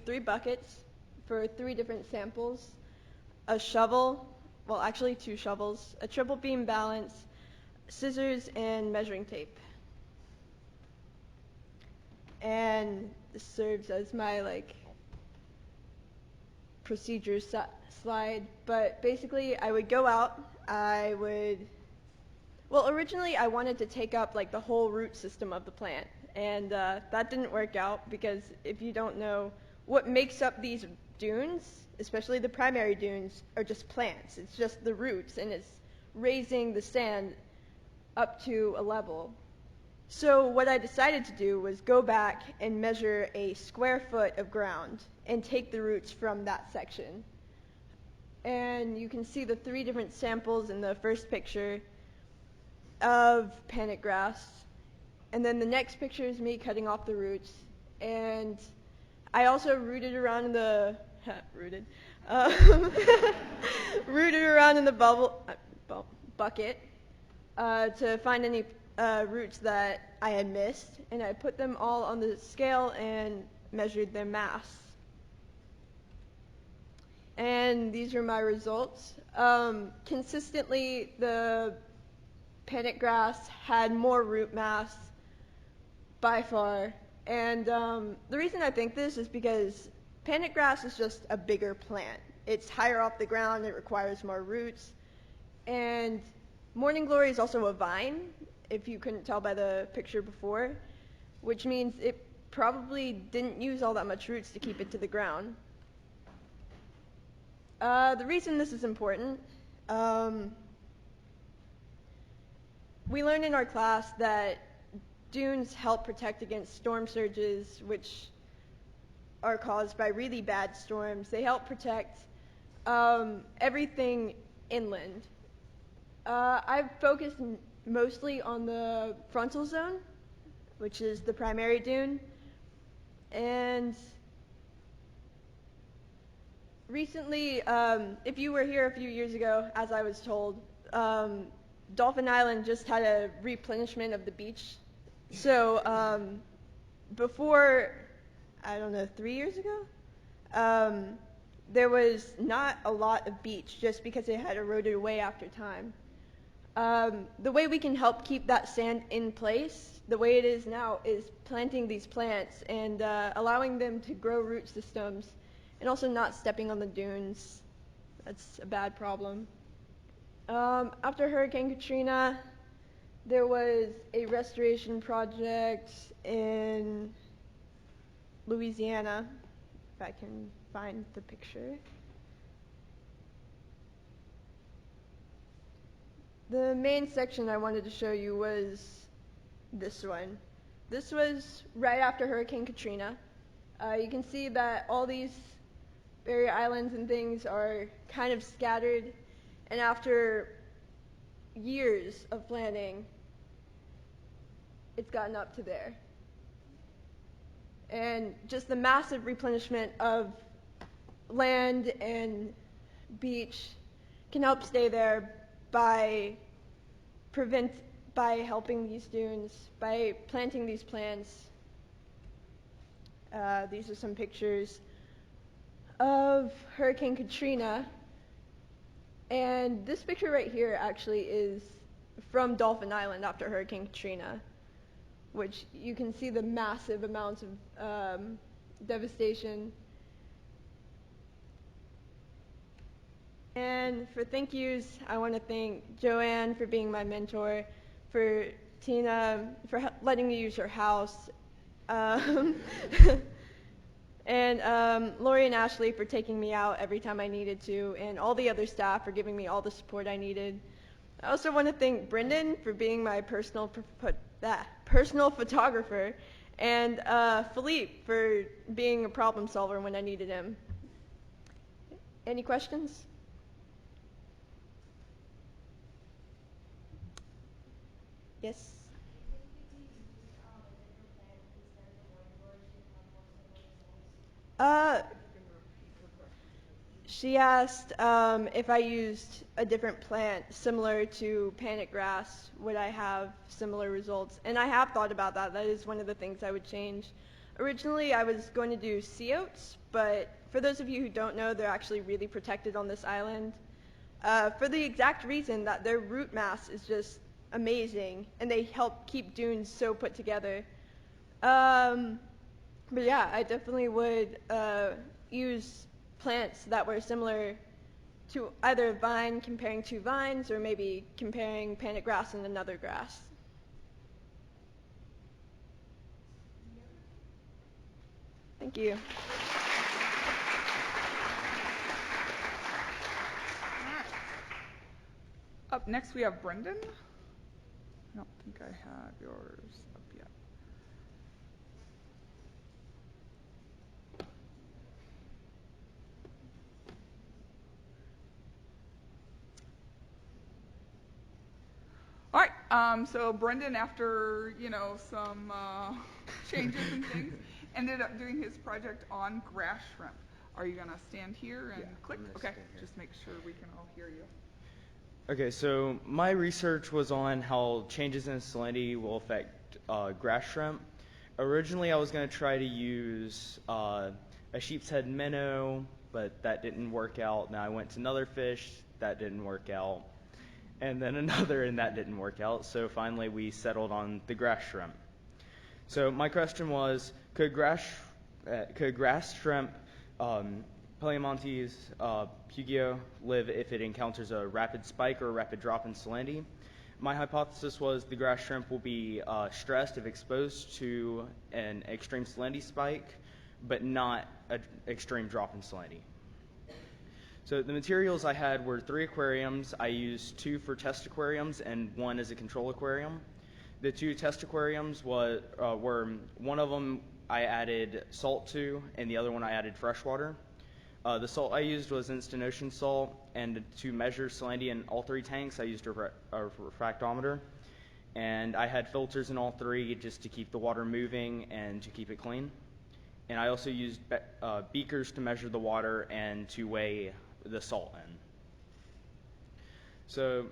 3 buckets for 3 different samples, a shovel, well actually 2 shovels, a triple beam balance, scissors, and measuring tape. And this serves as my procedure slide, but basically I would go out, originally I wanted to take up the whole root system of the plant, and that didn't work out because if you don't know, what makes up these dunes, especially the primary dunes, are just plants. It's just the roots, and it's raising the sand up to a level. So what I decided to do was go back and measure a square foot of ground and take the roots from that section. And you can see the 3 different samples in the first picture of panic grass. And then the next picture is me cutting off the roots. And I also rooted around in the rooted around in the bucket to find any roots that I had missed, and I put them all on the scale and measured their mass. And these are my results. Consistently, the panic grass had more root mass by far, and the reason I think this is because panic grass is just a bigger plant. It's higher off the ground, it requires more roots, and morning glory is also a vine, if you couldn't tell by the picture before, which means it probably didn't use all that much roots to keep it to the ground. The reason this is important, we learned in our class that dunes help protect against storm surges, which are caused by really bad storms. They help protect everything inland. I've focused mostly on the frontal zone, which is the primary dune, and recently, if you were here a few years ago, as I was told, Dolphin Island just had a replenishment of the beach. So before, 3 years ago, there was not a lot of beach just because it had eroded away after time. The way we can help keep that sand in place, the way it is now, is planting these plants and allowing them to grow root systems, and also not stepping on the dunes. That's a bad problem. After Hurricane Katrina, there was a restoration project in Louisiana, if I can find the picture. The main section I wanted to show you was this one. This was right after Hurricane Katrina. You can see that all these barrier islands and things are kind of scattered, and after years of planting, it's gotten up to there. And just the massive replenishment of land and beach can help stay there by helping these dunes, by planting these plants. These are some pictures of Hurricane Katrina. And this picture right here actually is from Dolphin Island after Hurricane Katrina, which you can see the massive amounts of devastation. And for thank yous, I want to thank Joanne for being my mentor, for Tina for letting me use her house, and Lori and Ashley for taking me out every time I needed to, and all the other staff for giving me all the support I needed. I also want to thank Brendan for being my personal photographer, and Philippe for being a problem solver when I needed him. Any questions? Yes? She asked if I used a different plant similar to panic grass, would I have similar results? And I have thought about that. That is one of the things I would change. Originally, I was going to do sea oats, but for those of you who don't know, they're actually really protected on this island for the exact reason that their root mass is just amazing, and they help keep dunes so put together. But yeah, I definitely would use plants that were similar to either a vine, comparing two vines, or maybe comparing panic grass and another grass. Thank you. Up next, we have Brendan. I don't think I have yours up yet. All right, so Brendan, after, some changes and things, ended up doing his project on grass shrimp. Are you gonna stand here and click? Okay, just make sure we can all hear you. Okay, so my research was on how changes in salinity will affect grass shrimp. Originally, I was going to try to use a sheep's head minnow, but that didn't work out. Now I went to another fish, that didn't work out. And then another, and that didn't work out. So finally, we settled on the grass shrimp. So my question was, could grass shrimp, Paleomontes pugio, live if it encounters a rapid spike or a rapid drop in salinity? My hypothesis was the grass shrimp will be stressed if exposed to an extreme salinity spike, but not an extreme drop in salinity. So the materials I had were 3 aquariums. I used 2 for test aquariums and 1 as a control aquarium. The 2 test aquariums were one of them I added salt to, and the other one I added fresh water. The salt I used was instant ocean salt, and to measure salinity in all 3 tanks, I used a refractometer. And I had filters in all 3 just to keep the water moving and to keep it clean. And I also used beakers to measure the water and to weigh the salt in. So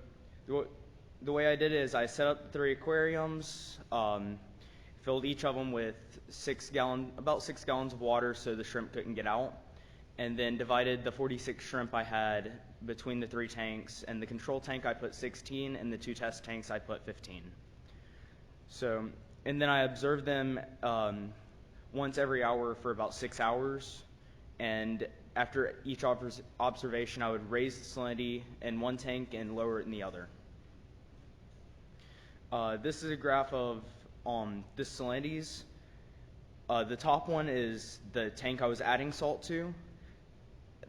the way I did it is I set up 3 aquariums, filled each of them with about 6 gallons of water so the shrimp couldn't get out, and then divided the 46 shrimp I had between the 3 tanks. And the control tank I put 16, and the 2 test tanks I put 15. So, and then I observed them once every hour for about 6 hours, and after each observation, I would raise the salinity in one tank and lower it in the other. This is a graph of the salinities. The top one is the tank I was adding salt to.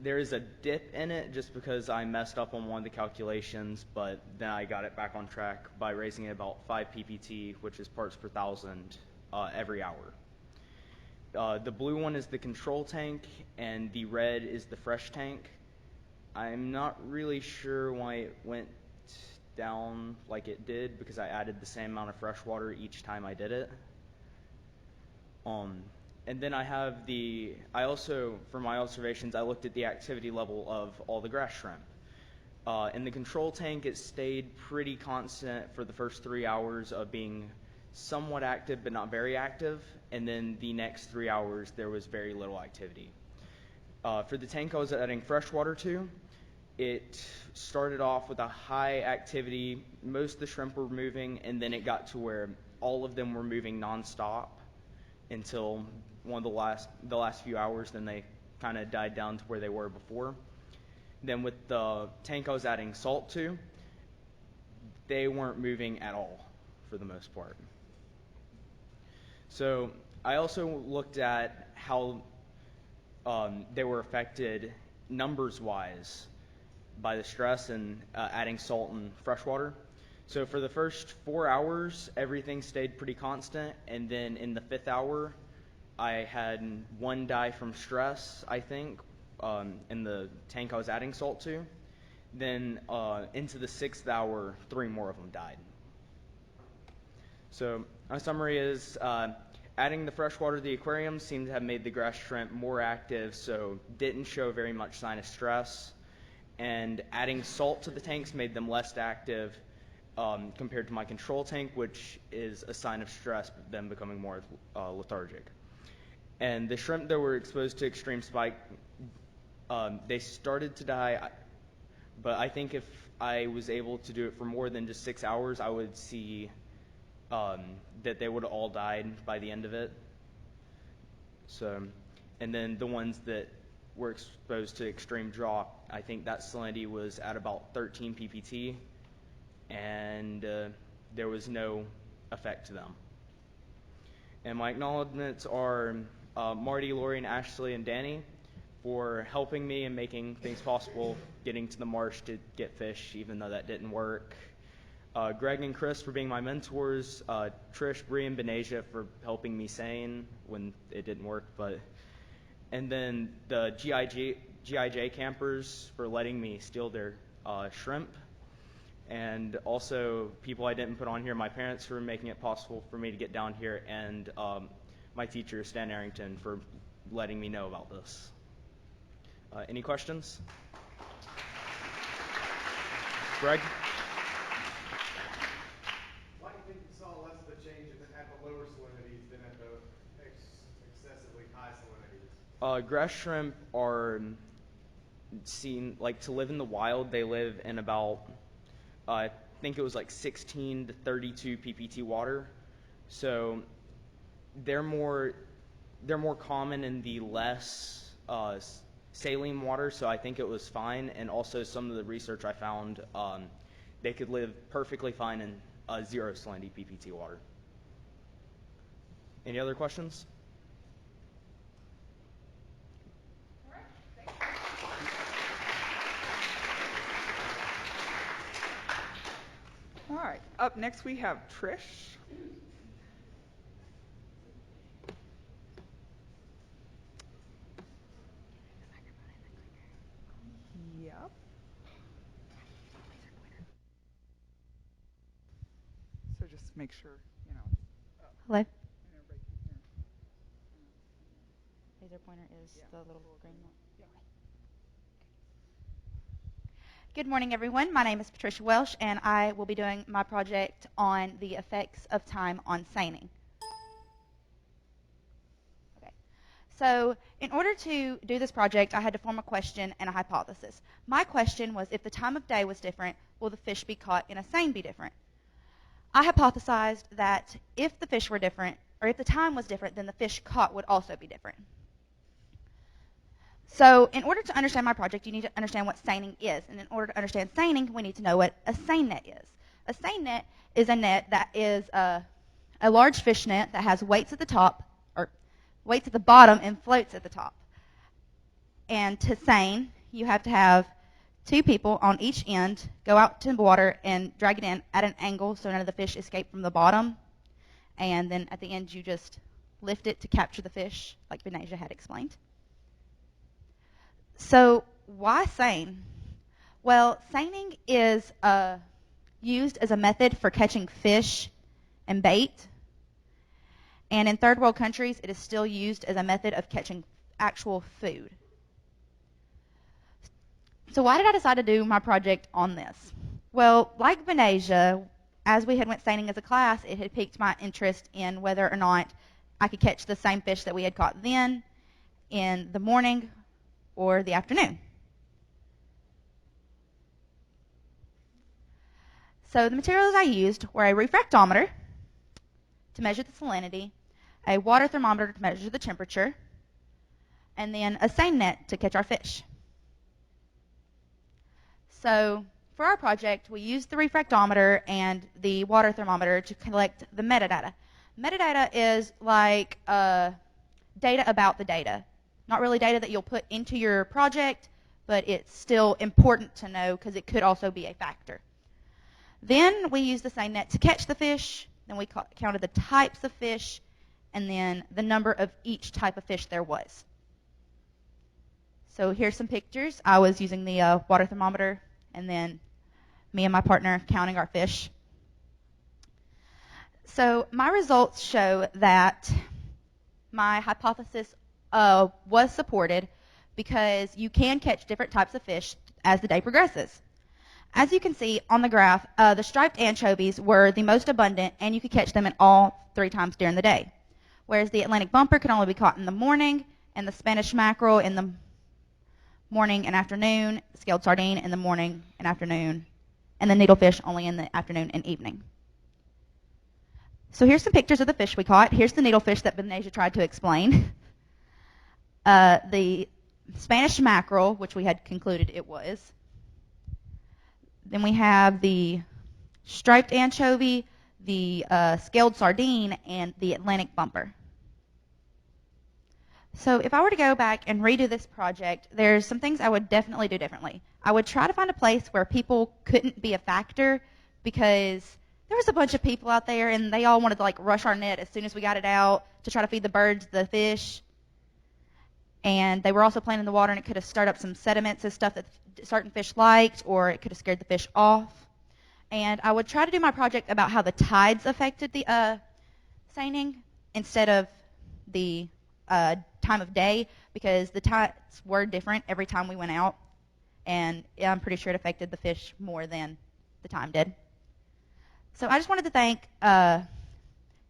There is a dip in it just because I messed up on one of the calculations, but then I got it back on track by raising it about 5 ppt, which is parts per thousand, every hour. The blue one is the control tank, and the red is the fresh tank. I'm not really sure why it went down like it did, because I added the same amount of fresh water each time I did it. And then I also, for my observations, I looked at the activity level of all the grass shrimp. In the control tank, it stayed pretty constant for the first 3 hours of being somewhat active but not very active, and then the next 3 hours there was very little activity. For the tank I was adding fresh water to, it started off with a high activity. Most of the shrimp were moving, and then it got to where all of them were moving nonstop until the last few hours. Then they kind of died down to where they were before. Then with the tank I was adding salt to, they weren't moving at all for the most part. So I also looked at how they were affected numbers-wise by the stress and adding salt and fresh water. So for the first 4 hours, everything stayed pretty constant, and then in the 5th hour, I had 1 die from stress, I think, in the tank I was adding salt to. Then into the 6th hour, 3 more of them died. So my summary is Adding the fresh water to the aquarium seemed to have made the grass shrimp more active, so didn't show very much sign of stress. And adding salt to the tanks made them less active compared to my control tank, which is a sign of stress, them becoming more lethargic. And the shrimp that were exposed to extreme spike, they started to die, but I think if I was able to do it for more than just 6 hours, I would see that they would have all died by the end of it. So, and then the ones that were exposed to extreme drop, I think that salinity was at about 13 ppt, and there was no effect to them. And my acknowledgments are Marty, Lori, and Ashley, and Danny for helping me and making things possible, getting to the marsh to get fish, even though that didn't work. Greg and Chris for being my mentors. Trish, Bree, and Benasia for helping me seine when it didn't work. And then the GIJ campers for letting me steal their shrimp. And also people I didn't put on here, my parents for making it possible for me to get down here, and my teacher, Stan Arrington, for letting me know about this. Any questions? Greg? Why do you think you saw less of a change at the lower salinities than at the excessively high salinities? Grass shrimp are seen, like, to live in the wild, they live in about, I think it was like 16 to 32 ppt water. So they're more common in the less saline water, so I think it was fine. And also some of the research I found, they could live perfectly fine in 0 salinity ppt water. Any other questions? All right, up next we have Trish. Yep. So just make sure, you know. Hello? And everybody can hear. Laser pointer is the little green one. Yeah. Good morning, everyone. My name is Patricia Welsh, and I will be doing my project on the effects of time on seining. Okay. So in order to do this project, I had to form a question and a hypothesis. My question was, if the time of day was different, will the fish be caught in a seine be different? I hypothesized that if the fish were different, or if the time was different, then the fish caught would also be different. So in order to understand my project, you need to understand what seining is. And in order to understand seining, we need to know what a seine net is. A seine net is a net that is a large fish net that has weights at the top, or weights at the bottom and floats at the top. And to seine, you have to have 2 people on each end go out to the water and drag it in at an angle so none of the fish escape from the bottom. And then at the end, you just lift it to capture the fish, like Benasia had explained. So why seine? Well, seining is used as a method for catching fish and bait. And in third world countries, it is still used as a method of catching actual food. So why did I decide to do my project on this? Well, like Benasia, as we had went seining as a class, it had piqued my interest in whether or not I could catch the same fish that we had caught then in the morning or the afternoon. So the materials I used were a refractometer to measure the salinity, a water thermometer to measure the temperature, and then a seine net to catch our fish. So for our project, we used the refractometer and the water thermometer to collect the metadata. Metadata is like data about the data. Not really data that you'll put into your project, but it's still important to know because it could also be a factor. Then we used the seine net to catch the fish. Then we counted the types of fish, and then the number of each type of fish there was. So here's some pictures. I was using the water thermometer, and then me and my partner counting our fish. So my results show that my hypothesis was supported because you can catch different types of fish as the day progresses. As you can see on the graph, the striped anchovies were the most abundant, and you could catch them at all 3 times during the day, whereas the Atlantic bumper could only be caught in the morning, and the Spanish mackerel in the morning and afternoon, scaled sardine in the morning and afternoon, and the needlefish only in the afternoon and evening. So here's some pictures of the fish we caught. Here's the needlefish that Benasia tried to explain. The Spanish mackerel, which we had concluded it was. Then we have the striped anchovy, the scaled sardine, and the Atlantic bumper. So if I were to go back and redo this project, there's some things I would definitely do differently. I would try to find a place where people couldn't be a factor, because there was a bunch of people out there and they all wanted to rush our net as soon as we got it out to try to feed the birds the fish. And they were also playing in the water, and it could have stirred up some sediments and stuff that certain fish liked, or it could have scared the fish off. And I would try to do my project about how the tides affected the seining instead of the time of day, because the tides were different every time we went out, and I'm pretty sure it affected the fish more than the time did. So I just wanted to thank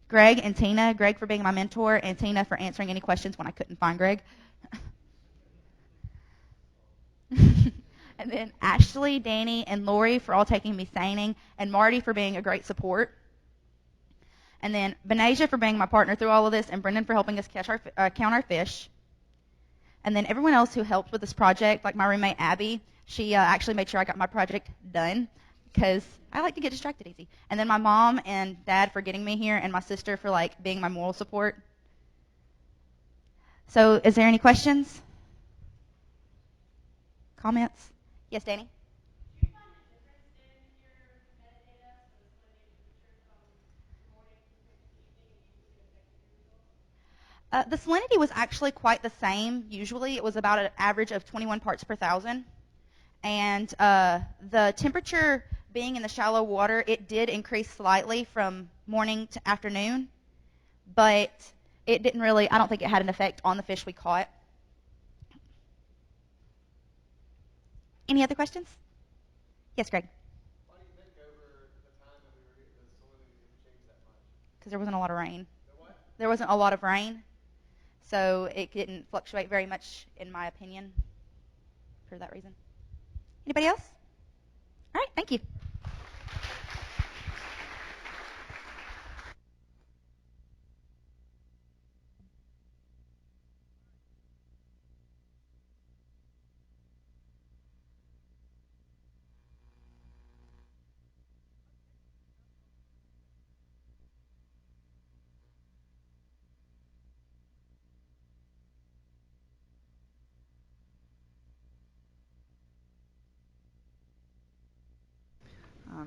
Greg and Tina, Greg for being my mentor, and Tina for answering any questions when I couldn't find Greg. And then Ashley, Danny, and Lori for all taking me seining, and Marty for being a great support. And then Benasia for being my partner through all of this, and Brendan for helping us count our fish. And then everyone else who helped with this project, like my roommate Abby, she actually made sure I got my project done, because I like to get distracted easy. And then my mom and dad for getting me here, and my sister for being my moral support. So is there any questions? Comments? Yes, Danny? The salinity was actually quite the same. Usually it was about an average of 21 parts per thousand. And the temperature being in the shallow water, it did increase slightly from morning to afternoon, but it didn't really, I don't think it had an effect on the fish we caught. Any other questions? Yes, Greg? Why do you think over the time that we were here, the salinity didn't change that much? Because there wasn't a lot of rain. The what? There wasn't a lot of rain, so it didn't fluctuate very much, in my opinion, for that reason. Anybody else? All right, thank you.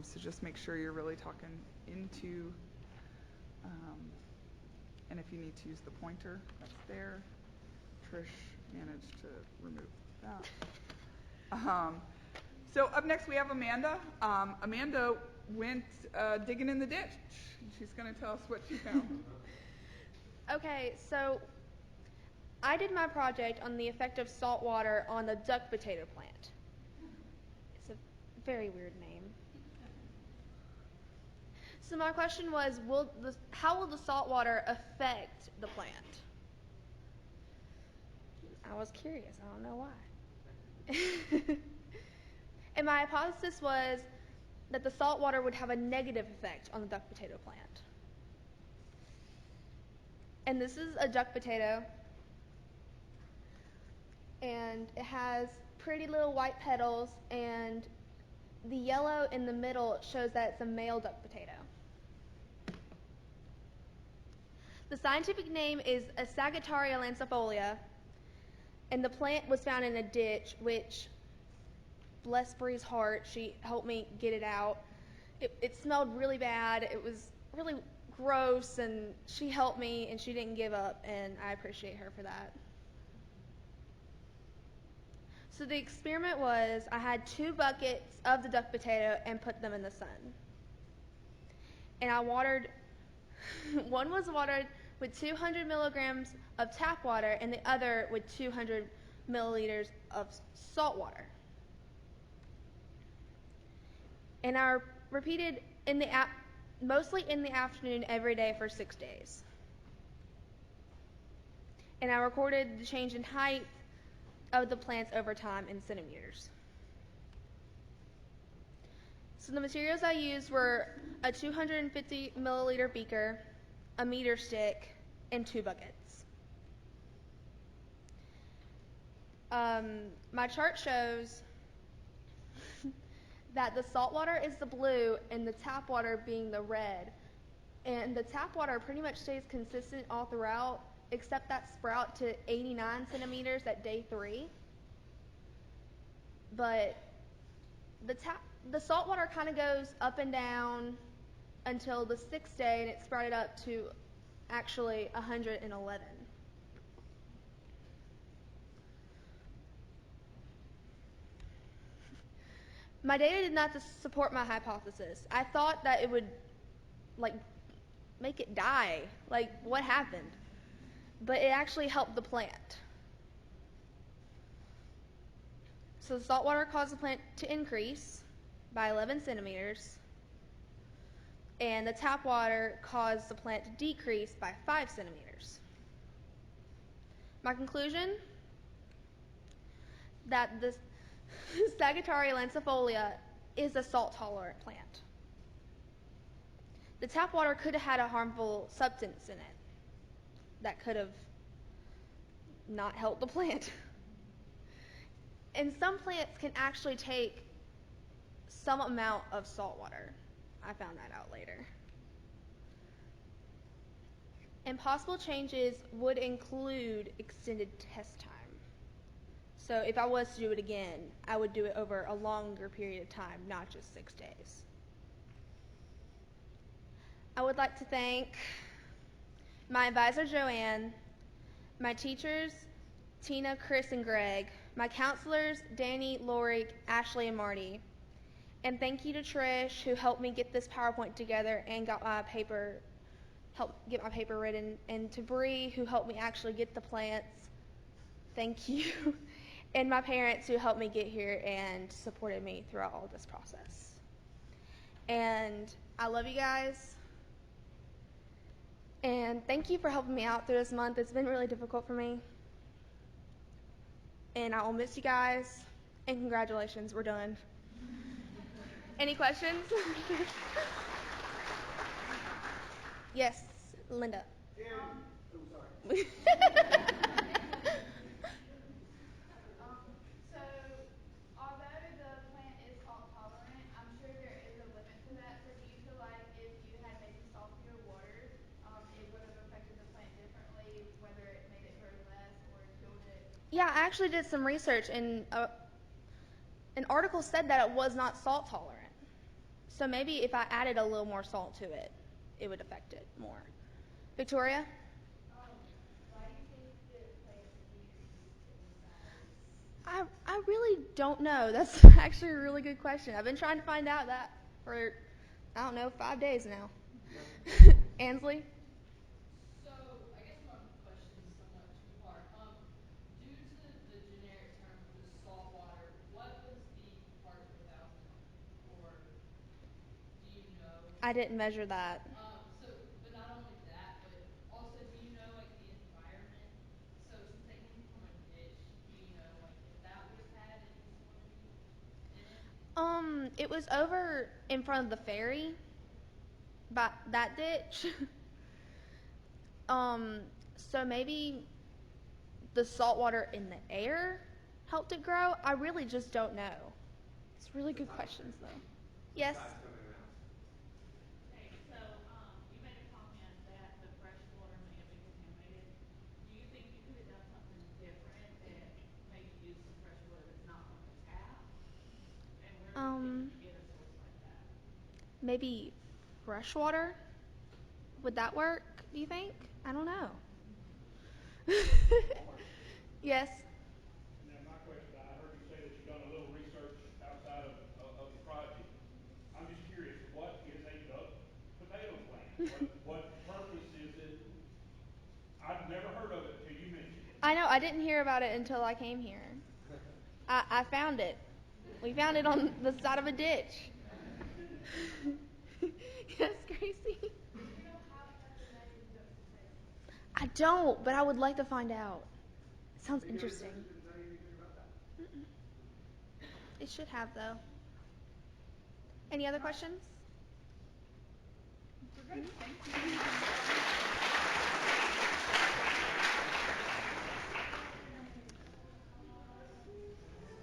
So just make sure you're really talking into, and if you need to use the pointer, that's there. Trish managed to remove that. So up next we have Amanda. Amanda went digging in the ditch. She's going to tell us what she found. Okay, so I did my project on the effect of salt water on the duck potato plant. It's a very weird name. So my question was, how will the salt water affect the plant? I was curious. I don't know why. And my hypothesis was that the salt water would have a negative effect on the duck potato plant. And this is a duck potato, and it has pretty little white petals, and the yellow in the middle shows that it's a male duck potato. The scientific name is Sagittaria lancifolia, and the plant was found in a ditch, which, bless Bree's heart, she helped me get it out. It smelled really bad. It was really gross, and she helped me, and she didn't give up, and I appreciate her for that. So the experiment was, I had 2 buckets of the duck potato and put them in the sun. And I watered, one was watered with 200 milligrams of tap water and the other with 200 milliliters of salt water. And I repeated mostly in the afternoon every day for 6 days. And I recorded the change in height of the plants over time in centimeters. So the materials I used were a 250 milliliter beaker, a meter stick, and 2 buckets. My chart shows that the salt water is the blue and the tap water being the red. And the tap water pretty much stays consistent all throughout, except that sprout to 89 centimeters at day 3. But the salt water kind of goes up and down until the 6th day, and it sprouted up to actually 111. My data did not support my hypothesis. I thought that it would, make it die. What happened? But it actually helped the plant. So the salt water caused the plant to increase by 11 centimeters, and the tap water caused the plant to decrease by 5 centimeters. My conclusion? That the Sagittaria lancifolia is a salt-tolerant plant. The tap water could have had a harmful substance in it that could have not helped the plant. And some plants can actually take some amount of salt water. I found that out later. And possible changes would include extended test time. So if I was to do it again, I would do it over a longer period of time, not just 6 days. I would like to thank my advisor, Joanne, my teachers, Tina, Chris, and Greg, my counselors, Danny, Lori, Ashley, and Marty. And thank you to Trish, who helped me get this PowerPoint together and helped get my paper written, and to Bree, who helped me actually get the plants. Thank you. And my parents, who helped me get here and supported me throughout all this process. And I love you guys. And thank you for helping me out through this month. It's been really difficult for me. And I will miss you guys. And congratulations, we're done. Any questions? Yes, Linda. Sorry. So, although the plant is salt tolerant, I'm sure there is a limit to that. So, do you feel like if you had maybe saltier water, it would have affected the plant differently, whether it made it grow less or killed it? Yeah, I actually did some research, and an article said that it was not salt tolerant. So maybe if I added a little more salt to it, it would affect it more. Victoria? Why do you think the plants decreased in size? I really don't know. That's actually a really good question. I've been trying to find out that for, 5 days now. Ansley? So, I guess my question is somewhat two-part. Due to the generic term for the salt water, what was the parts per thousand, or do you know? I didn't measure that. But not only that, but also, do you know, the environment? So, since they came from a ditch, do you know, if that would have had any salinity in it? It was over in front of the ferry, by that ditch. So maybe the salt water in the air helped it grow? I really just don't know. It's really good questions, though. Yes? Okay, so you made a comment that the fresh water may have been contaminated. Do you think you could have done something different that maybe used some fresh water that's not from the tap? And where could you get a source like that? Maybe fresh water? Would that work, do you think? I don't know. Yes? Now, my question, I heard you say that you've done a little research outside of the project. I'm just curious, what is a duck potato plant? What purpose is it I'd never heard of it until you mentioned it. I know, I didn't hear about it until I came here. I found it. We found it on the side of a ditch. Yes, Gracie? I don't, but I would like to find out. It sounds interesting. Mm-mm. It should have, though. Any other questions? We're good. Thank you.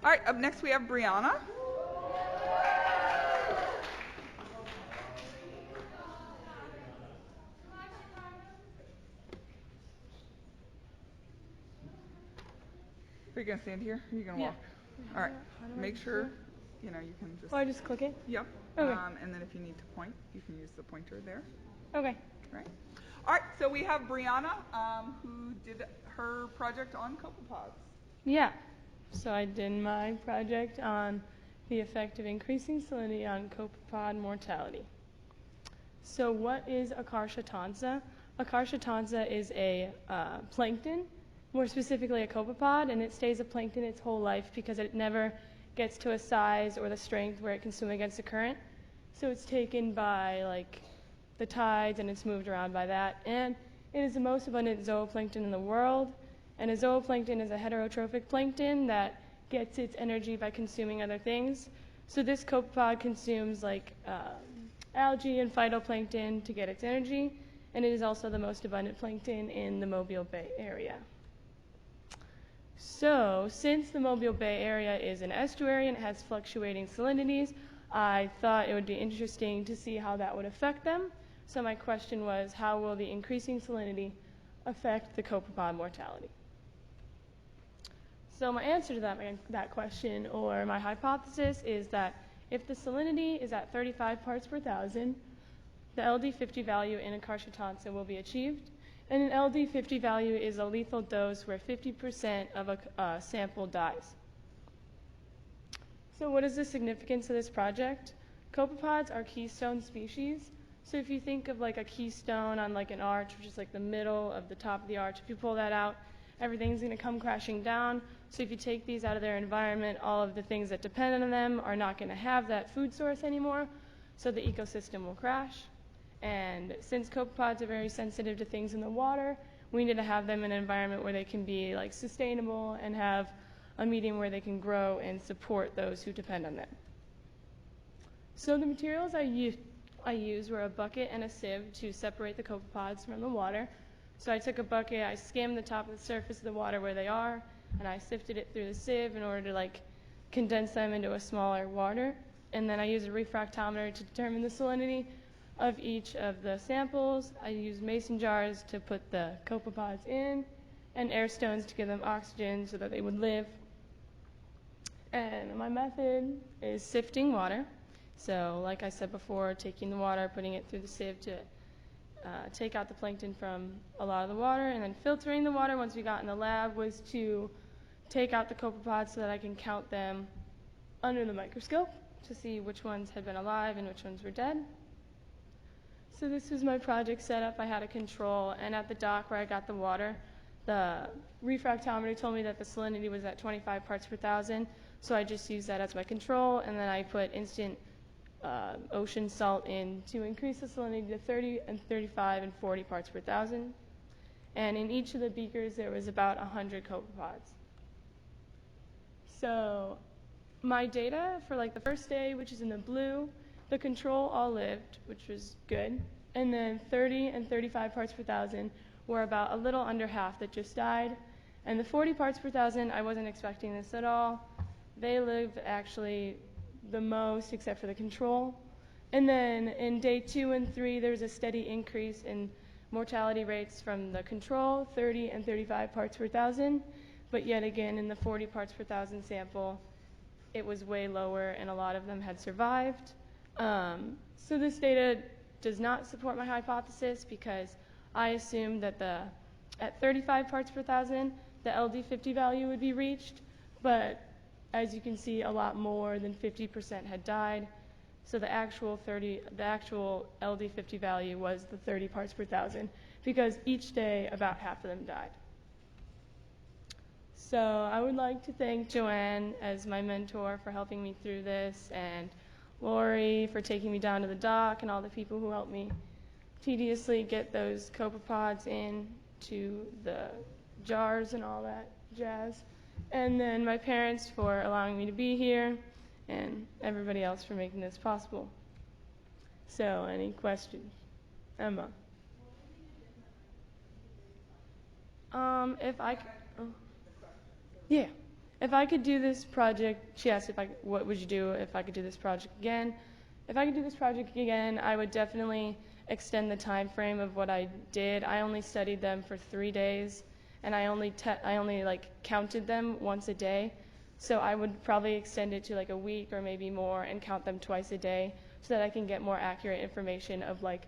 All right, up next we have Brianna. Are you going to stand here? Or are you going to walk? All right. Make sure, you can just... Oh, I just click it? Yep. Okay. And then if you need to point, you can use the pointer there. Okay. Right. All right, so we have Brianna, who did her project on copepods. Yeah. So I did my project on the effect of increasing salinity on copepod mortality. So what is Acartia tonsa? Acartia tonsa is a plankton, more specifically a copepod, and it stays a plankton its whole life because it never gets to a size or the strength where it can swim against the current. So it's taken by the tides and it's moved around by that. And it is the most abundant zooplankton in the world. And a zooplankton is a heterotrophic plankton that gets its energy by consuming other things. So this copepod consumes algae and phytoplankton to get its energy, and it is also the most abundant plankton in the Mobile Bay area. So since the Mobile Bay area is an estuary and has fluctuating salinities, I thought it would be interesting to see how that would affect them. So my question was, how will the increasing salinity affect the copepod mortality? So my answer to that question, or my hypothesis, is that if the salinity is at 35 parts per thousand, the LD50 value in Acartia tonsa will be achieved. And an LD50 value is a lethal dose where 50% of a sample dies. So what is the significance of this project? Copepods are keystone species. So if you think of a keystone on an arch, which is the middle of the top of the arch, if you pull that out, everything's going to come crashing down. So if you take these out of their environment, all of the things that depend on them are not going to have that food source anymore. So the ecosystem will crash. And since copepods are very sensitive to things in the water, we need to have them in an environment where they can be sustainable and have a medium where they can grow and support those who depend on them. So the materials I used were a bucket and a sieve to separate the copepods from the water. So I took a bucket, I skimmed the top of the surface of the water where they are, and I sifted it through the sieve in order to condense them into a smaller water. And then I used a refractometer to determine the salinity of each of the samples. I used mason jars to put the copepods in, and air stones to give them oxygen so that they would live. And my method is sifting water. So like I said before, taking the water, putting it through the sieve to take out the plankton from a lot of the water, and then filtering the water once we got in the lab was to take out the copepods so that I can count them under the microscope to see which ones had been alive and which ones were dead. So this was my project setup. I had a control, and at the dock where I got the water, the refractometer told me that the salinity was at 25 parts per thousand, so I just used that as my control, and then I put instant ocean salt in to increase the salinity to 30 and 35 and 40 parts per thousand. And in each of the beakers, there was about 100 copepods. So my data for the first day, which is in the blue, the control all lived, which was good. And then 30 and 35 parts per thousand were about a little under half that just died. And the 40 parts per thousand, I wasn't expecting this at all. They lived actually the most except for the control. And then in day 2 and 3, there was a steady increase in mortality rates from the control, 30 and 35 parts per thousand. But yet again, in the 40 parts per thousand sample, it was way lower, and a lot of them had survived. So this data does not support my hypothesis because I assumed that at 35 parts per thousand, the LD50 value would be reached, but as you can see, a lot more than 50% had died. So the actual LD50 value was the 30 parts per thousand. because each day about half of them died. So I would like to thank Joanne as my mentor for helping me through this, and Lori for taking me down to the dock, and all the people who helped me tediously get those copepods into the jars and all that jazz. And then my parents for allowing me to be here, and everybody else for making this possible. So, any questions? Emma. If I could, yeah. If I could do this project, she asked what would you do if I could do this project again? If I could do this project again, I would definitely extend the time frame of what I did. I only studied them for 3 days, and I only counted them once a day. So I would probably extend it to like a week or maybe more and count them twice a day so that I can get more accurate information of like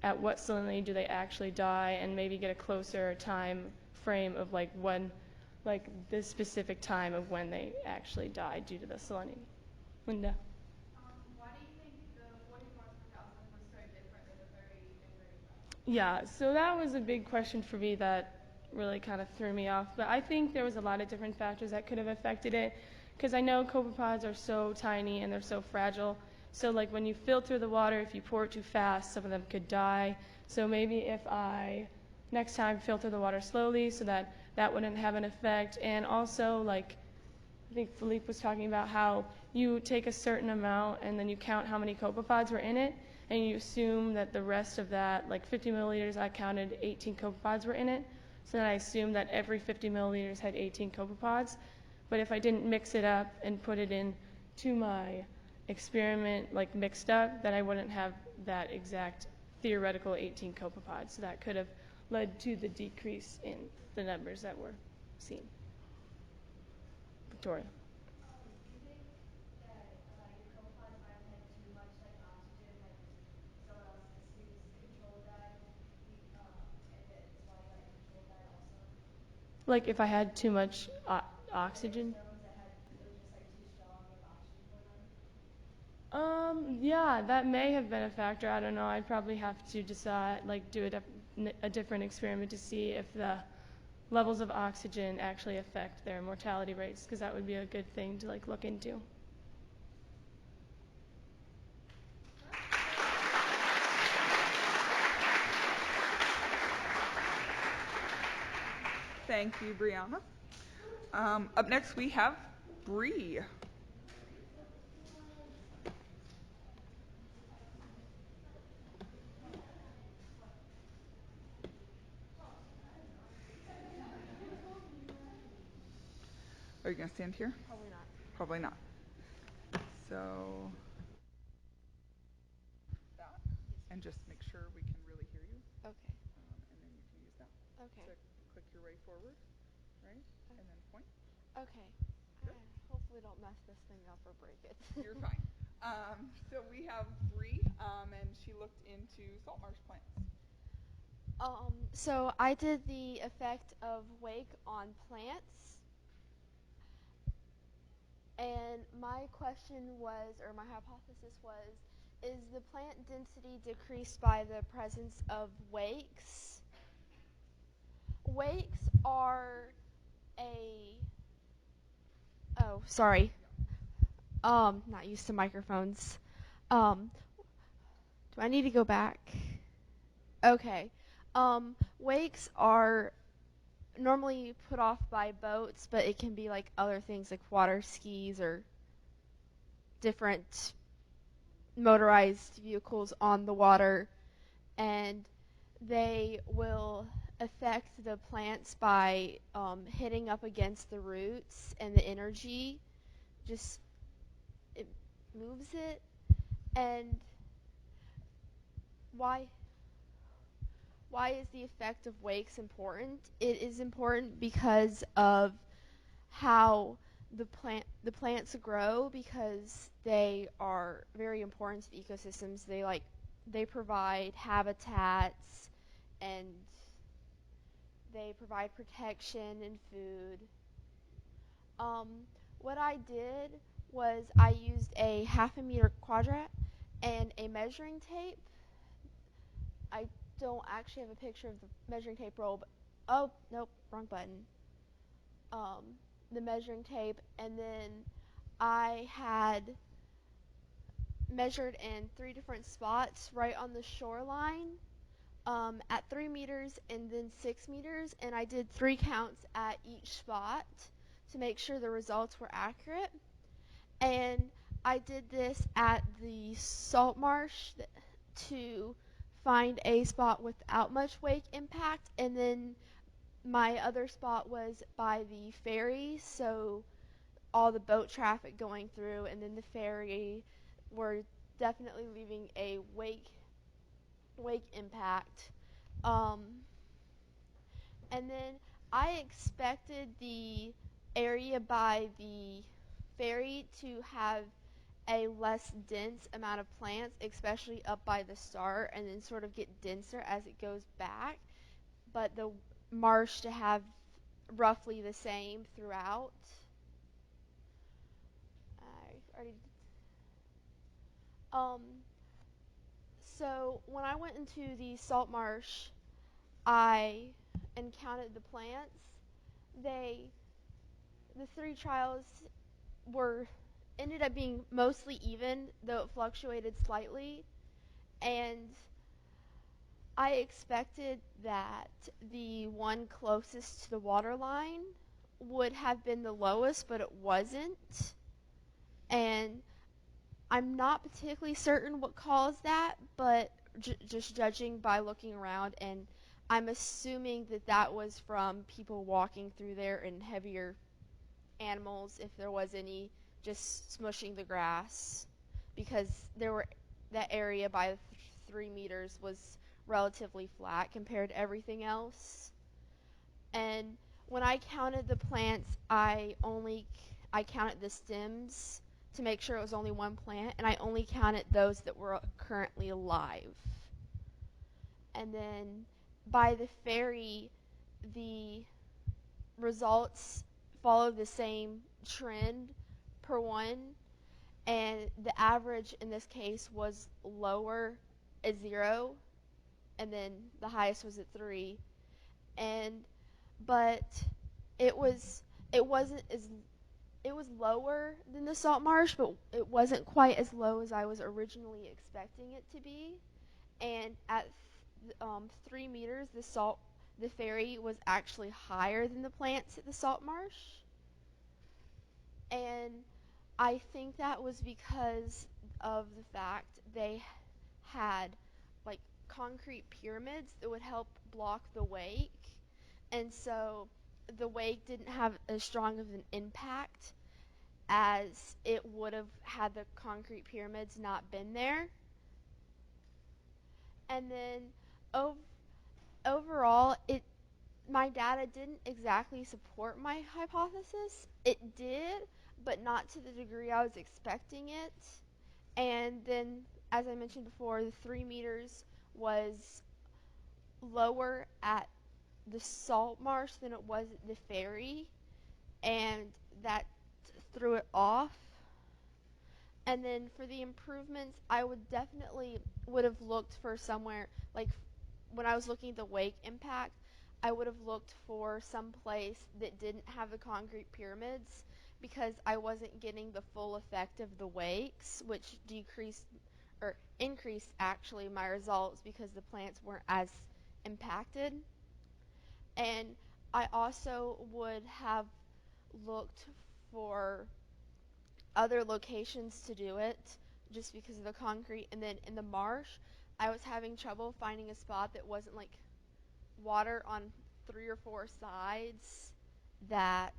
at what salinity do they actually die, and maybe get a closer time frame of like when, like the specific time of when they actually died due to the salinity. Linda. Why do you think the 40 parts per thousand was so different than the 30 and 35? Yeah, so that was a big question for me that really kind of threw me off. But I think there was a lot of different factors that could have affected it, because I know copepods are so tiny and they're so fragile. So like when you filter the water, if you pour it too fast, some of them could die. So maybe if I next time filter the water slowly so that that wouldn't have an effect. And also, like, I think Philippe was talking about how you take a certain amount and then you count how many copepods were in it, and you assume that the rest of that, like 50 milliliters, I counted 18 copepods were in it. So then I assumed that every 50 milliliters had 18 copepods. But if I didn't mix it up and put it in to my experiment, like mixed up, then I wouldn't have that exact theoretical 18 copepods. So that could have led to the decrease in the numbers that were seen. Victoria. Do you think that your copepods might have had too much like oxygen, like someone else whose control died, and that's why you got your control died also? Like if I had too much oxygen? It was just like too strong of oxygen for them? Yeah, that may have been a factor. I don't know. I'd probably have to decide, like do a different experiment to see if the levels of oxygen actually affect their mortality rates, because that would be a good thing to like look into. Thank you, Brianna. Up next we have Bree. Are you going to stand here? Probably not. Probably not. So, that, and just make sure we can really hear you. Okay. And then you can use that. Okay. To click your way forward, right? And then point. Okay. Hopefully don't mess this thing up or break it. You're fine. So we have Bree, and she looked into salt marsh plants. So I did the effect of wake on plants, and my question was, or my hypothesis was, is the plant density decreased by the presence of wakes? Wakes are not used to microphones. Do I need to go back? Okay. Wakes are normally put off by boats, but it can be like other things like water skis or different motorized vehicles on the water, and they will affect the plants by hitting up against the roots, and the energy just it moves it. And why is the effect of wakes important? It is important because of how the plants grow, because they are very important to the ecosystems. They provide habitats, and they provide protection and food. What I did was I used a 1/2 meter quadrat and a measuring tape. I don't actually have a picture of the measuring tape roll, but oh nope, wrong button. The measuring tape, and then I had measured in 3 different spots right on the shoreline, at 3 meters and then 6 meters, and I did 3 counts at each spot to make sure the results were accurate. And I did this at the salt marsh to find a spot without much wake impact, and then my other spot was by the ferry, so all the boat traffic going through, and then the ferry were definitely leaving a wake impact. And then I expected the area by the ferry to have a less dense amount of plants, especially up by the start, and then sort of get denser as it goes back, but the marsh to have roughly the same throughout. I already. So when I went into the salt marsh, I counted the plants. The 3 trials ended up being mostly even, though it fluctuated slightly, and I expected that the one closest to the water line would have been the lowest, but it wasn't. And I'm not particularly certain what caused that, but just judging by looking around, and I'm assuming that that was from people walking through there and heavier animals, if there was any, just smushing the grass, because that area by 3 meters was relatively flat compared to everything else. And when I counted the plants, I counted the stems to make sure it was only one plant, and I only counted those that were currently alive. And then by the ferry, the results follow the same trend per one, and the average in this case was lower at 0, and then the highest was at 3. But it was lower than the salt marsh, but it wasn't quite as low as I was originally expecting it to be. And at 3 meters, the ferry was actually higher than the plants at the salt marsh. And I think that was because of the fact they had like concrete pyramids that would help block the wake. And so the wake didn't have as strong of an impact as it would have had the concrete pyramids not been there. And then overall, my data didn't exactly support my hypothesis. It did, but not to the degree I was expecting it. And then, as I mentioned before, the 3 meters was lower at the salt marsh than it was at the ferry, and that threw it off. And then for the improvements, I would have looked for somewhere, like when I was looking at the wake impact, I would have looked for some place that didn't have the concrete pyramids, because I wasn't getting the full effect of the wakes, which increased actually my results because the plants weren't as impacted. And I also would have looked for other locations to do it just because of the concrete. And then in the marsh, I was having trouble finding a spot that wasn't like water on 3 or 4 sides that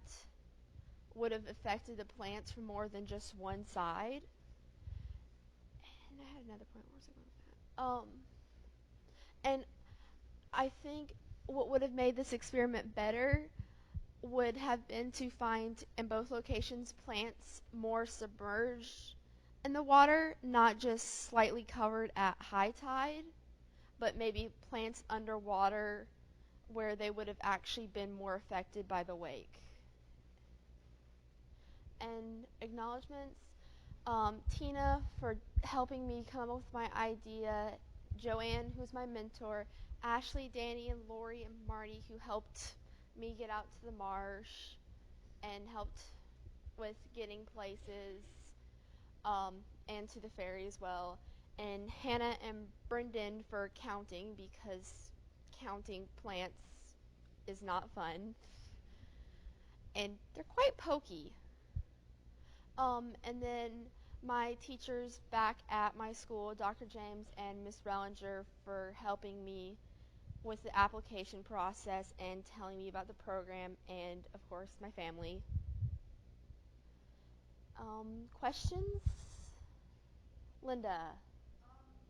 would have affected the plants from more than just one side. And I had another point. Where was I going with that? And I think what would have made this experiment better would have been to find in both locations plants more submerged in the water, not just slightly covered at high tide, but maybe plants underwater where they would have actually been more affected by the wake. And acknowledgements, Tina for helping me come up with my idea, Joanne, who's my mentor, Ashley, Danny, and Lori and Marty, who helped me get out to the marsh and helped with getting places, and to the ferry as well. And Hannah and Brendan for counting, because counting plants is not fun. And they're quite pokey. And then my teachers back at my school, Dr. James and Miss Rellinger, for helping me with the application process and telling me about the program, and of course my family. Questions? Linda.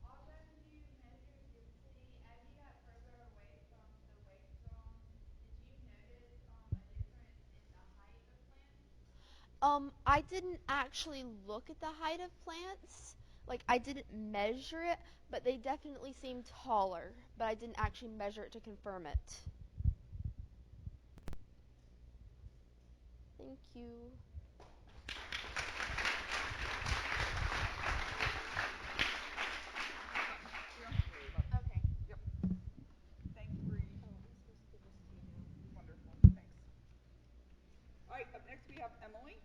Although you measured density, as you got further away from the wake zone, did you notice a difference in the height of plants? I didn't actually look at the height of plants. Like, I didn't measure it, but they definitely seemed taller, but I didn't actually measure it to confirm it. Thank you. Okay. Yep. Thank you, Bree. Wonderful. Thanks. All right, up next we have Emily.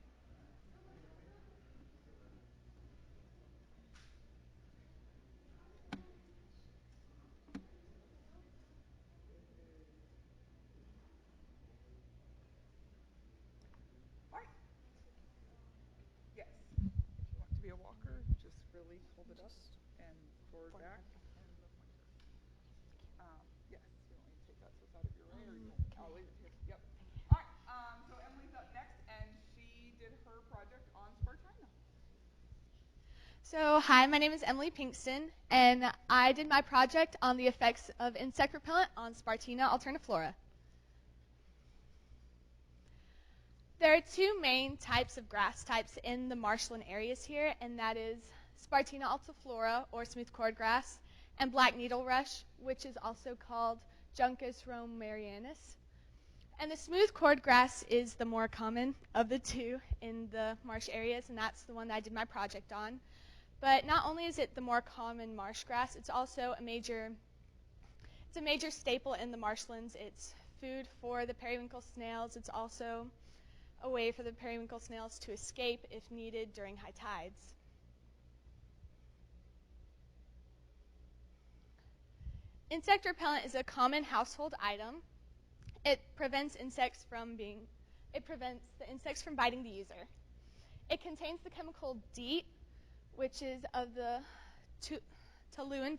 All right. Yes. If you want to be a walker, just really hold it up and forward back. Yes, you want me to take that so it's out of your way, or you? I'll leave it here. Yep. All right. So Emily's up next, and she did her project on Spartina. So, hi, my name is Emily Pinkston, and I did my project on the effects of insect repellent on Spartina alterniflora. There are two main types of grass types in the marshland areas here, and that is Spartina altiflora, or smooth cordgrass, and black needle rush, which is also called Juncus romarianus. And the smooth cordgrass is the more common of the two in the marsh areas, and that's the one that I did my project on. But not only is it the more common marsh grass, it's also a major staple in the marshlands. It's food for the periwinkle snails. It's also a way for the periwinkle snails to escape if needed during high tides. Insect repellent is a common household item. It prevents the insects from biting the user. It contains the chemical DEET, which is of the toluene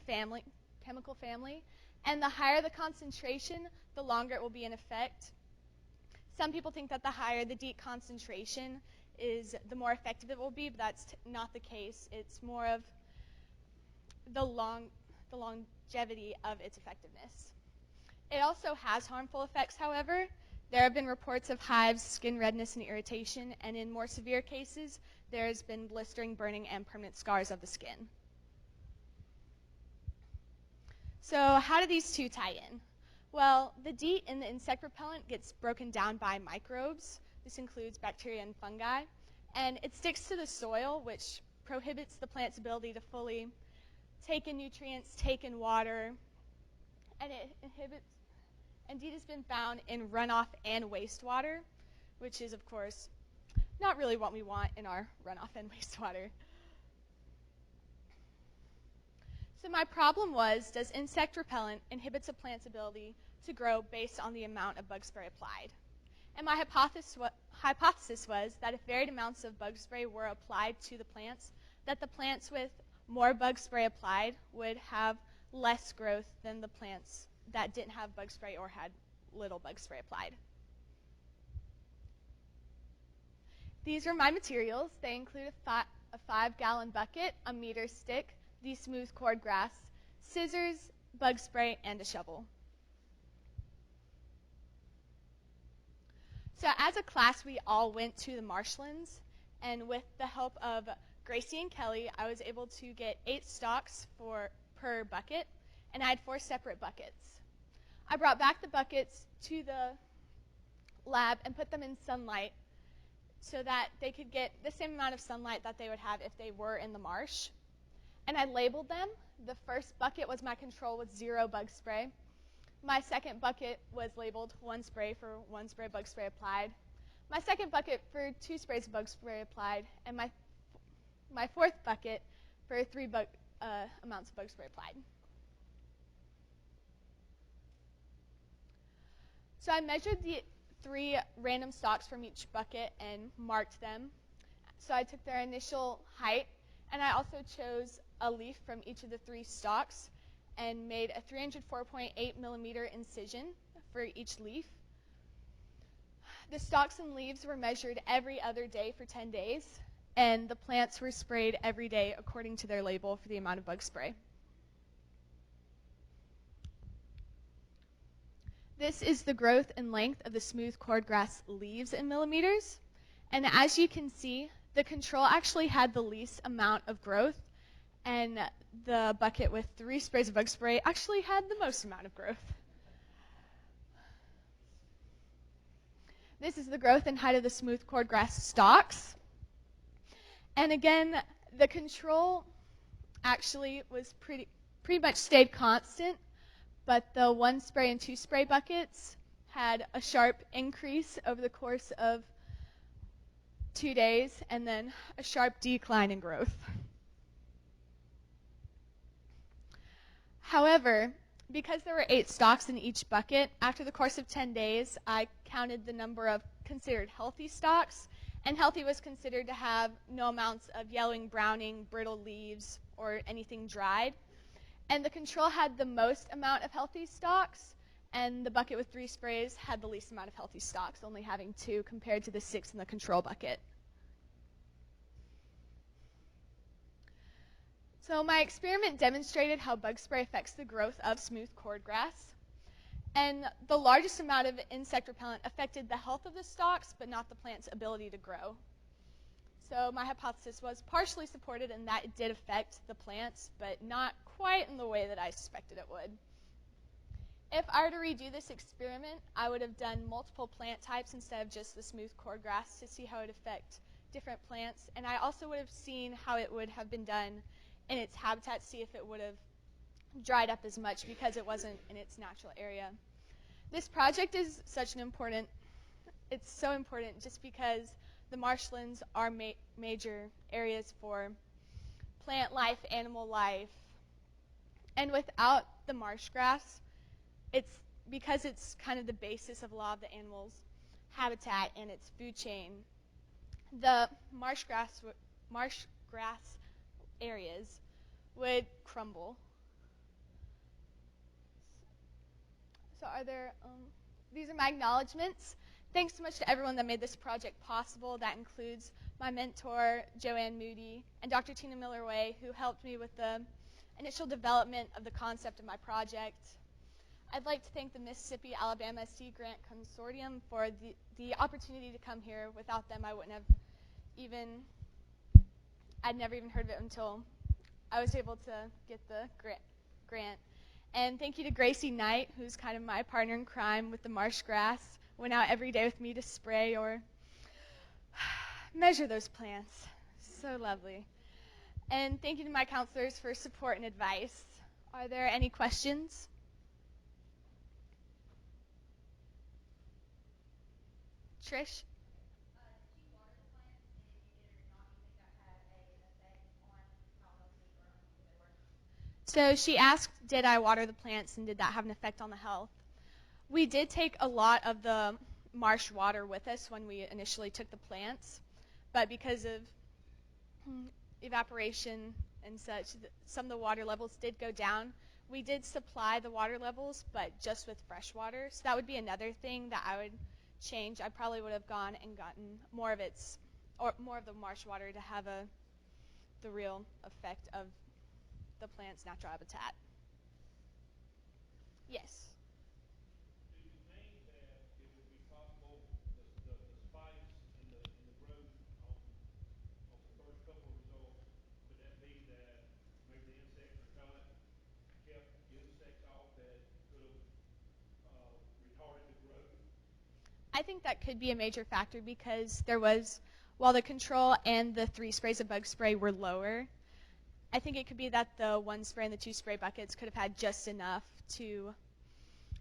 chemical family, and the higher the concentration, the longer it will be in effect. Some people think that the higher the DEET concentration is, the more effective it will be, but that's not the case. It's more of the longevity of its effectiveness. It also has harmful effects, however. There have been reports of hives, skin redness, and irritation, and in more severe cases, there has been blistering, burning, and permanent scars of the skin. So how do these two tie in? Well, the DEET in the insect repellent gets broken down by microbes. This includes bacteria and fungi. And it sticks to the soil, which prohibits the plant's ability to fully take in nutrients, take in water. And DEET has been found in runoff and wastewater, which is, of course, not really what we want in our runoff and wastewater. So my problem was, does insect repellent inhibit a plant's ability to grow based on the amount of bug spray applied? And my hypothesis was that if varied amounts of bug spray were applied to the plants, that the plants with more bug spray applied would have less growth than the plants that didn't have bug spray or had little bug spray applied. These are my materials. They include a 5-gallon bucket, a meter stick, the smooth cord grass, scissors, bug spray, and a shovel. So as a class, we all went to the marshlands, and with the help of Gracie and Kelly, I was able to get 8 stalks per bucket, and I had 4 separate buckets. I brought back the buckets to the lab and put them in sunlight so that they could get the same amount of sunlight that they would have if they were in the marsh. And I labeled them. The first bucket was my control with 0 bug spray. My second bucket was labeled 1 spray for 1 spray bug spray applied. My second bucket for 2 sprays of bug spray applied, and my fourth bucket for 3 amounts of bug spray applied. So I measured the 3 random stalks from each bucket and marked them. So I took their initial height, and I also chose a leaf from each of the 3 stalks and made a 304.8 millimeter incision for each leaf. The stalks and leaves were measured every other day for 10 days, and the plants were sprayed every day according to their label for the amount of bug spray. This is the growth and length of the smooth cordgrass leaves in millimeters. And as you can see, the control actually had the least amount of growth, and the bucket with 3 sprays of bug spray actually had the most amount of growth. This is the growth and height of the smooth cordgrass stalks. And again, the control actually was pretty much stayed constant, but the 1 spray and 2 spray buckets had a sharp increase over the course of 2 days, and then a sharp decline in growth. However, because there were 8 stalks in each bucket, after the course of 10 days, I counted the number of considered healthy stalks, and healthy was considered to have no amounts of yellowing, browning, brittle leaves, or anything dried. And the control had the most amount of healthy stalks, and the bucket with 3 sprays had the least amount of healthy stalks, only having 2 compared to the 6 in the control bucket. So my experiment demonstrated how bug spray affects the growth of smooth cordgrass. And the largest amount of insect repellent affected the health of the stalks, but not the plant's ability to grow. So my hypothesis was partially supported in that it did affect the plants, but not quite in the way that I suspected it would. If I were to redo this experiment, I would have done multiple plant types instead of just the smooth cordgrass to see how it would affect different plants. And I also would have seen how it would have been done in its habitat, see if it would have dried up as much because it wasn't in its natural area. This project is such an important, it's so important just because the marshlands are major areas for plant life, animal life, and without the marsh grass, because it's kind of the basis of a lot of the animals' habitat and its food chain, the marsh grass areas would crumble. So these are my acknowledgments. Thanks so much to everyone that made this project possible. That includes my mentor, Joanne Moody, and Dr. Tina Miller-Way, who helped me with the initial development of the concept of my project. I'd like to thank the Mississippi-Alabama Sea Grant Consortium for the opportunity to come here. Without them, I wouldn't have I'd never even heard of it until I was able to get the grant. And thank you to Gracie Knight, who's kind of my partner in crime with the marsh grass. Went out every day with me to spray or measure those plants. So lovely. And thank you to my counselors for support and advice. Are there any questions? Trish? So she asked, did I water the plants and did that have an effect on the health? We did take a lot of the marsh water with us when we initially took the plants, but because of evaporation and such, some of the water levels did go down. We did supply the water levels, but just with fresh water. So that would be another thing that I would change. I probably would have gone and gotten more of the marsh water to have the real effect of the plant's natural habitat. Yes. Do you think that it would be possible the spikes in the growth on the first couple of results, could that be that maybe the insect repellent kept insects off that could have retarded the growth? I think that could be a major factor because while the control and the 3 sprays of bug spray were lower, I think it could be that the 1 spray and the 2 spray buckets could have had just enough to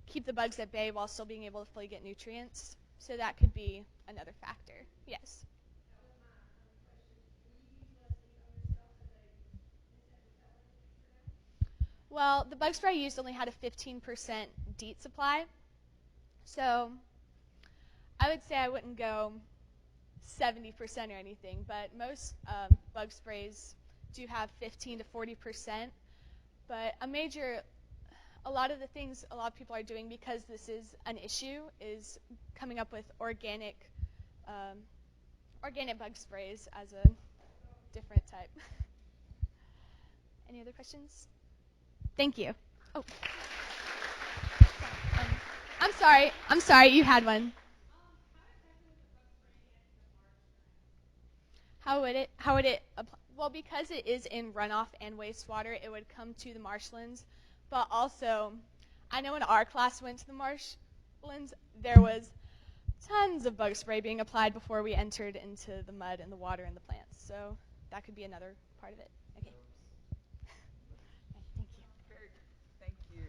keep the bugs at bay while still being able to fully get nutrients. So that could be another factor. Yes. Well, the bug spray I used only had a 15% DEET supply. So I would say I wouldn't go 70% or anything, but most bug sprays do have 15 to 40%. But a lot of the things a lot of people are doing, because this is an issue, is coming up with organic bug sprays as a different type. Any other questions? Thank you. Oh. I'm sorry, you had one. How would it apply? Well, because it is in runoff and wastewater, it would come to the marshlands. But also, I know when our class went to the marshlands, there was tons of bug spray being applied before we entered into the mud and the water and the plants. So that could be another part of it. Okay. Thank you. Very good. Thank you.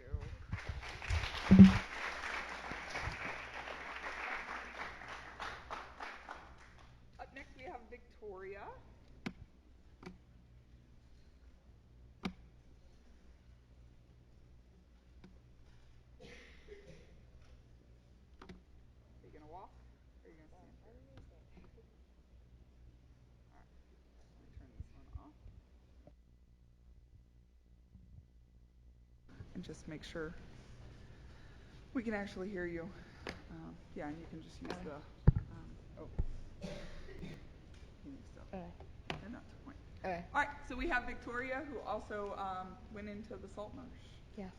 Up next we have Victoria. Are you going to walk? Or are you going to stand here? All right. Let me turn this one off. And just make sure we can actually hear you. Yeah, and you can just use the, and not to point. Okay. All right, so we have Victoria, who also went into the salt marsh. Yeah.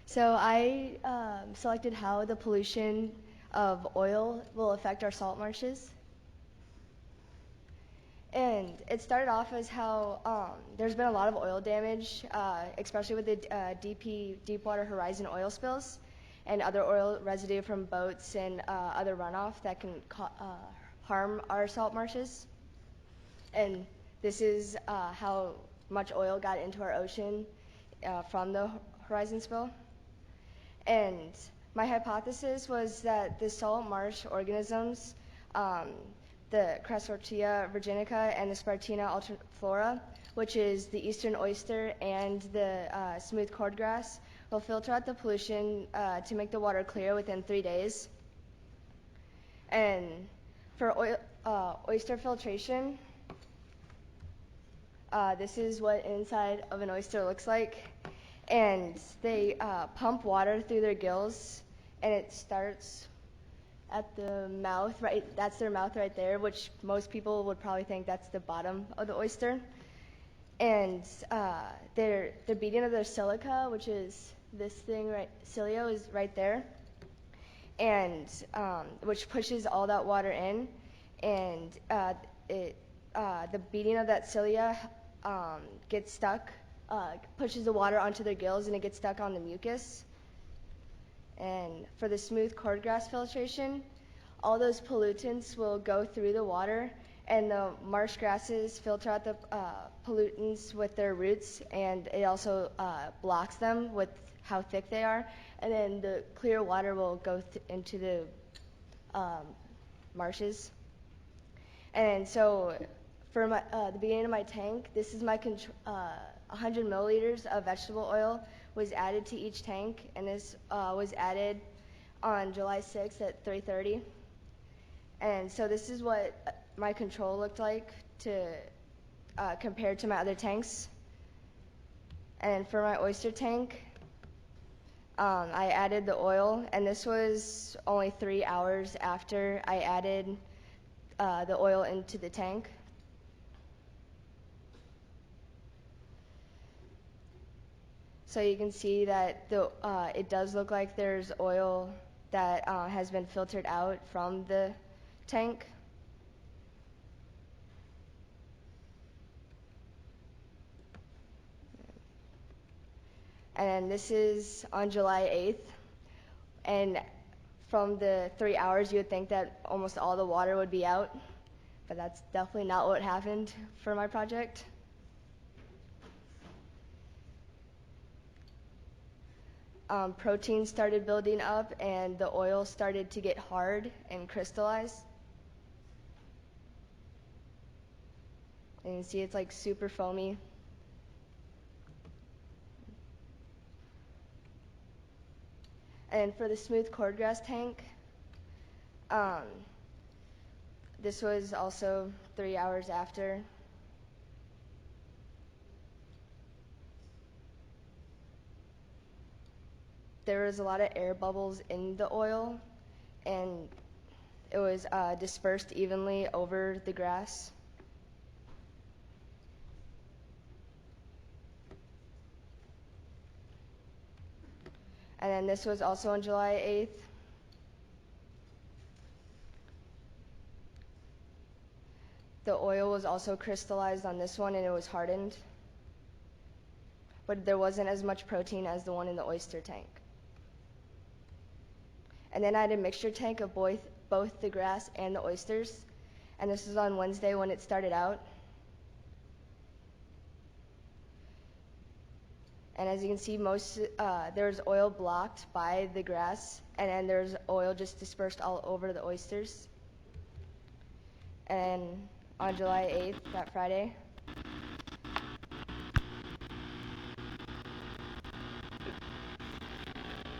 So I selected how the pollution of oil will affect our salt marshes. And it started off as how there's been a lot of oil damage, especially with the DP, Deepwater Horizon oil spills, and other oil residue from boats and other runoff that can harm our salt marshes. And this is how much oil got into our ocean from the Horizon spill. And my hypothesis was that the salt marsh organisms, the Crassartia virginica and the Spartina ultriflora, which is the eastern oyster and the smooth cordgrass, will filter out the pollution to make the water clear within 3 days. And for oyster filtration, this is what inside of an oyster looks like. And they pump water through their gills, and it starts at the mouth, right? That's their mouth right there, which most people would probably think that's the bottom of the oyster. And the beating of their silica, which is this thing right, cilio is right there, and which pushes all that water in, and the beating of that cilia gets stuck, pushes the water onto their gills, and it gets stuck on the mucus. And for the smooth cordgrass filtration, all those pollutants will go through the water, and the marsh grasses filter out the pollutants with their roots, and it also blocks them with how thick they are. And then the clear water will go into the marshes. And so for the beginning of my tank, this is my 100 milliliters of vegetable oil was added to each tank, and this was added on July 6th at 3:30. And so this is what my control looked like compared to my other tanks. And for my oyster tank, I added the oil, and this was only 3 hours after I added the oil into the tank. So you can see that it does look like there's oil that has been filtered out from the tank. And this is on July 8th. And from the 3 hours, you would think that almost all the water would be out, but that's definitely not what happened for my project. protein started building up and the oil started to get hard and crystallize. And you see it's like super foamy. And for the smooth cordgrass tank, this was also 3 hours after. There was a lot of air bubbles in the oil, and it was dispersed evenly over the grass. And then this was also on July 8th. The oil was also crystallized on this one and it was hardened. But there wasn't as much protein as the one in the oyster tank. And then I had a mixture tank of both the grass and the oysters. And this was on Wednesday when it started out. And as you can see, there was oil blocked by the grass, and then there's oil just dispersed all over the oysters. And on July 8th, that Friday,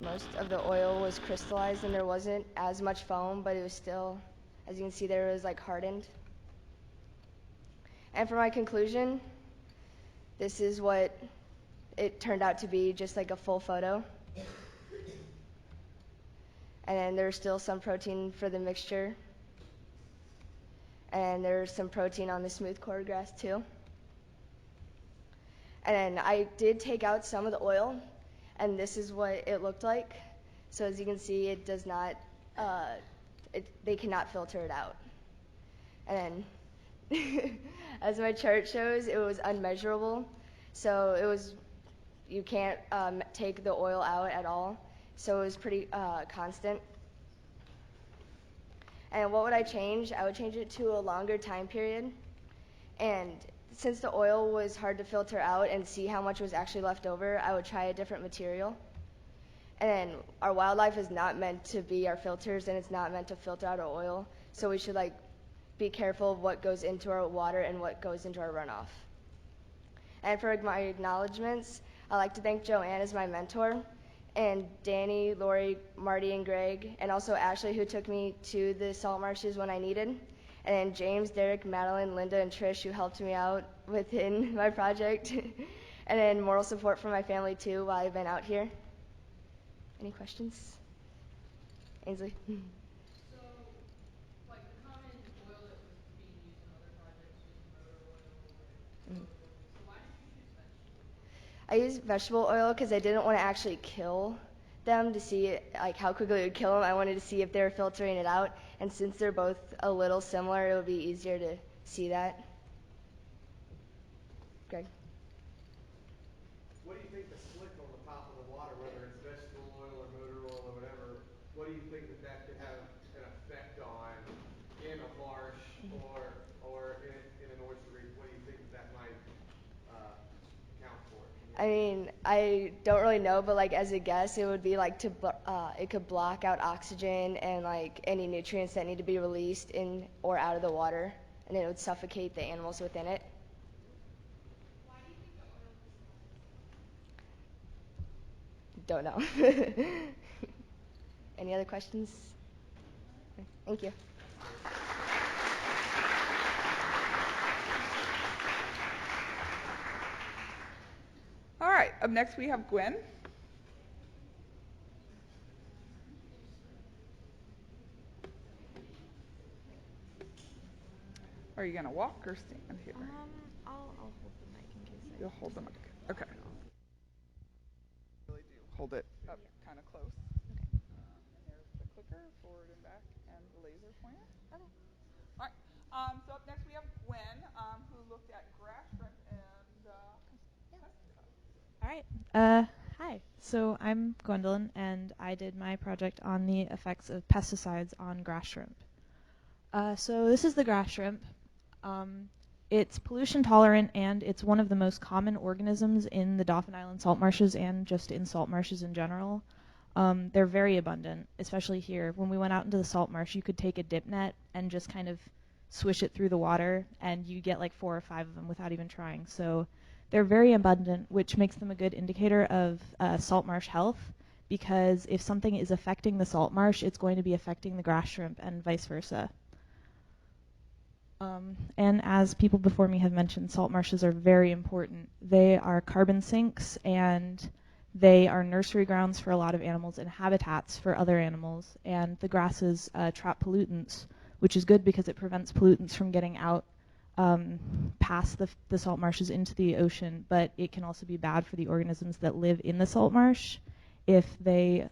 most of the oil was crystallized, and there wasn't as much foam, but it was still, as you can see there, it was like hardened. And for my conclusion, this is what it turned out to be, just like a full photo. And then there's still some protein for the mixture. And there's some protein on the smooth cordgrass too. And then I did take out some of the oil, and this is what it looked like. So as you can see, it does not, they cannot filter it out. And then, as my chart shows, it was unmeasurable. So it was, you can't take the oil out at all. So it was pretty constant. And what would I change? I would change it to a longer time period. And since the oil was hard to filter out and see how much was actually left over, I would try a different material. And then our wildlife is not meant to be our filters, and it's not meant to filter out our oil. So we should be careful of what goes into our water and what goes into our runoff. And for my acknowledgments, I'd like to thank Joanne as my mentor, and Danny, Lori, Marty, and Greg, and also Ashley, who took me to the salt marshes when I needed, and then James, Derek, Madeline, Linda, and Trish, who helped me out within my project, and then moral support from my family too while I've been out here. Any questions? Ainsley? So, like the common oil that was being used in other projects was motor oil and Mhm. so why did you choose vegetable oil? I used vegetable oil because I didn't want to actually kill them to see how quickly it would kill them. I wanted to see if they were filtering it out, and since they're both a little similar, it would be easier to see that. Greg? What do you think the slick on the top of the water, whether it's vegetable oil or motor oil or whatever, what do you think that could have an effect on in a marsh or in an oyster reef? What do you think that might account for? I mean, I don't really know, but as a guess, it would be it could block out oxygen and any nutrients that need to be released in or out of the water, and it would suffocate the animals within it. Why do you think the oil crystallizes? Don't know. Any other questions? Thank you. All right, up next we have Gwen. Are you going to walk or stand here? I'll hold the mic in case You'll hold the mic. Okay. Really do. Hold it up kind of close. Okay. And there's the clicker, forward and back, and the laser pointer. Okay. All right. So up next we have Gwen, who looked at grass shrimp and pesticides. All right. Hi. So I'm Gwendolyn, and I did my project on the effects of pesticides on grass shrimp. So this is the grass shrimp. It's pollution tolerant, and it's one of the most common organisms in the Dauphin Island salt marshes and just in salt marshes in general. They're very abundant, especially here. When we went out into the salt marsh, you could take a dip net and just kind of swish it through the water, and you get like 4 or 5 of them without even trying. So they're very abundant, which makes them a good indicator of salt marsh health, because if something is affecting the salt marsh, it's going to be affecting the grass shrimp and vice versa. And as people before me have mentioned, salt marshes are very important. They are carbon sinks, and they are nursery grounds for a lot of animals and habitats for other animals. And the grasses trap pollutants, which is good because it prevents pollutants from getting out past the salt marshes into the ocean, but it can also be bad for the organisms that live in the salt marsh if they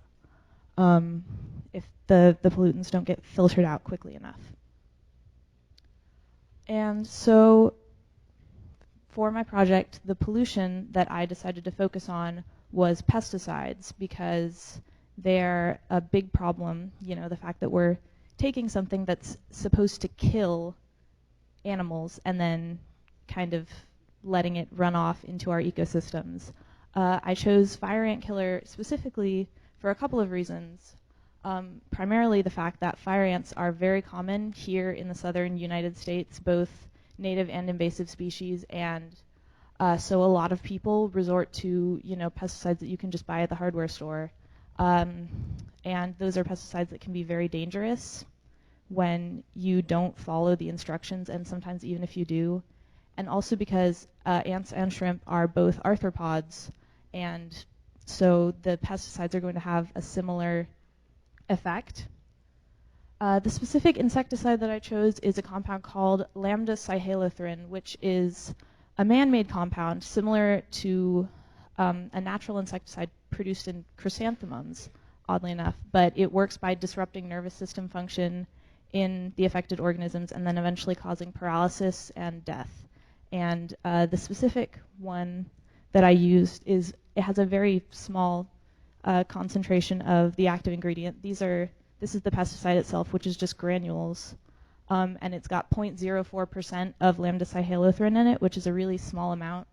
if the pollutants don't get filtered out quickly enough. And so for my project, the pollution that I decided to focus on was pesticides, because they're a big problem. You know, the fact that we're taking something that's supposed to kill animals and then kind of letting it run off into our ecosystems. I chose fire ant killer specifically for a couple of reasons. Primarily the fact that fire ants are very common here in the southern United States, both native and invasive species, and so a lot of people resort to, you know, pesticides that you can just buy at the hardware store. And those are pesticides that can be very dangerous when you don't follow the instructions, and sometimes even if you do. And also because ants and shrimp are both arthropods, and so the pesticides are going to have a similar effect. The specific insecticide that I chose is a compound called lambda cyhalothrin, which is a man-made compound similar to a natural insecticide produced in chrysanthemums, oddly enough, but it works by disrupting nervous system function in the affected organisms and then eventually causing paralysis and death. And the specific one that I used it has a very small concentration of the active ingredient. This is the pesticide itself, which is just granules, and it's got 0.04% of lambda cyhalothrin in it, which is a really small amount.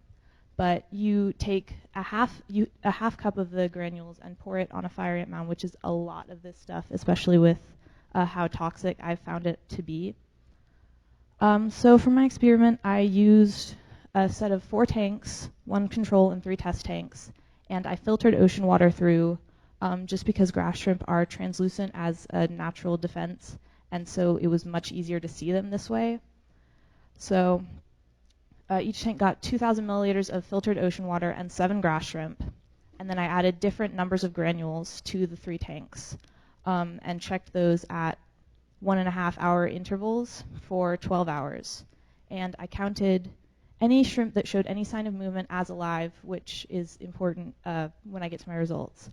But you take a half cup of the granules and pour it on a fire ant mound, which is a lot of this stuff, especially with how toxic I've found it to be. So for my experiment, I used a set of 4 tanks, 1 control and 3 test tanks, and I filtered ocean water through just because grass shrimp are translucent as a natural defense, and so it was much easier to see them this way. So each tank got 2,000 milliliters of filtered ocean water and 7 grass shrimp, and then I added different numbers of granules to the 3 tanks and checked those at 1.5 hour intervals for 12 hours. And I counted any shrimp that showed any sign of movement as alive, which is important when I get to my results.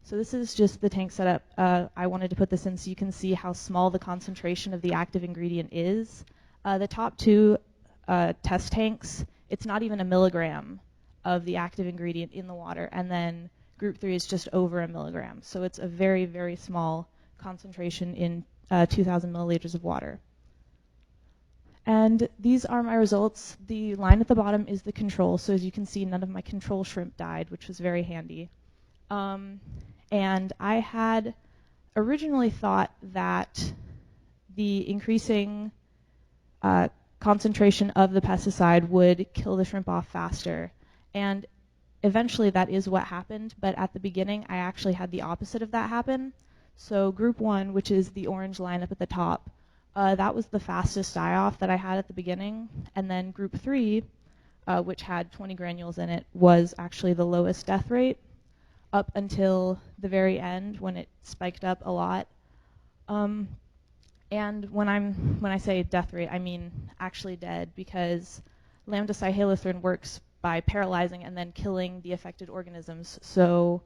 So this is just the tank setup. I wanted to put this in so you can see how small the concentration of the active ingredient is. The top 2 test tanks, it's not even a milligram of the active ingredient in the water, and then group 3 is just over a milligram. So it's a very, very small concentration in 2,000 milliliters of water. And these are my results. The line at the bottom is the control, so as you can see, none of my control shrimp died, which was very handy. And I had originally thought that the increasing concentration of the pesticide would kill the shrimp off faster. And eventually that is what happened, but at the beginning I actually had the opposite of that happen. So group 1, which is the orange line up at the top, that was the fastest die-off that I had at the beginning. And then group 3, which had 20 granules in it, was actually the lowest death rate up until the very end when it spiked up a lot. And when I say death rate, I mean actually dead, because lambda cyhalothrin works by paralyzing and then killing the affected organisms. So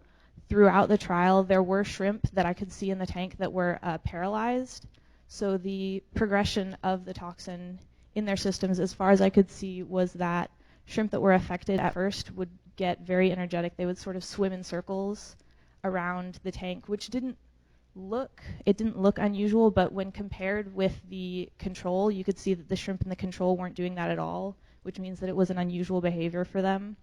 throughout the trial, there were shrimp that I could see in the tank that were paralyzed. So the progression of the toxin in their systems, as far as I could see, was that shrimp that were affected at first would get very energetic. They would sort of swim in circles around the tank, which didn't didn't look unusual, but when compared with the control, you could see that the shrimp in the control weren't doing that at all, which means that it was an unusual behavior for them.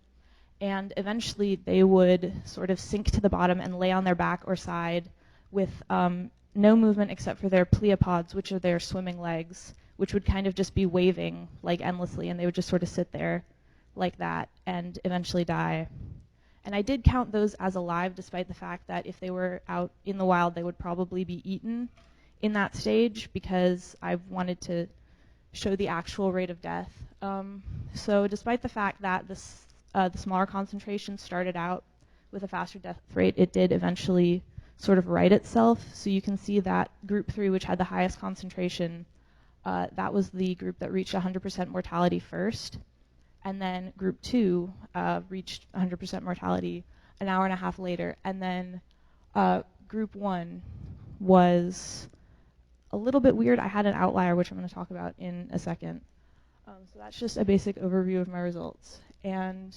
And eventually they would sort of sink to the bottom and lay on their back or side with no movement except for their pleopods, which are their swimming legs, which would kind of just be waving like endlessly, and they would just sort of sit there like that and eventually die. And I did count those as alive, despite the fact that if they were out in the wild, they would probably be eaten in that stage, because I wanted to show the actual rate of death. So despite the fact that the smaller concentration started out with a faster death rate, it did eventually sort of right itself. So you can see that group 3, which had the highest concentration, that was the group that reached 100% mortality first. And then group 2 reached 100% mortality an hour and a half later. And then group 1 was a little bit weird. I had an outlier, which I'm going to talk about in a second. So that's just a basic overview of my results. And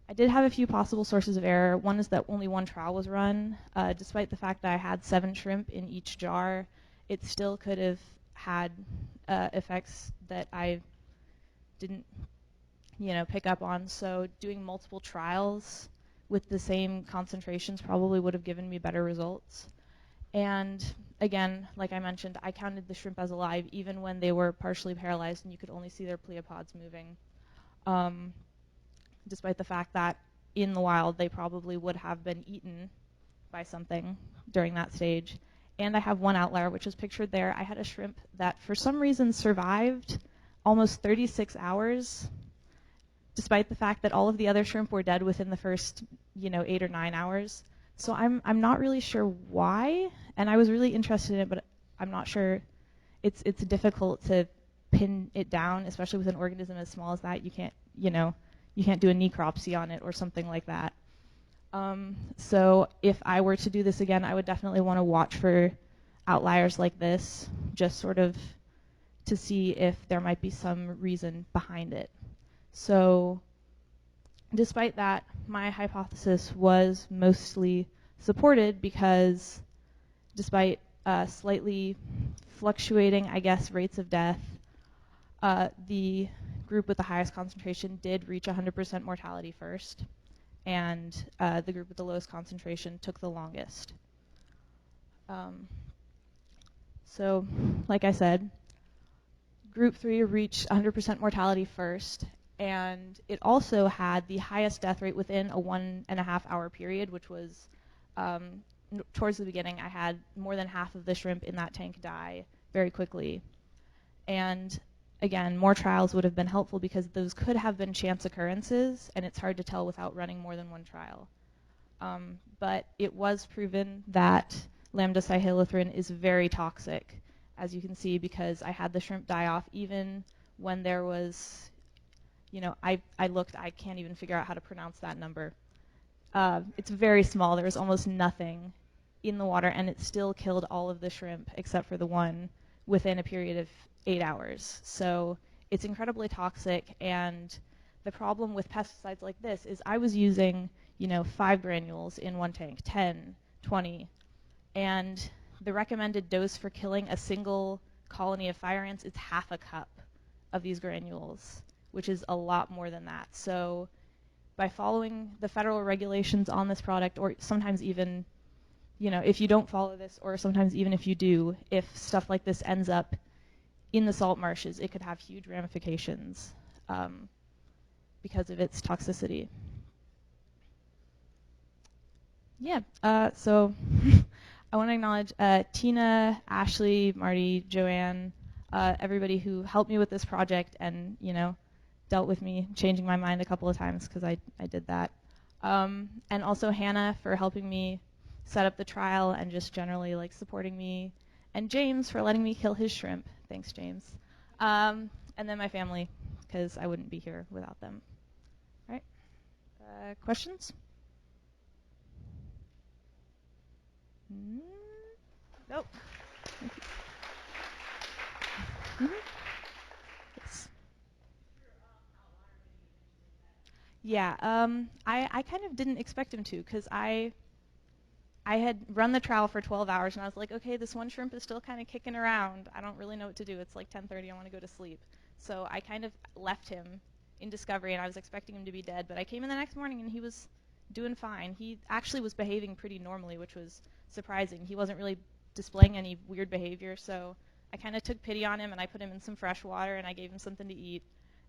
I did have a few possible sources of error. One is that only one trial was run. Despite the fact that I had 7 shrimp in each jar, it still could have had effects that I didn't pick up on. So doing multiple trials with the same concentrations probably would have given me better results. And again, like I mentioned, I counted the shrimp as alive even when they were partially paralyzed and you could only see their pleopods moving. Despite the fact that in the wild they probably would have been eaten by something during that stage. And I have one outlier, which is pictured there. I had a shrimp that for some reason survived almost 36 hours, despite the fact that all of the other shrimp were dead within the first 8 or 9 hours. So I'm not really sure why, and I was really interested in it, but I'm not sure. It's difficult to pin it down, especially with an organism as small as that. You can't do a necropsy on it or something like that. So if I were to do this again, I would definitely want to watch for outliers like this, just sort of to see if there might be some reason behind it. So despite that, my hypothesis was mostly supported, because despite slightly fluctuating, I guess, rates of death, the group with the highest concentration did reach 100% mortality first, and the group with the lowest concentration took the longest. So, like I said, group 3 reached 100% mortality first, and it also had the highest death rate within a 1.5 hour period, which was towards the beginning. I had more than half of the shrimp in that tank die very quickly. And again, more trials would have been helpful, because those could have been chance occurrences, and it's hard to tell without running more than one trial. But it was proven that lambda-cyhalothrin is very toxic, as you can see, because I had the shrimp die off even when there was, I looked, I can't even figure out how to pronounce that number. It's very small. There was almost nothing in the water, and it still killed all of the shrimp except for the one within a period of 8 hours. So it's incredibly toxic, and the problem with pesticides like this is I was using, 5 granules in one tank, 10, 20, and the recommended dose for killing a single colony of fire ants is half a cup of these granules, which is a lot more than that. So by following the federal regulations on this product, or sometimes even, if you don't follow this, or sometimes even if you do, if stuff like this ends up in the salt marshes, it could have huge ramifications because of its toxicity. So I want to acknowledge Tina, Ashley, Marty, Joanne, everybody who helped me with this project and, dealt with me changing my mind a couple of times, because I did that. And also Hannah for helping me set up the trial and just generally supporting me. And James for letting me kill his shrimp. Thanks, James. And then my family, because I wouldn't be here without them. All right. Questions? Nope. Mm-hmm. Yes. Yeah, I kind of didn't expect him to, because I I had run the trowel for 12 hours, and I was like, okay, this one shrimp is still kind of kicking around. I don't really know what to do. It's like 10:30. I want to go to sleep. So I kind of left him in discovery, and I was expecting him to be dead. But I came in the next morning, and he was doing fine. He actually was behaving pretty normally, which was surprising. He wasn't really displaying any weird behavior, so I kind of took pity on him, and I put him in some fresh water, and I gave him something to eat.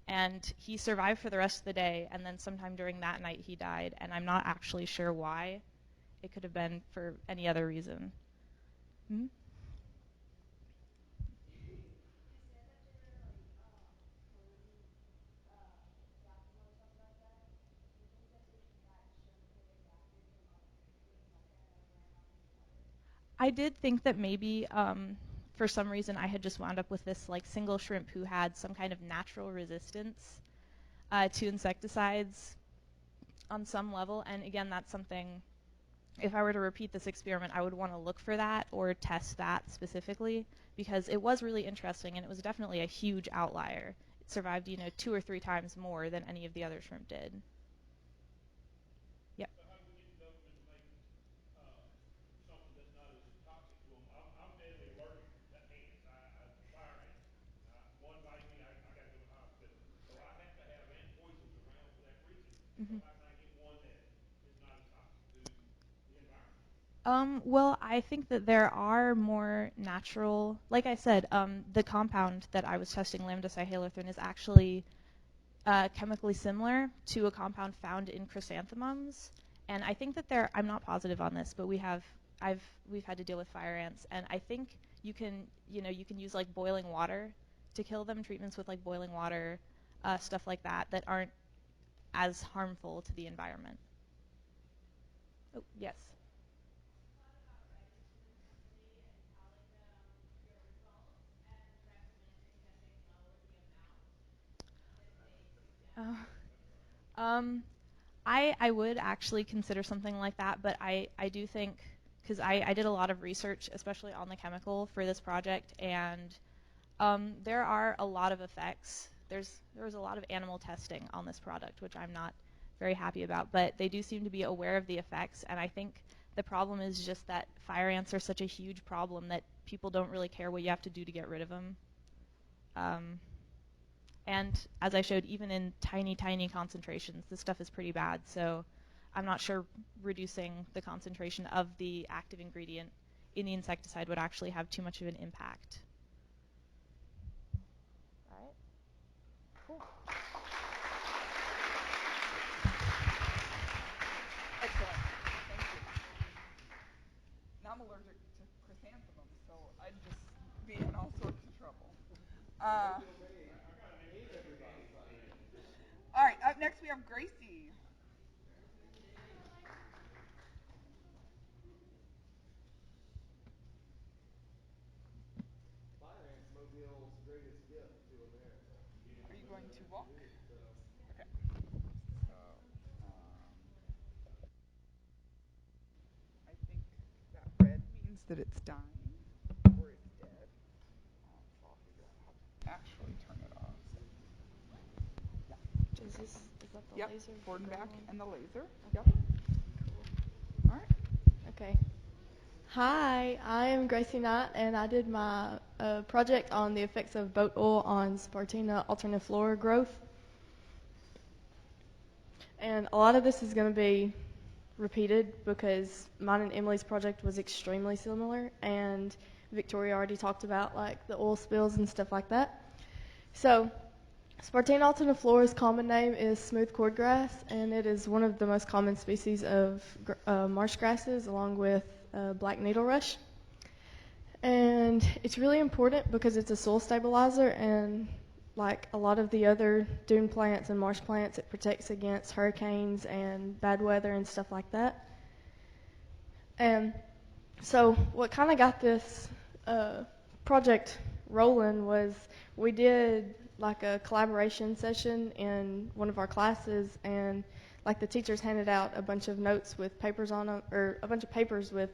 And he survived for the rest of the day, and then sometime during that night he died, and I'm not actually sure why. It could have been for any other reason. Hmm? I did think that maybe for some reason I had just wound up with this like single shrimp who had some kind of natural resistance to insecticides on some level. And again, that's something, if I were to repeat this experiment, I would want to look for that or test that specifically, because it was really interesting and it was definitely a huge outlier. It survived, 2 or 3 times more than any of the other shrimp did. Yep. So how do we get the government to make something that's not as toxic to them? I'm deadly allergic to ants. Fire ants. One bite me, I got to go to the hospital. So I have to have ant poisons around for that reason. Mm-hmm. So how can I get one that is not as toxic to the environment? Well, I think that there are more natural, like I said, the compound that I was testing, lambda-cyhalothrin, is actually chemically similar to a compound found in chrysanthemums. And I think that I'm not positive on this, but we've had to deal with fire ants, and I think you can use like boiling water to kill them, treatments with like boiling water, stuff like that aren't as harmful to the environment. Oh, yes. I would actually consider something like that, but I do think, because I did a lot of research, especially on the chemical for this project, and there are a lot of effects. There was a lot of animal testing on this product, which I'm not very happy about, but they do seem to be aware of the effects, and I think the problem is just that fire ants are such a huge problem that people don't really care what you have to do to get rid of them. And as I showed, even in tiny, tiny concentrations, this stuff is pretty bad. So I'm not sure reducing the concentration of the active ingredient in the insecticide would actually have too much of an impact. All right. Cool. Excellent. Thank you. Now I'm allergic to chrysanthemums, so I'd just be in all sorts of trouble. All right, up next we have Gracie. Fire ants, Mobile's greatest gift to America. Are you going to walk? So. Okay. So, I think that red means that it's dying or it's dead. So I'll figure out how to actually turn it off. Yeah. Is that the laser? Forward and back and the laser. Yep. Cool. All right. Okay. Hi, I am Gracie Knight, and I did my project on the effects of boat oil on Spartina alterniflora growth. And a lot of this is going to be repeated because mine and Emily's project was extremely similar, and Victoria already talked about like the oil spills and stuff like that. So Spartina alterniflora's common name is smooth cordgrass, and it is one of the most common species of marsh grasses, along with black needle rush. And it's really important because it's a soil stabilizer, and like a lot of the other dune plants and marsh plants, it protects against hurricanes and bad weather and stuff like that. And so what kind of got this project rolling was we did like a collaboration session in one of our classes, and like the teachers handed out a bunch of notes with papers on them, or a bunch of papers with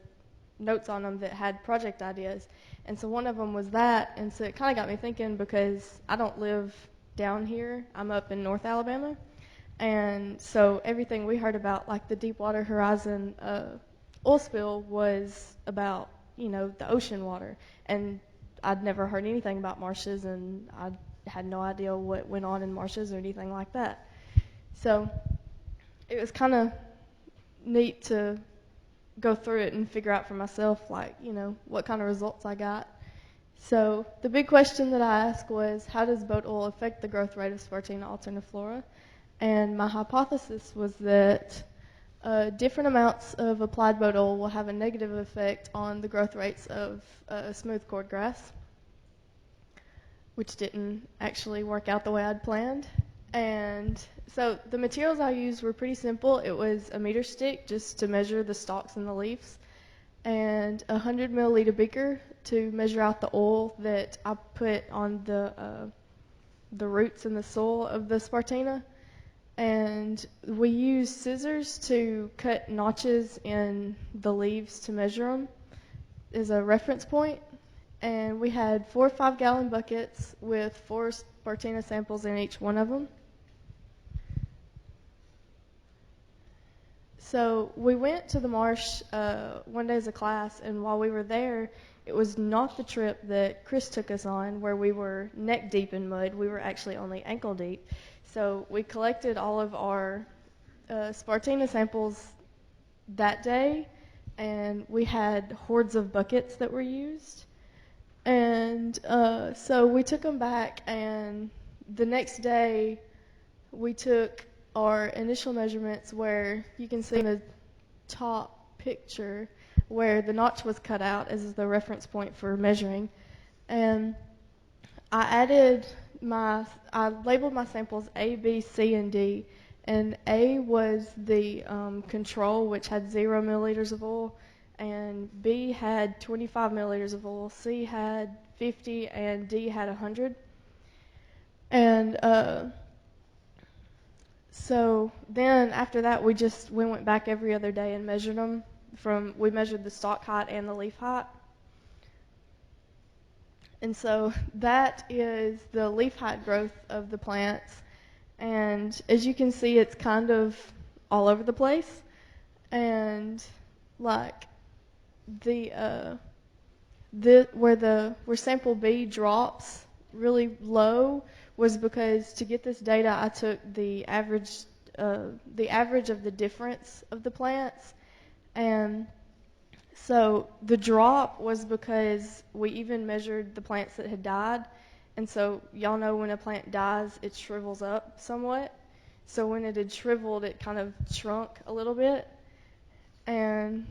notes on them that had project ideas. And so one of them was that, and so it kind of got me thinking, because I don't live down here, I'm up in North Alabama, and so everything we heard about like the Deepwater Horizon oil spill was about, the ocean water. And I'd never heard anything about marshes, and I had no idea what went on in marshes or anything like that. So it was kind of neat to go through it and figure out for myself, what kind of results I got. So the big question that I asked was, how does boat oil affect the growth rate of Spartina alterniflora? And my hypothesis was that different amounts of applied boat oil will have a negative effect on the growth rates of smooth cordgrass, which didn't actually work out the way I'd planned. And so the materials I used were pretty simple. It was a meter stick just to measure the stalks and the leaves, and a 100 milliliter beaker to measure out the oil that I put on the roots and the soil of the Spartina. And we used scissors to cut notches in the leaves to measure them as a reference point. And we had 4 5-gallon buckets with 4 Spartina samples in each one of them. So we went to the marsh one day as a class, and while we were there, it was not the trip that Chris took us on where we were neck deep in mud. We were actually only ankle deep. So we collected all of our Spartina samples that day, and we had hordes of buckets that were used. And so we took them back, and the next day we took our initial measurements, where you can see in the top picture where the notch was cut out as the reference point for measuring. And I labeled my samples A, B, C, and D. And A was the control, which had 0 milliliters of oil, and B had 25 milliliters of oil, C had 50, and D had 100. And so then after that, we went back every other day and measured them. We measured the stalk height and the leaf height. And so that is the leaf height growth of the plants. And as you can see, it's kind of all over the place. And where sample B drops really low was because to get this data, I took the average of the difference of the plants. And so the drop was because we even measured the plants that had died. And so y'all know when a plant dies, it shrivels up somewhat. So when it had shriveled, it kind of shrunk a little bit. And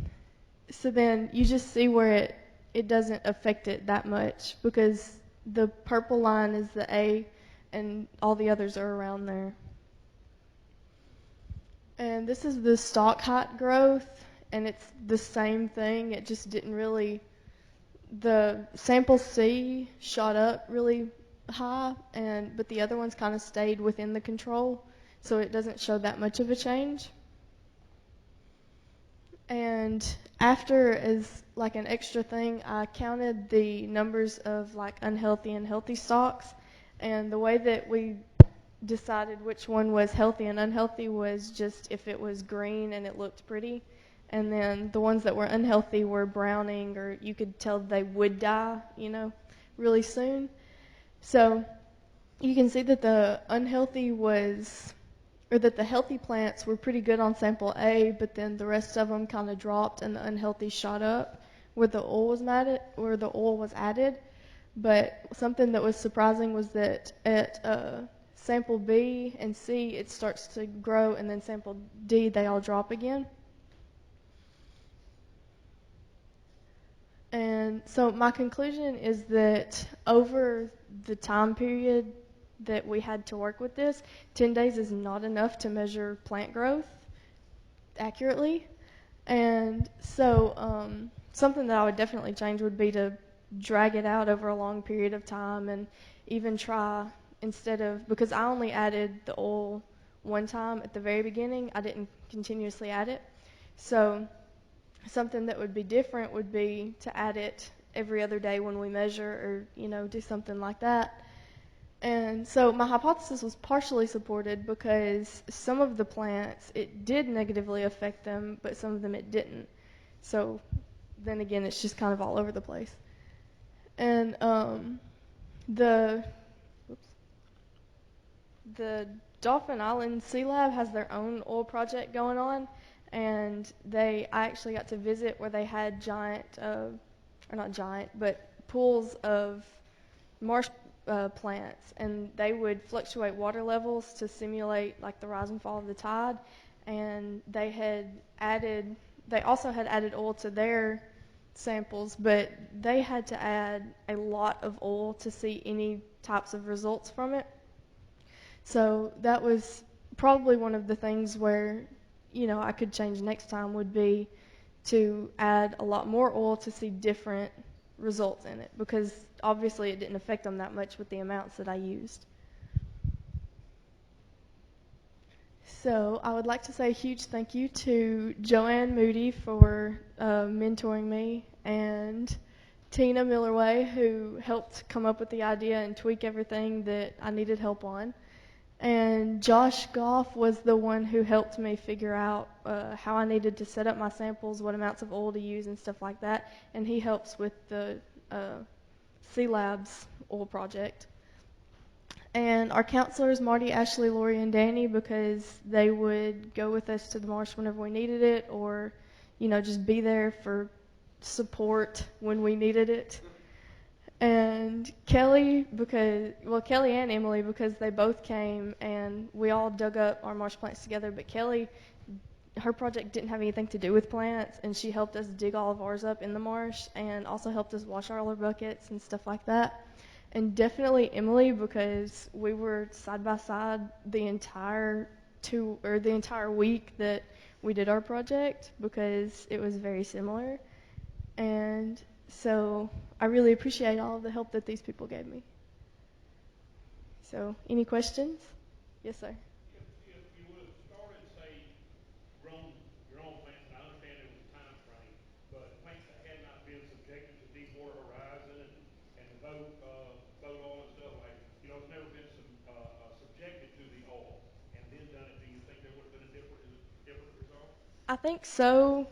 so then you just see where it doesn't affect it that much, because the purple line is the A and all the others are around there. And this is the stalk height growth, and it's the same thing. It just didn't really, the sample C shot up really high, but the other ones kind of stayed within the control, so it doesn't show that much of a change. And after, as like an extra thing, I counted the numbers of like unhealthy and healthy stalks, and the way that we decided which one was healthy and unhealthy was just if it was green and it looked pretty. And then the ones that were unhealthy were browning, or you could tell they would die, really soon. So you can see that the healthy plants were pretty good on sample A, but then the rest of them kind of dropped and the unhealthy shot up where the oil was added. But something that was surprising was that at sample B and C, it starts to grow, and then sample D, they all drop again. And so my conclusion is that over the time period that we had to work with this, 10 days is not enough to measure plant growth accurately. And so something that I would definitely change would be to drag it out over a long period of time, and even try, because I only added the oil one time at the very beginning, I didn't continuously add it. So something that would be different would be to add it every other day when we measure, or do something like that. And so my hypothesis was partially supported because some of the plants, it did negatively affect them, but some of them it didn't. So then again, it's just kind of all over the place. And the Dolphin Island Sea Lab has their own oil project going on, and I actually got to visit where they had giant, or not giant, but pools of marsh plants, and they would fluctuate water levels to simulate like the rise and fall of the tide. And they also had added oil to their samples, but they had to add a lot of oil to see any types of results from it. So that was probably one of the things where, I could change next time would be to add a lot more oil to see different results in it, because obviously it didn't affect them that much with the amounts that I used. So I would like to say a huge thank you to Joanne Moody for mentoring me, and Tina Millerway, who helped come up with the idea and tweak everything that I needed help on. And Josh Goff was the one who helped me figure out how I needed to set up my samples, what amounts of oil to use, and stuff like that. And he helps with the Sea Labs oil project. And our counselors, Marty, Ashley, Lori, and Danny, because they would go with us to the marsh whenever we needed it, or, just be there for support when we needed it. And Kelly and Emily, because they both came and we all dug up our marsh plants together, but Kelly, her project didn't have anything to do with plants, and she helped us dig all of ours up in the marsh and also helped us wash all our buckets and stuff like that. And definitely Emily, because we were side by side the entire week that we did our project, because it was very similar. And so I really appreciate all of the help that these people gave me. So, any questions? Yes, sir. If you would have started, say, grown your own plants, and I understand there was a time frame, but plants that had not been subjected to Deepwater Horizon and the boat oil and stuff, like, it's never been subjected to the oil, and then done it, do you think there would have been a different result? I think so,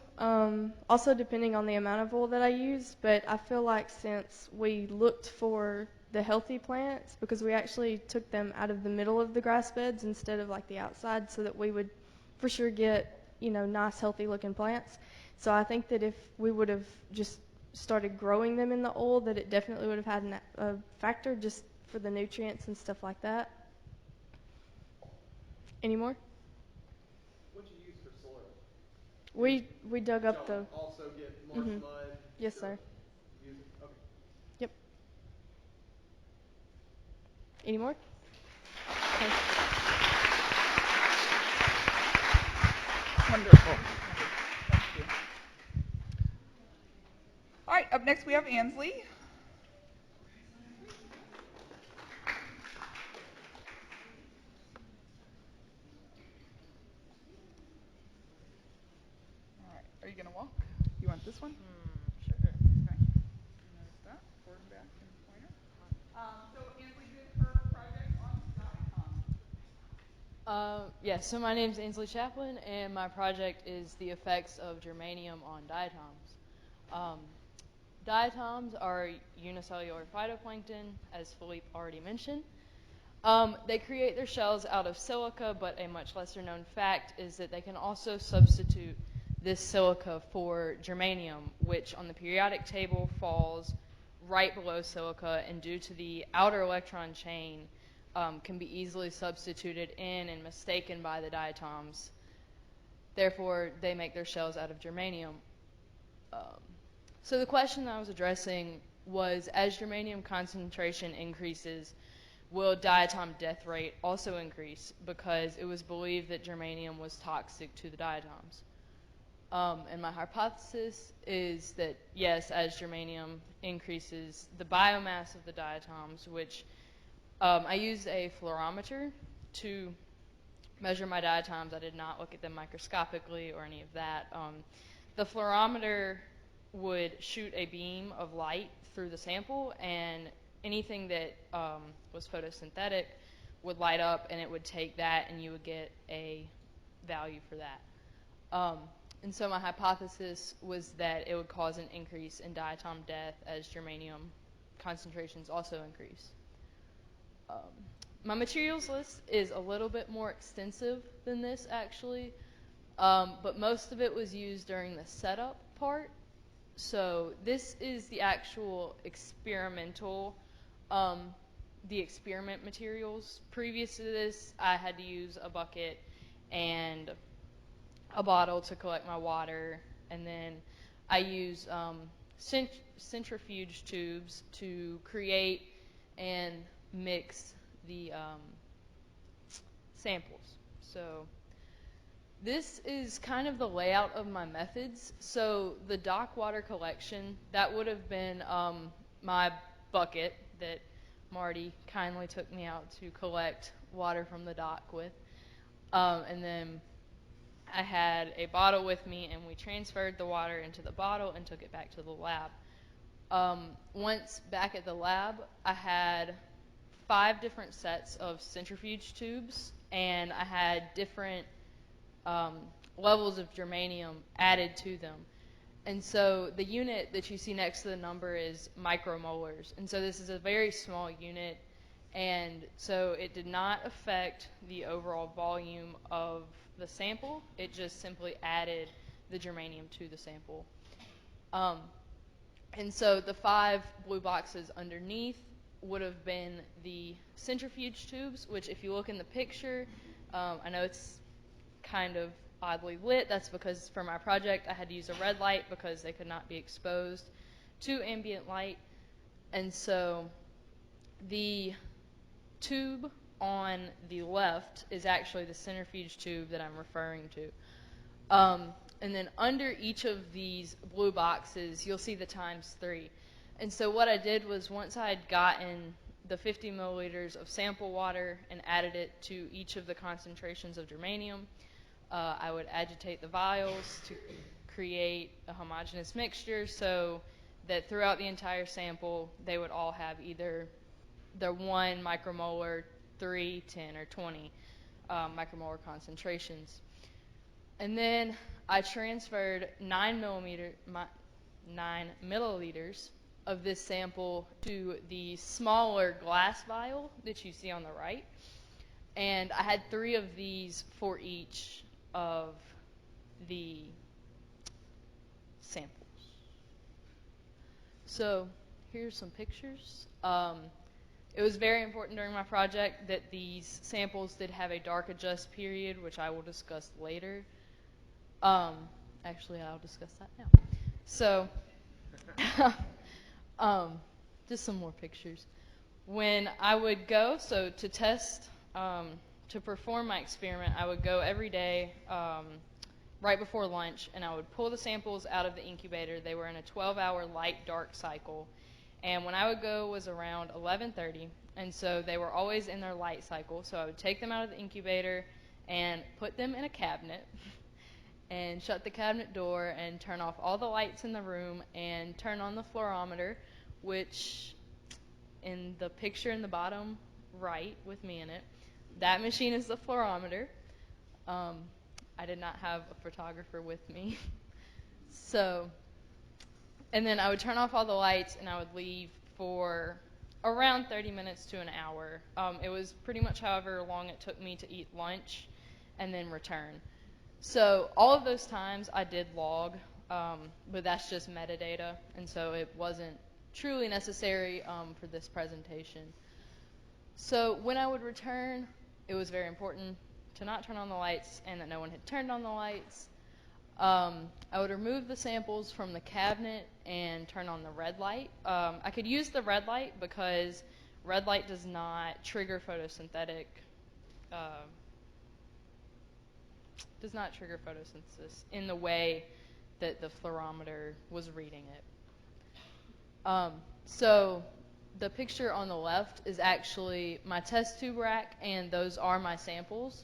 also depending on the amount of oil that I used, but I feel like since we looked for the healthy plants, because we actually took them out of the middle of the grass beds instead of like the outside, so that we would for sure get, nice healthy looking plants. So I think that if we would have just started growing them in the oil, that it definitely would have had a factor just for the nutrients and stuff like that. Any more? What'd you use for soil? We dug up the. Also get marsh mud. Yes, sir. Use it. Okay. Yep. Any more? Okay. Wonderful. Thank you. All right, up next we have Ansley. All right, are you going to walk? You want this one? Sure. Okay. There's that. Forward and back and pointer. So Ansley did her project on diatoms. Yeah, so my name is Ainsley Chaplin, and my project is the effects of germanium on diatoms. Diatoms are unicellular phytoplankton, as Philippe already mentioned. They create their shells out of silica, but a much lesser known fact is that they can also substitute this silica for germanium, which on the periodic table falls right below silica, and due to the outer electron chain, can be easily substituted in and mistaken by the diatoms. Therefore, they make their shells out of germanium. So the question that I was addressing was, as germanium concentration increases, will diatom death rate also increase? Because it was believed that germanium was toxic to the diatoms. And my hypothesis is that, yes, as germanium increases, the biomass of the diatoms, which I used a fluorometer to measure my diatoms. I did not look at them microscopically or any of that. The fluorometer would shoot a beam of light through the sample, and anything that was photosynthetic would light up, and it would take that, and you would get a value for that. And so my hypothesis was that it would cause an increase in diatom death as germanium concentrations also increase. My materials list is a little bit more extensive than this actually, but most of it was used during the setup part. So this is the actual experimental, the experiment materials. Previous to this, I had to use a bucket and a bottle to collect my water, and then I use centrifuge tubes to create and mix the samples. So this is kind of the layout of my methods. So the dock water collection, that would have been my bucket that Marty kindly took me out to collect water from the dock with. And then I had a bottle with me, and we transferred the water into the bottle and took it back to the lab. Once back at the lab, I had 5 different sets of centrifuge tubes, and I had different levels of germanium added to them. And so the unit that you see next to the number is micromolars. And so this is a very small unit, and so it did not affect the overall volume of the sample. It just simply added the germanium to the sample. And so the 5 blue boxes underneath would have been the centrifuge tubes, which if you look in the picture, I know it's kind of oddly lit. That's because for my project I had to use a red light because they could not be exposed to ambient light. And so the tube on the left is actually the centrifuge tube that I'm referring to. And then under each of these blue boxes, you'll see the ×3. And so what I did was once I had gotten the 50 milliliters of sample water and added it to each of the concentrations of germanium, I would agitate the vials to create a homogeneous mixture so that throughout the entire sample, they would all have either the 1 micromolar, 3, 10, or 20 micromolar concentrations. And then I transferred 9 milliliters of this sample to the smaller glass vial that you see on the right. And I had 3 of these for each of the samples. So here's some pictures. It was very important during my project that these samples did have a dark adjust period, which I will discuss later. Actually, I'll discuss that now. So, just some more pictures. When I would go, so to test, to perform my experiment, I would go every day right before lunch, and I would pull the samples out of the incubator. They were in a 12-hour light-dark cycle. And when I would go was around 11:30, and so they were always in their light cycle. So I would take them out of the incubator and put them in a cabinet and shut the cabinet door and turn off all the lights in the room and turn on the fluorometer, which in the picture in the bottom right with me in it, that machine is the fluorometer. I did not have a photographer with me. So, and then I would turn off all the lights and I would leave for around 30 minutes to an hour. It was pretty much however long it took me to eat lunch and then return. So all of those times I did log, but that's just metadata, and so it wasn't truly necessary for this presentation. So when I would return, it was very important to not turn on the lights and that no one had turned on the lights. I would remove the samples from the cabinet and turn on the red light. I could use the red light because red light does not trigger photosynthetic, does not trigger photosynthesis in the way that the fluorometer was reading it. So the picture on the left is actually my test tube rack, and those are my samples.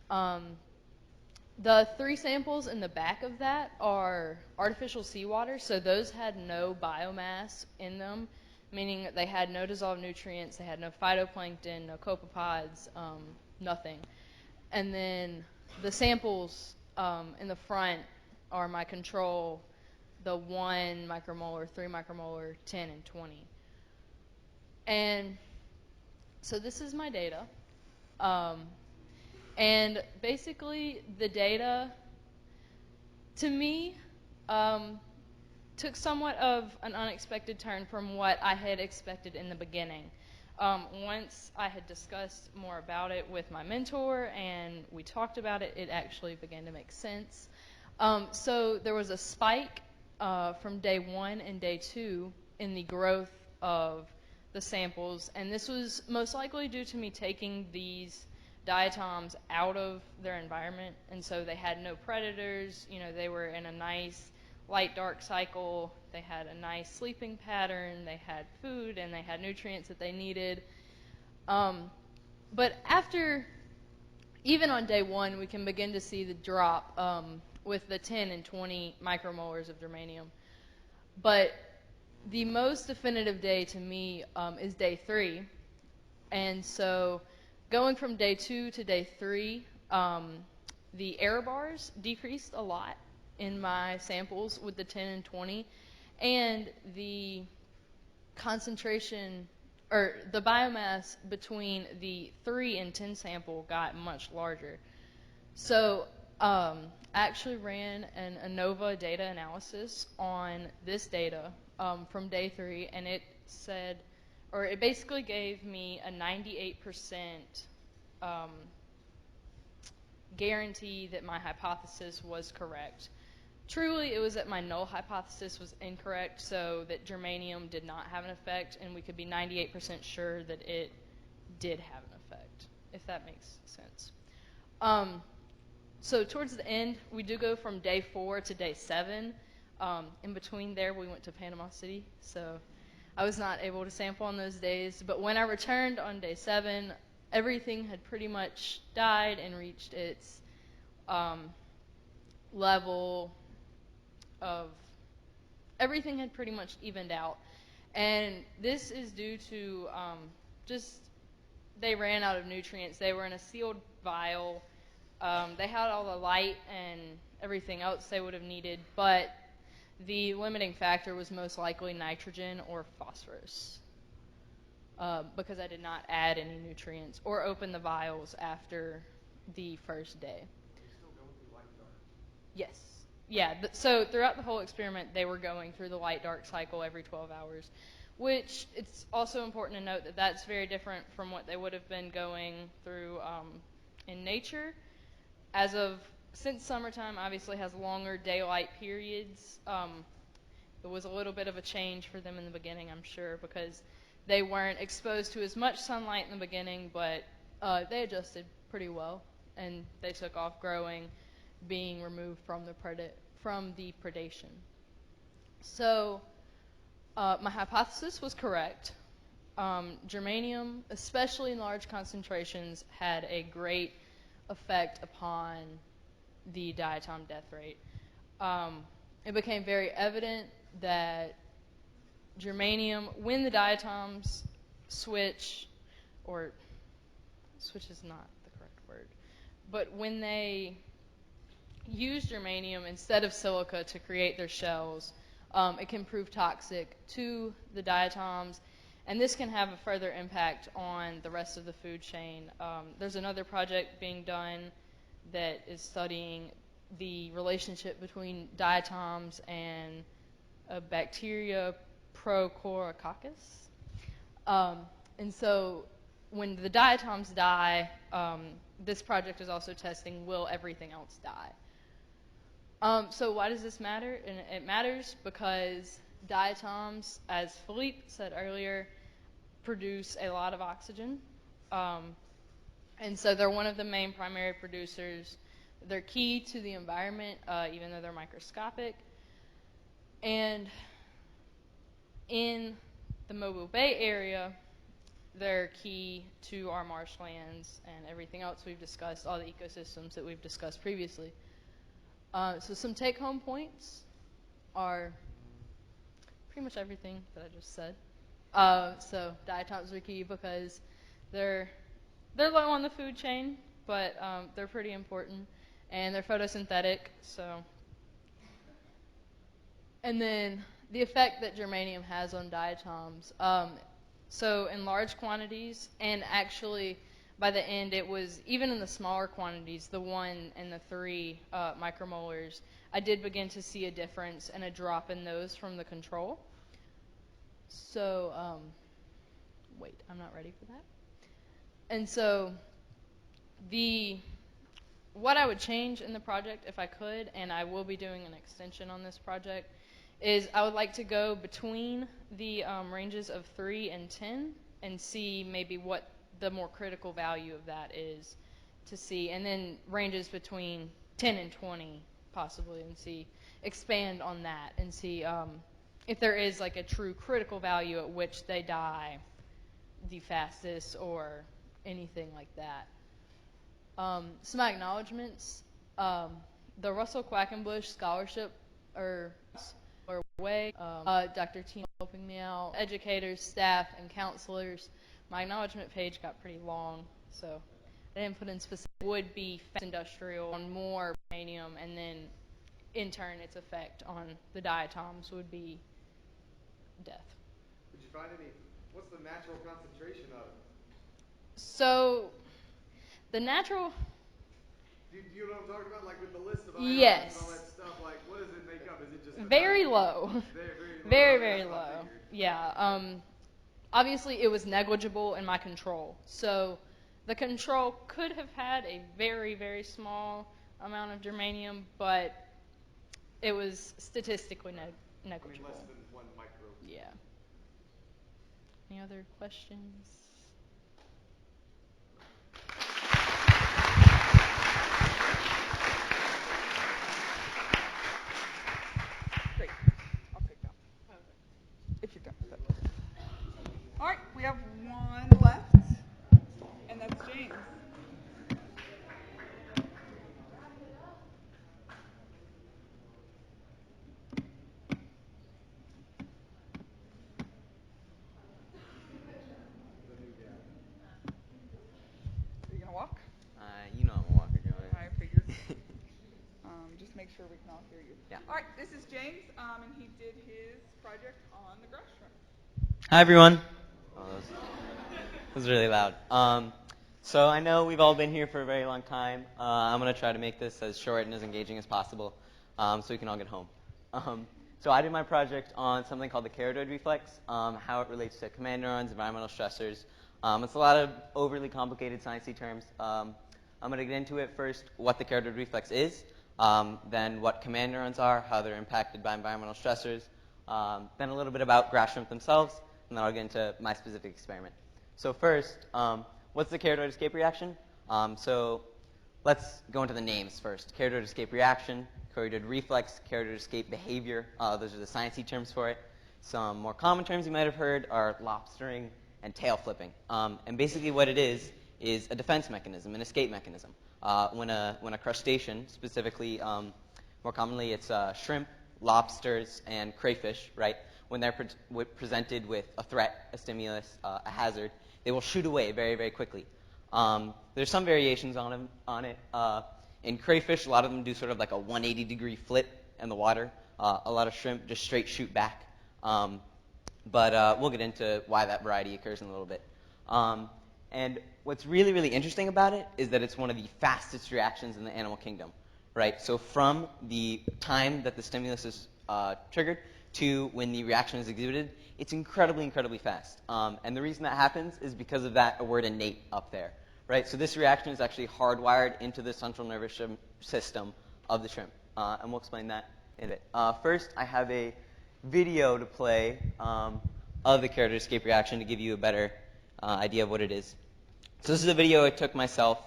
The 3 samples in the back of that are artificial seawater, so those had no biomass in them, meaning that they had no dissolved nutrients, they had no phytoplankton, no copepods, nothing. And then the samples in the front are my control, the 1 micromolar, 3 micromolar, 10, and 20. And so this is my data. And basically the data, to me, took somewhat of an unexpected turn from what I had expected in the beginning. Once I had discussed more about it with my mentor and we talked about it, it actually began to make sense. So there was a spike from day 1 and day 2 in the growth of the samples, and this was most likely due to me taking these diatoms out of their environment, and so they had no predators. You know, they were in a nice light-dark cycle. They had a nice sleeping pattern. They had food, and they had nutrients that they needed. But after, even on day 1, we can begin to see the drop with the 10 and 20 micromolars of germanium. But the most definitive day to me is day 3. And so going from day 2 to day 3, the error bars decreased a lot in my samples with the 10 and 20, and the concentration, or the biomass between the 3 and 10 sample got much larger. So I actually ran an ANOVA data analysis on this data from day 3, and it said, or it basically gave me a 98% guarantee that my hypothesis was correct. Truly, it was that my null hypothesis was incorrect, so that germanium did not have an effect, and we could be 98% sure that it did have an effect, if that makes sense. So towards the end, we do go from day 4 to day 7. In between there, we went to Panama City, so I was not able to sample on those days. But when I returned on day 7, everything had pretty much died and reached its level of, everything had pretty much evened out. And this is due to just, they ran out of nutrients. They were in a sealed vial. They had all the light and everything else they would have needed, but the limiting factor was most likely nitrogen or phosphorus, because I did not add any nutrients or open the vials after the first day. Yes. Yeah, so throughout the whole experiment, they were going through the light-dark cycle every 12 hours, which it's also important to note that that's very different from what they would have been going through in nature. Since summertime obviously has longer daylight periods, it was a little bit of a change for them in the beginning, I'm sure, because they weren't exposed to as much sunlight in the beginning, but they adjusted pretty well, and they took off growing, being removed from the predation. So my hypothesis was correct. Germanium, especially in large concentrations, had a great effect upon the diatom death rate. It became very evident that germanium, when the diatoms switch, or switch is not the correct word, but when they use germanium instead of silica to create their shells, it can prove toxic to the diatoms, and this can have a further impact on the rest of the food chain. There's another project being done that is studying the relationship between diatoms and a bacteria, Prochorococcus. And so when the diatoms die, this project is also testing, will everything else die? So why does this matter? And it matters because diatoms, as Philippe said earlier, produce a lot of oxygen. And so they're one of the main primary producers. They're key to the environment, even though they're microscopic. And in the Mobile Bay area, they're key to our marshlands and everything else we've discussed, all the ecosystems that we've discussed previously. So some take-home points are pretty much everything that I just said. So diatoms are key because they're low on the food chain, but they're pretty important, and they're photosynthetic, so And then the effect that germanium has on diatoms. So in large quantities, and actually by the end it was, even in the smaller quantities, the 1 and the 3 micromolars, I did begin to see a difference and a drop in those from the control. So, wait, I'm not ready for that. And so what I would change in the project if I could, and I will be doing an extension on this project, is I would like to go between the ranges of 3 and 10 and see maybe what the more critical value of that is to see, and then ranges between 10 and 20 possibly, and expand on that and see if there is like a true critical value at which they die the fastest or anything like that. Some acknowledgments. The Russell Quackenbush Scholarship or way, Dr. Tina helping me out, educators, staff, and counselors. My acknowledgement page got pretty long, so I didn't put in specific. Would be industrial on more uranium, and then in turn its effect on the diatoms would be death. Did you find what's the natural concentration of it? So the natural... Do you know what I'm talking about? Like with the list of ions yes. and all that stuff, like what does it make up? Is it just very low? Very, very low. Yeah. Obviously, it was negligible in my control. So the control could have had a very, very small amount of germanium, but it was statistically negligible. I mean, less than 1 micro. Yeah. Any other questions? Great. I'll take that. If you're done with it. All right, we have one left, and that's James. Are you gonna walk? You know I'm a walker, Joey. I figured. Just make sure we can all hear you. Yeah. All right, this is James, and he did his project on the grass shrimp. Hi, everyone. Oh, that was really loud. So I know we've all been here for a very long time. I'm going to try to make this as short and as engaging as possible so we can all get home. So I did my project on something called the keratoid reflex, how it relates to command neurons, environmental stressors. It's a lot of overly complicated sciencey terms. I'm going to get into it first, what the keratoid reflex is, then what command neurons are, how they're impacted by environmental stressors, then a little bit about grass shrimp themselves, and then I'll get into my specific experiment. So first, what's the keratoid escape reaction? So let's go into the names first. Keratoid escape reaction, keratoid reflex, keratoid escape behavior. Those are the sciencey terms for it. Some more common terms you might have heard are lobstering and tail flipping. And basically what it is a defense mechanism, an escape mechanism. When a crustacean, specifically, more commonly it's shrimp, lobsters, and crayfish, right? When they're presented with a threat, a stimulus, a hazard, they will shoot away very, very quickly. There's some variations on it. In crayfish, a lot of them do sort of like a 180-degree flip in the water. A lot of shrimp just straight shoot back. But we'll get into why that variety occurs in a little bit. And what's really, really interesting about it is that it's one of the fastest reactions in the animal kingdom, right? So from the time that the stimulus is triggered to when the reaction is exhibited, it's incredibly, incredibly fast. And the reason that happens is because of that word innate up there, right? So this reaction is actually hardwired into the central nervous system of the shrimp. And we'll explain that in a bit. First, I have a video to play of the keratoid escape reaction to give you a better idea of what it is. So this is a video I took myself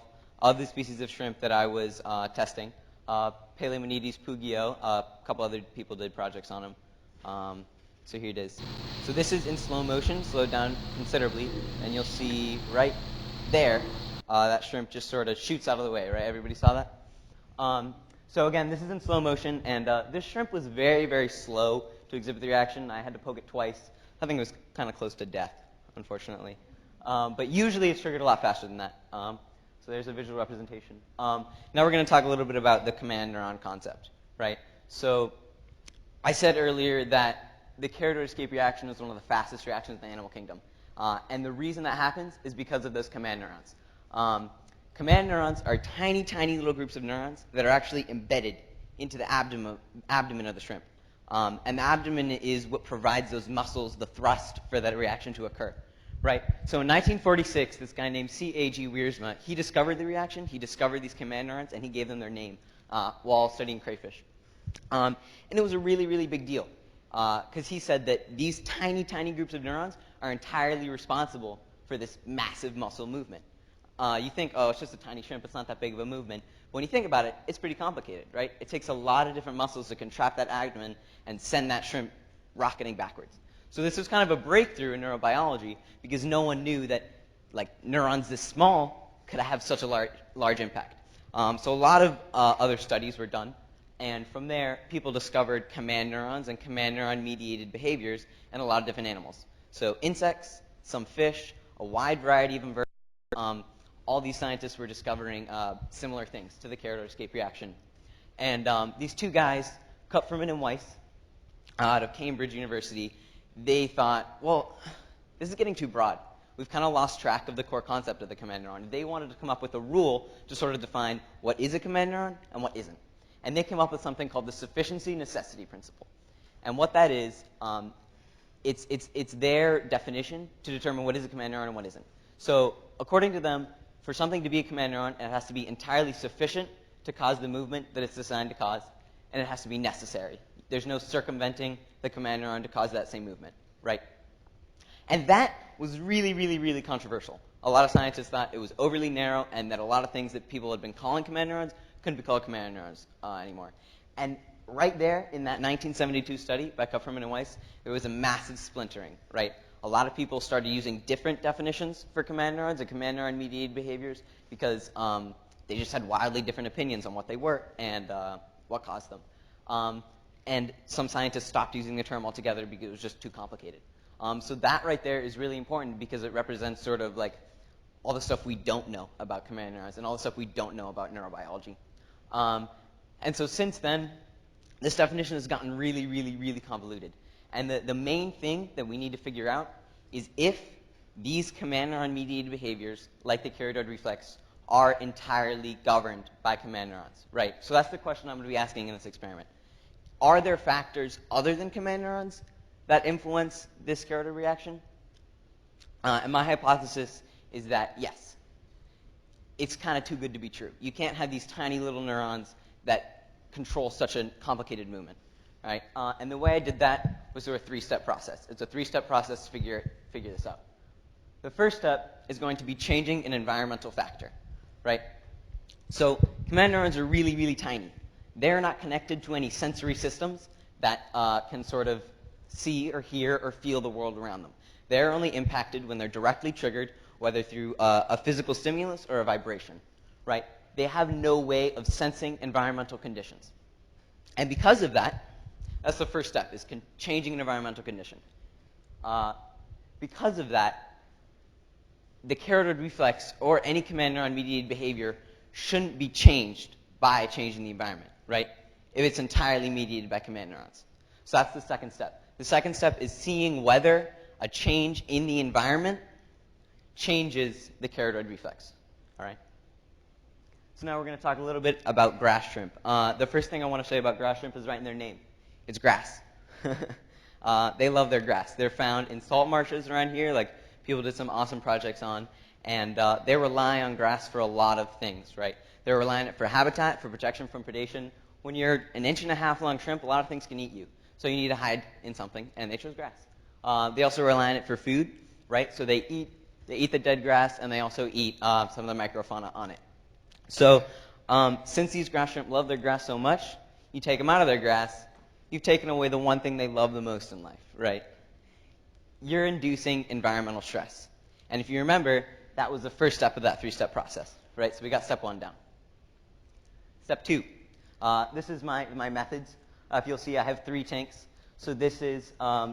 of the species of shrimp that I was testing. Palaemonides pugio, a couple other people did projects on him. So here it is. So this is in slow motion, slowed down considerably, and you'll see right there that shrimp just sort of shoots out of the way, right? Everybody saw that? So again, this is in slow motion, and this shrimp was very, very slow to exhibit the reaction. I had to poke it twice. I think it was kind of close to death, unfortunately. But usually it's triggered a lot faster than that. So there's a visual representation. Now we're going to talk a little bit about the command neuron concept, right? So I said earlier that the carrot escape reaction is one of the fastest reactions in the animal kingdom. And the reason that happens is because of those command neurons. Command neurons are tiny, tiny little groups of neurons that are actually embedded into the abdomen of the shrimp. And the abdomen is what provides those muscles, the thrust for that reaction to occur. Right? So in 1946, this guy named C.A.G. Wiersma, he discovered the reaction, he discovered these command neurons, and he gave them their name while studying crayfish. And it was a really, really big deal because he said that these tiny, tiny groups of neurons are entirely responsible for this massive muscle movement. You think, oh, it's just a tiny shrimp, it's not that big of a movement. But when you think about it, it's pretty complicated, right? It takes a lot of different muscles to contract that abdomen and send that shrimp rocketing backwards. So this was kind of a breakthrough in neurobiology because no one knew that like neurons this small could have such a large impact. So a lot of other studies were done. And from there, people discovered command neurons and command neuron-mediated behaviors in a lot of different animals. So insects, some fish, a wide variety of invertebrates. All these scientists were discovering similar things to the carrot escape reaction. And these two guys, Kupferman and Weiss, out of Cambridge University, they thought, well, this is getting too broad. We've kind of lost track of the core concept of the command neuron. They wanted to come up with a rule to sort of define what is a command neuron and what isn't. And they came up with something called the sufficiency necessity principle. And what that is, it's their definition to determine what is a command neuron and what isn't. So according to them, for something to be a command neuron, it has to be entirely sufficient to cause the movement that it's designed to cause, and it has to be necessary. There's no circumventing the command neuron to cause that same movement, right? And that was really, really, really controversial. A lot of scientists thought it was overly narrow and that a lot of things that people had been calling command neurons couldn't be called command neurons anymore. And right there in that 1972 study by Kupferman and Weiss, there was a massive splintering, right? A lot of people started using different definitions for command neurons and command neuron-mediated behaviors because they just had wildly different opinions on what they were and what caused them. And some scientists stopped using the term altogether because it was just too complicated. So that right there is really important because it represents sort of like all the stuff we don't know about command neurons and all the stuff we don't know about neurobiology. And so since then, this definition has gotten really, really, really convoluted. And the main thing that we need to figure out is if these command neuron-mediated behaviors, like the carotid reflex, are entirely governed by command neurons, right? So that's the question I'm going to be asking in this experiment. Are there factors other than command neurons that influence this carotid reaction? And my hypothesis is that yes. It's kind of too good to be true. You can't have these tiny little neurons that control such a complicated movement, right? And the way I did that was through a three-step process. It's a three-step process to figure this out. The first step is going to be changing an environmental factor, right? So command neurons are really, really tiny. They're not connected to any sensory systems that can sort of see or hear or feel the world around them. They're only impacted when they're directly triggered, whether through a physical stimulus or a vibration, right? They have no way of sensing environmental conditions. And because of that, that's the first step, is changing an environmental condition. Because of that, the carotid reflex or any command neuron-mediated behavior shouldn't be changed by changing the environment, right? If it's entirely mediated by command neurons. So that's the second step. The second step is seeing whether a change in the environment changes the carotid reflex. All right? So now we're going to talk a little bit about grass shrimp. The first thing I want to say about grass shrimp is right in their name. It's grass. They love their grass. They're found in salt marshes around here, like people did some awesome projects on, and they rely on grass for a lot of things, right? They're relying on it for habitat, for protection from predation. When you're an 1.5-inch long shrimp, a lot of things can eat you. So you need to hide in something, and they chose grass. They also rely on it for food, right? So they eat the dead grass, and they also eat some of the microfauna on it. So since these grass shrimp love their grass so much, you take them out of their grass, you've taken away the one thing they love the most in life, right? You're inducing environmental stress. And if you remember, that was the first step of that three-step process, right? So we got step 1 down. Step 2. This is my methods. If you'll see, I have 3 tanks. So this is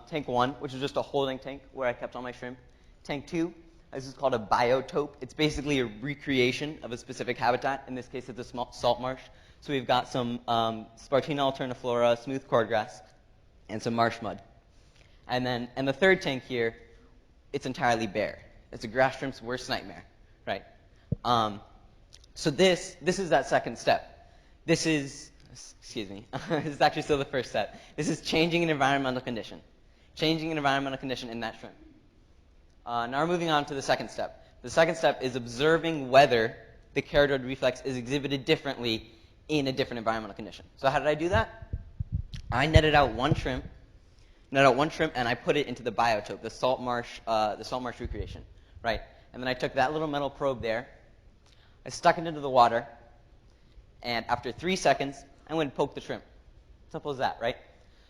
tank 1, which is just a holding tank where I kept all my shrimp. Tank 2, this is called a biotope. It's basically a recreation of a specific habitat. In this case, it's a small salt marsh. So we've got some Spartina alterniflora, smooth cordgrass. and some marsh mud. And the third tank here, it's entirely bare. It's a grass shrimp's worst nightmare, right? So this is that second step. This is, excuse me, this is actually still the first step. This is changing an environmental condition. Changing an environmental condition in that shrimp. Now we're moving on to the second step. The second step is observing whether the keratoid reflex is exhibited differently in a different environmental condition. So how did I do that? I netted out one shrimp, and I put it into the biotope, the salt marsh recreation, right? And then I took that little metal probe there, I stuck it into the water, and after 3 seconds, I went and poked the shrimp. Simple as that, right?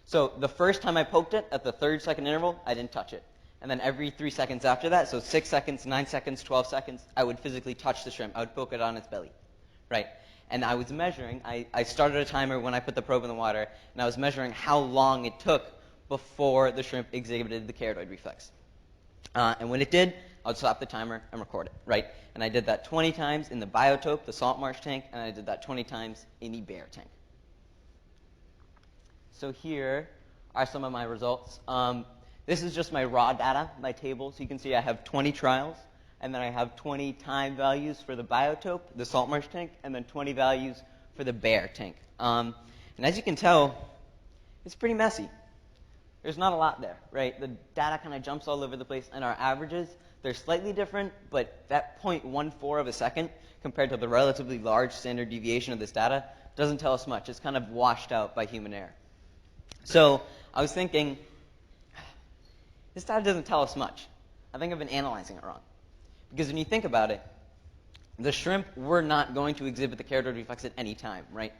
So the first time I poked it, at the 3rd second interval, I didn't touch it. And then every 3 seconds after that, so 6 seconds, 9 seconds, 12 seconds, I would physically touch the shrimp. I would poke it on its belly, right? And I was measuring, I started a timer when I put the probe in the water, and I was measuring how long it took before the shrimp exhibited the keratoid reflex. And when it did, I would stop the timer and record it, right? And I did that 20 times in the biotope, the salt marsh tank, and I did that 20 times in the bare tank. So here are some of my results. This is just my raw data, my table. So you can see I have 20 trials, and then I have 20 time values for the biotope, the salt marsh tank, and then 20 values for the bare tank. And as you can tell, it's pretty messy. There's not a lot there, right? The data kind of jumps all over the place, and our averages, they're slightly different, but that 0.14 of a second compared to the relatively large standard deviation of this data doesn't tell us much. It's kind of washed out by human error. So I was thinking, this data doesn't tell us much. I think I've been analyzing it wrong. Because when you think about it, the shrimp were not going to exhibit the keratoid reflex at any time, right?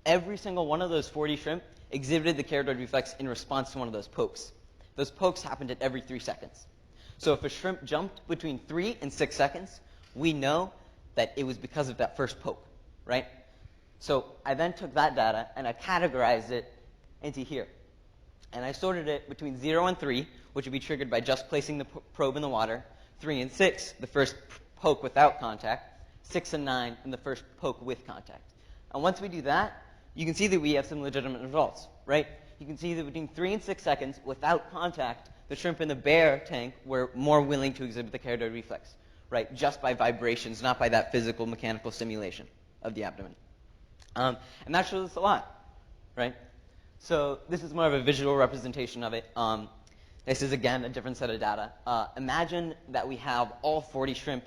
Every single one of those 40 shrimp exhibited the keratoid reflex in response to one of those pokes. Those pokes happened at every 3 seconds. So if a shrimp jumped between 3 and 6 seconds, we know that it was because of that first poke, right? So I then took that data and I categorized it into here. And I sorted it between 0 and 3, which would be triggered by just placing the probe in the water, 3 and 6, the first poke without contact, 6 and 9, and the first poke with contact. And once we do that, you can see that we have some legitimate results, right? You can see that between 3 and 6 seconds, without contact, the shrimp in the bare tank were more willing to exhibit the keratoid reflex, right? Just by vibrations, not by that physical mechanical stimulation of the abdomen. And that shows us a lot, right? So this is more of a visual representation of it. This is, again, a different set of data. Imagine that we have all 40 shrimp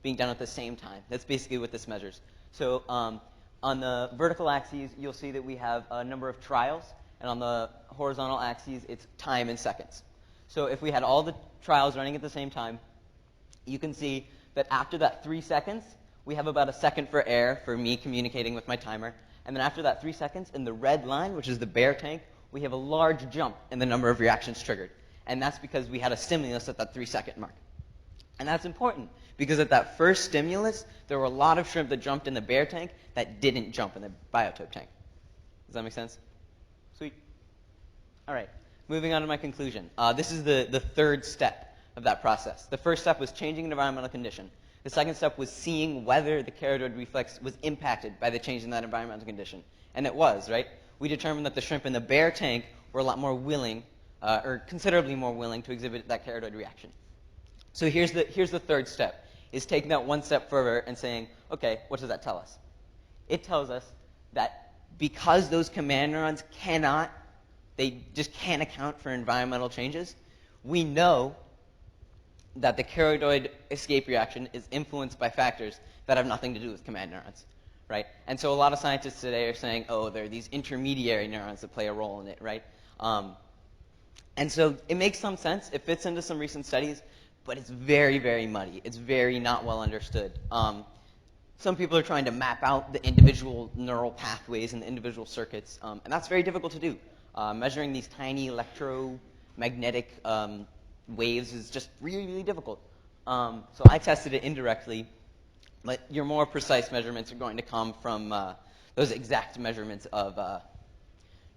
being done at the same time. That's basically what this measures. So on the vertical axes, you'll see that we have a number of trials, and on the horizontal axes, it's time in seconds. So if we had all the trials running at the same time, you can see that after that 3 seconds, we have about a second for air for me communicating with my timer. And then after that 3 seconds, in the red line, which is the bare tank, we have a large jump in the number of reactions triggered. And that's because we had a stimulus at that 3-second mark. And that's important, because at that first stimulus, there were a lot of shrimp that jumped in the bare tank that didn't jump in the biotope tank. Does that make sense? Sweet. All right, moving on to my conclusion. This is the third step of that process. The first step was changing an environmental condition. The second step was seeing whether the keratoid reflex was impacted by the change in that environmental condition. And it was, right? We determined that the shrimp in the bare tank were a lot more willing, or considerably more willing to exhibit that keratoid reaction. So here's the third step, is taking that one step further and saying, okay, what does that tell us? It tells us that because those command neurons they just can't account for environmental changes, we know that the keratoid escape reaction is influenced by factors that have nothing to do with command neurons, right? And so a lot of scientists today are saying, oh, there are these intermediary neurons that play a role in it, right? And so it makes some sense. It fits into some recent studies, but it's very, very muddy. It's very not well understood. Some people are trying to map out the individual neural pathways and the individual circuits, and that's very difficult to do. Measuring these tiny electromagnetic waves is just really, really difficult. So I tested it indirectly, but your more precise measurements are going to come from those exact measurements of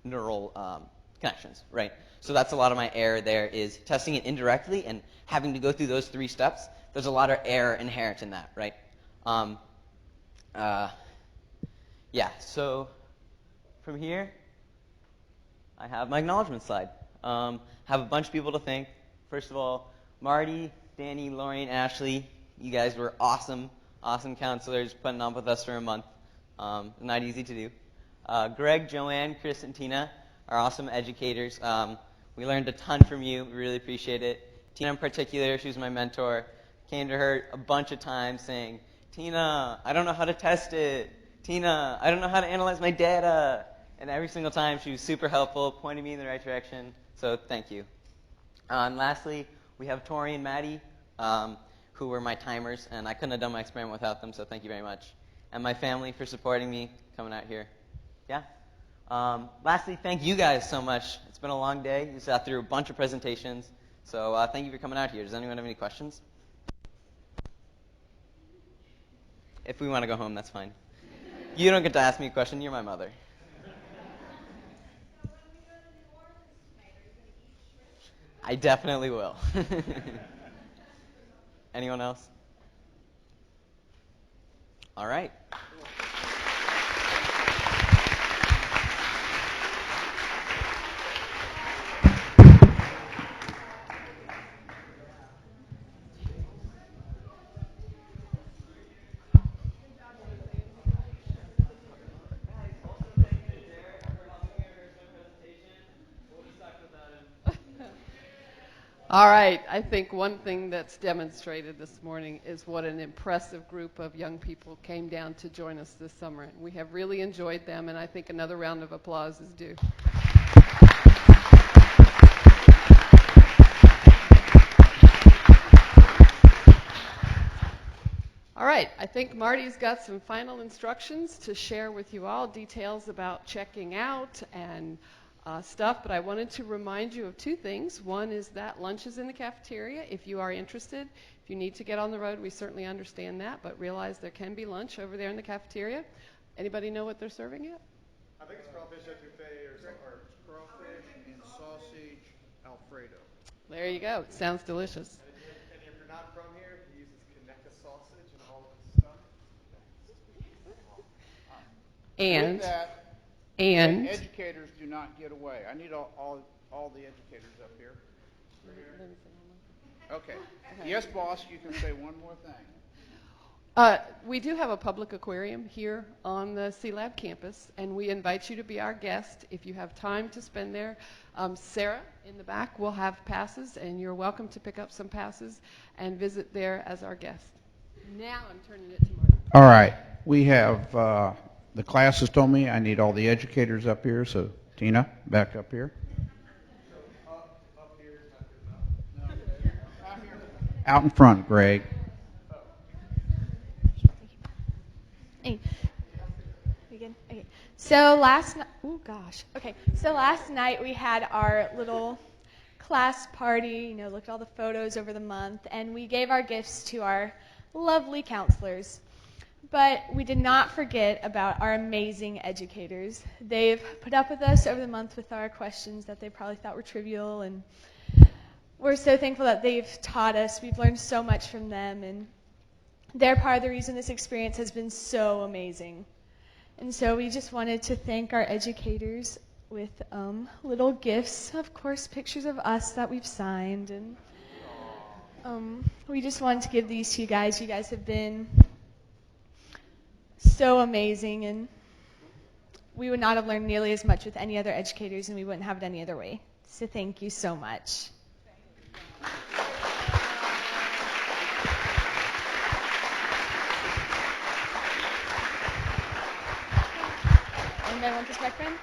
neural connections, right? So that's a lot of my error there, is testing it indirectly and having to go through those 3 steps. There's a lot of error inherent in that, right? Yeah, so from here, I have my acknowledgement slide. Have a bunch of people to thank. First of all, Marty, Danny, Lori, and Ashley, you guys were awesome counselors, putting on with us for a month. Not easy to do. Greg, Joanne, Chris, and Tina are awesome educators. We learned a ton from you. We really appreciate it. Tina in particular, she was my mentor. Came to her a bunch of times saying, Tina, I don't know how to test it. Tina, I don't know how to analyze my data. And every single time she was super helpful, pointing me in the right direction. So thank you. And lastly, we have Tori and Maddie, who were my timers, and I couldn't have done my experiment without them, so thank you very much. And my family for supporting me coming out here. Yeah. Lastly, thank you guys so much. It's been a long day. You sat through a bunch of presentations, so thank you for coming out here. Does anyone have any questions? If we want to go home, that's fine. You don't get to ask me a question. You're my mother. I definitely will. Anyone else? All right. All right, I think one thing that's demonstrated this morning is what an impressive group of young people came down to join us this summer. We have really enjoyed them, and I think another round of applause is due. All right, I think Marty's got some final instructions to share with you all, details about checking out and stuff, but I wanted to remind you of two things. One is that lunch is in the cafeteria if you are interested. If you need to get on the road, we certainly understand that, but realize there can be lunch over there in the cafeteria. Anybody know what they're serving yet? I think it's crawfish etouffee or crawfish and sausage Alfredo. There you go. It sounds delicious. And if you're not from here, he uses Kaneka sausage and all of his stuff. And with that, and educators do not get away. I need all the educators up here. Okay. Yes, boss, you can say one more thing. We do have a public aquarium here on the C-Lab campus, and we invite you to be our guest if you have time to spend there. Sarah in the back will have passes, and you're welcome to pick up some passes and visit there as our guest. Now I'm turning it to Marty. All right. We have the class has told me I need all the educators up here, so Tina, back up here. Up here is not good enough. No. Out here. Out in front, Greg. Hey. Again? Okay. So last night, So last night we had our little class party, looked at all the photos over the month, and we gave our gifts to our lovely counselors. But we did not forget about our amazing educators. They've put up with us over the month with our questions that they probably thought were trivial, and we're so thankful that they've taught us. We've learned so much from them, and they're part of the reason this experience has been so amazing. And so we just wanted to thank our educators with little gifts, of course, pictures of us that we've signed, and we just wanted to give these to you guys. You guys have been so amazing, and we would not have learned nearly as much with any other educators, and we wouldn't have it any other way. So thank you so much. Anybody want this back, friend?